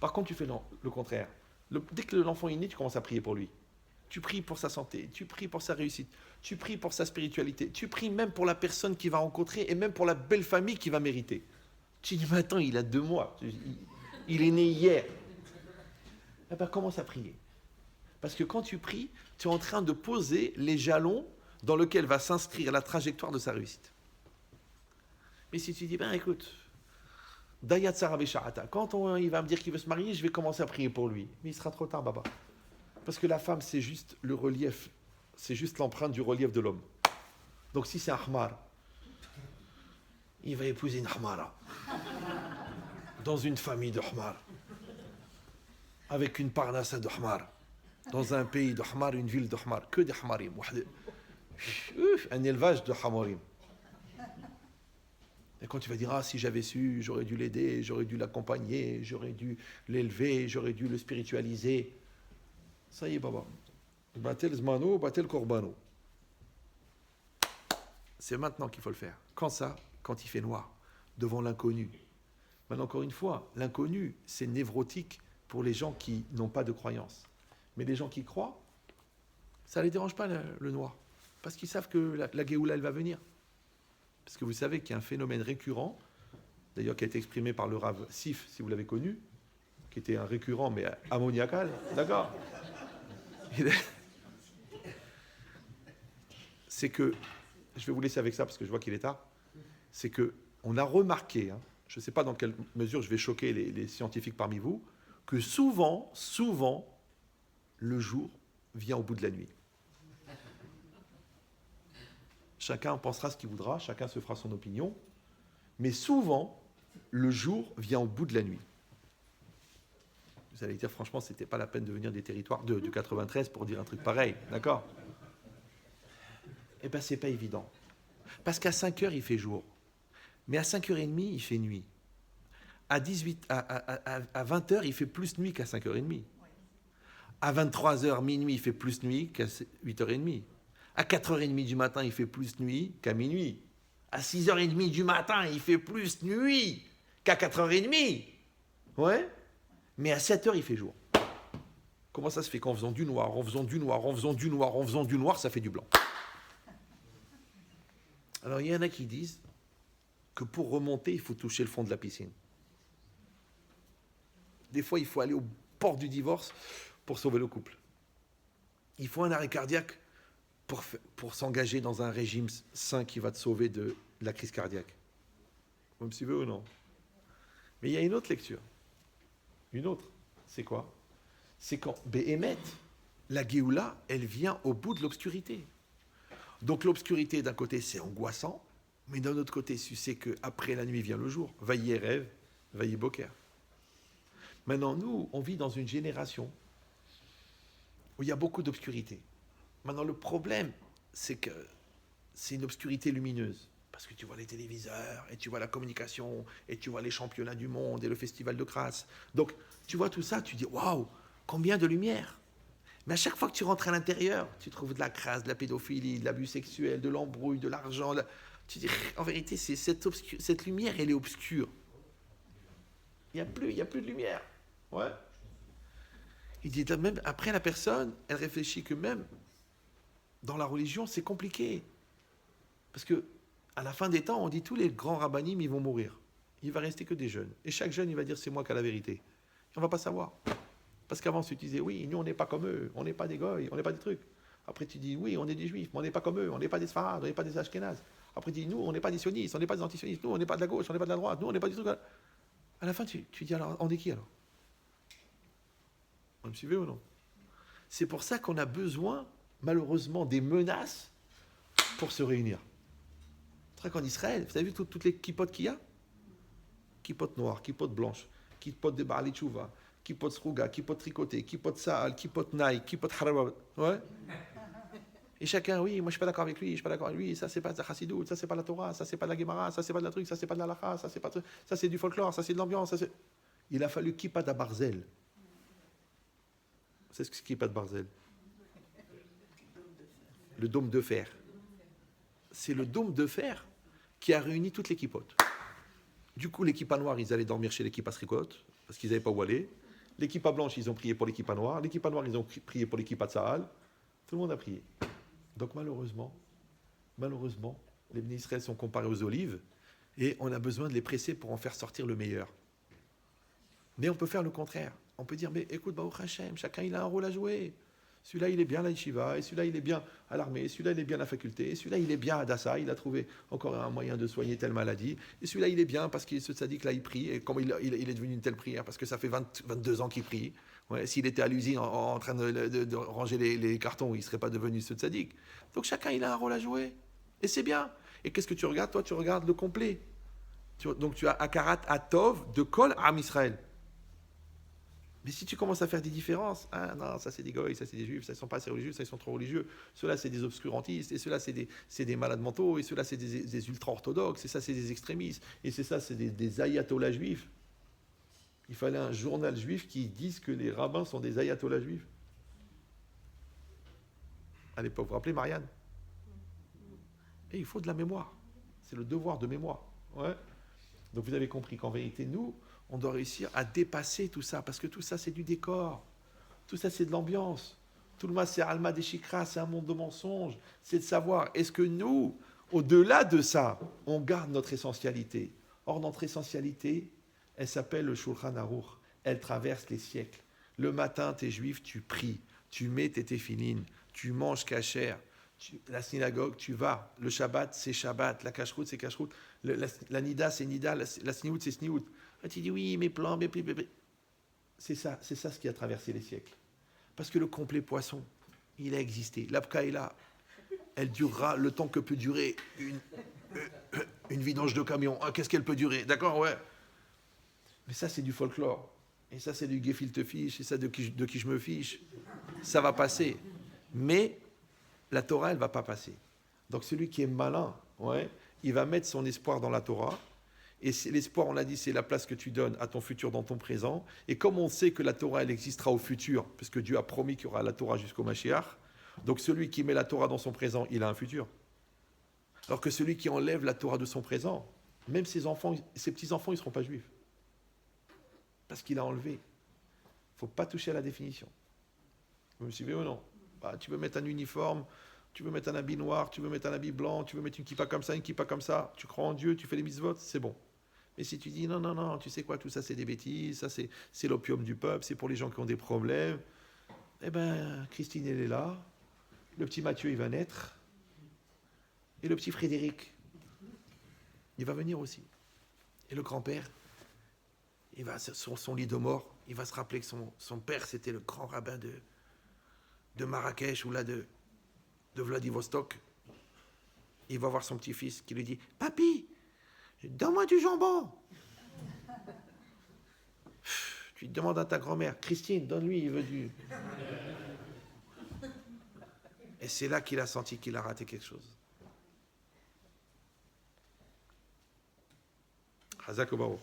Par contre, tu fais le contraire. Dès que l'enfant est né, tu commences à prier pour lui. Tu pries pour sa santé, tu pries pour sa réussite, tu pries pour sa spiritualité, tu pries même pour la personne qu'il va rencontrer et même pour la belle famille qu'il va mériter. Tu dis, mais attends, il a 2 mois, il est né hier. Eh bien, commence à prier. Parce que quand tu pries, tu es en train de poser les jalons dans lesquels va s'inscrire la trajectoire de sa réussite. Mais si tu dis, ben écoute, Dayat Sarabesha'ata, quand il va me dire qu'il veut se marier, je vais commencer à prier pour lui. Mais il sera trop tard, Baba. Parce que la femme, c'est juste le relief, c'est juste l'empreinte du relief de l'homme. Donc si c'est un Ahmar, il va épouser une Ahmara. Dans une famille de Ahmar. Avec une parnassa de Ahmar. Dans un pays de Ahmar, une ville de Ahmar. Que des Ahmarim. Un élevage de Hamarim. Et quand tu vas dire, ah, si j'avais su, j'aurais dû l'aider, j'aurais dû l'accompagner, j'aurais dû l'élever, j'aurais dû le spiritualiser. Ça y est, Baba. Batel zmano, batel korbano. C'est maintenant qu'il faut le faire. Quand ça? Quand il fait noir, devant l'inconnu. Maintenant, encore une fois, l'inconnu, c'est névrotique pour les gens qui n'ont pas de croyance. Mais les gens qui croient, ça ne les dérange pas le noir. Parce qu'ils savent que la Géoula, elle va venir. Parce que vous savez qu'il y a un phénomène récurrent, d'ailleurs qui a été exprimé par le Rav Sif, si vous l'avez connu, qui était un récurrent, mais ammoniacal, d'accord? C'est que, je vais vous laisser avec ça parce que je vois qu'il est tard, c'est qu'on a remarqué, hein, je ne sais pas dans quelle mesure je vais choquer les scientifiques parmi vous, que souvent, le jour vient au bout de la nuit. Chacun pensera ce qu'il voudra, chacun se fera son opinion, mais souvent, le jour vient au bout de la nuit. Vous allez dire, franchement, ce n'était pas la peine de venir des territoires du 93 pour dire un truc pareil, d'accord? Eh bien, ce n'est pas évident. Parce qu'à 5 heures, il fait jour. Mais à 5h30, il fait nuit. À 20 heures, il fait plus nuit qu'à 5h30. À 23h, minuit, il fait plus nuit qu'à 8h30. À 4h30 du matin, il fait plus nuit qu'à minuit. À 6h30 du matin, il fait plus nuit qu'à 4h30. Ouais. Mais à 7h, il fait jour. Comment ça se fait qu'en faisant du noir, en faisant du noir, en faisant du noir, en faisant du noir, ça fait du blanc? Alors, il y en a qui disent que pour remonter, il faut toucher le fond de la piscine. Des fois, il faut aller au bord du divorce pour sauver le couple. Il faut un arrêt cardiaque pour s'engager dans un régime sain qui va te sauver de la crise cardiaque. Vous me suivez ou non? Mais il y a une autre lecture. Une autre. C'est quoi? C'est quand Béhémet, la Géoula, elle vient au bout de l'obscurité. Donc l'obscurité, d'un côté, c'est angoissant, mais d'un autre côté, tu sais qu'après la nuit vient le jour. Vaillez rêve, vaillez boker. Maintenant, nous, on vit dans une génération où il y a beaucoup d'obscurité. Maintenant, le problème, c'est que c'est une obscurité lumineuse. Parce que tu vois les téléviseurs, et tu vois la communication, et tu vois les championnats du monde, et le festival de Grasse. Donc, tu vois tout ça, tu dis, waouh, combien de lumière! Mais à chaque fois que tu rentres à l'intérieur, tu trouves de la crasse, de la pédophilie, de l'abus sexuel, de l'embrouille, de l'argent. Tu dis, en vérité, c'est cette lumière, elle est obscure. Il n'y a plus de lumière. Ouais. Il dit, même après, la personne, elle réfléchit que même dans la religion, c'est compliqué. Parce que à la fin des temps, on dit tous les grands rabbinim, ils vont mourir. Il va rester que des jeunes. Et chaque jeune, il va dire, c'est moi qui ai la vérité. Et on ne va pas savoir. Parce qu'avant, tu disais, oui, nous, on n'est pas comme eux, on n'est pas des goy, on n'est pas des trucs. Après, tu dis, oui, on est des juifs, mais on n'est pas comme eux, on n'est pas des sfarades, on n'est pas des ashkénazes. Après, tu dis, nous, on n'est pas des sionistes, on n'est pas des antisionistes, nous, on n'est pas de la gauche, on n'est pas de la droite, nous, on n'est pas des trucs. À la fin, tu dis, alors, on est qui alors? Vous me suivez ou non? C'est pour ça qu'on a besoin, malheureusement des menaces pour se réunir. C'est vrai qu'en Israël, vous avez vu toutes les kippotes qu'il y a? Kippote noire, kippote blanche, kippote de Baali Tchouva, kippote srouga, kippote tricoté, kippote saal, kippote naï, kippote harawa. Ouais. Et chacun, oui, moi je suis pas d'accord avec lui, je suis pas d'accord avec lui, ça c'est pas de la chassidoute, ça c'est pas de la Torah, ça c'est pas de la Gemara, ça c'est pas de la truc, ça c'est pas de la halakha, ça c'est pas de... ça c'est du folklore, ça c'est de l'ambiance, ça c'est... Il a fallu kippa da barzel. C'est ce que c'est kippa de barzel. Le dôme de fer. C'est le dôme de fer qui a réuni toutes les kippotes. Du coup, l'équipe noire, ils allaient dormir chez l'équipe Srikot, parce qu'ils n'avaient pas où aller. L'équipe blanche, ils ont prié pour l'équipe noire. L'équipe noire, ils ont prié pour l'équipe Tsahal. Tout le monde a prié. Donc malheureusement, les bénis Israël sont comparés aux olives, et on a besoin de les presser pour en faire sortir le meilleur. Mais on peut faire le contraire. On peut dire, mais écoute, Baruch Hashem, chacun il a un rôle à jouer. Celui-là, il est bien à la yeshiva, et celui-là, il est bien à l'armée, et celui-là, il est bien à la faculté, et celui-là, il est bien à Dassa, il a trouvé encore un moyen de soigner telle maladie, et celui-là, il est bien parce que ce tzaddik là, il prie, et comment il est devenu une telle prière, parce que ça fait 22 ans qu'il prie. Ouais, s'il était à l'usine en train de ranger les cartons, il ne serait pas devenu ce tzaddik. Donc chacun, il a un rôle à jouer, et c'est bien. Et qu'est-ce que tu regardes? Toi, tu regardes le complet. Donc tu as Akarat Atov de Kol Am Israël. Mais si tu commences à faire des différences, ah non, ça c'est des goïs, ça c'est des juifs, ça ils sont pas assez religieux, ça ils sont trop religieux, ceux-là c'est des obscurantistes, et ceux-là c'est des malades mentaux, et ceux-là c'est des ultra-orthodoxes, et ça c'est des extrémistes, et c'est ça c'est des ayatollahs juifs. Il fallait un journal juif qui dise que les rabbins sont des ayatollahs juifs. À l'époque, vous vous rappelez Marianne? Et il faut de la mémoire. C'est le devoir de mémoire. Ouais. Donc vous avez compris qu'en vérité, nous, on doit réussir à dépasser tout ça, parce que tout ça, c'est du décor. Tout ça, c'est de l'ambiance. Tout le monde, c'est Alma des Chikras, c'est un monde de mensonges. C'est de savoir, est-ce que nous, au-delà de ça, on garde notre essentialité? Or, notre essentialité, elle s'appelle le Shulchan Aruch. Elle traverse les siècles. Le matin, tu es juif, tu pries. Tu mets tes téphilines. Tu manges kasher. La synagogue, tu vas. Le Shabbat, c'est Shabbat. La cacheroute, c'est cacheroute. La nida, c'est nida. La sniout, c'est sniout. Tu dis oui, mes plans, mes... C'est ça ce qui a traversé les siècles. Parce que le complet poisson, il a existé. L'Abkaïla, elle durera le temps que peut durer une vidange de camion. Ah, qu'est-ce qu'elle peut durer? D'accord, ouais. Mais ça, c'est du folklore. Et ça, c'est du gefilte fiche. Et ça, de qui je me fiche. Ça va passer. Mais la Torah, elle ne va pas passer. Donc celui qui est malin, ouais, il va mettre son espoir dans la Torah. Et l'espoir, on l'a dit, c'est la place que tu donnes à ton futur dans ton présent. Et comme on sait que la Torah, elle existera au futur, puisque Dieu a promis qu'il y aura la Torah jusqu'au Mashiach, donc celui qui met la Torah dans son présent, il a un futur. Alors que celui qui enlève la Torah de son présent, même ses petits-enfants, ils ne seront pas juifs. Parce qu'il a enlevé. Il ne faut pas toucher à la définition. Vous me suivez ou non? Tu veux mettre un uniforme, tu veux mettre un habit noir, tu veux mettre un habit blanc, tu veux mettre une kippa comme ça, une kippa comme ça, tu crois en Dieu, tu fais les mitzvot, c'est bon. Mais si tu dis non, tu sais quoi, tout ça c'est des bêtises, ça c'est l'opium du peuple, c'est pour les gens qui ont des problèmes, eh bien, Christine elle est là, le petit Mathieu il va naître, et le petit Frédéric, il va venir aussi. Et le grand-père, il va sur son lit de mort, il va se rappeler que son père c'était le grand rabbin de Marrakech ou là de Vladivostok. Il va voir son petit-fils qui lui dit « Papy, donne-moi du jambon !» Tu demandes à ta grand-mère « Christine, donne-lui, il veut du... » Et c'est là qu'il a senti qu'il a raté quelque chose. Hazak Baruch.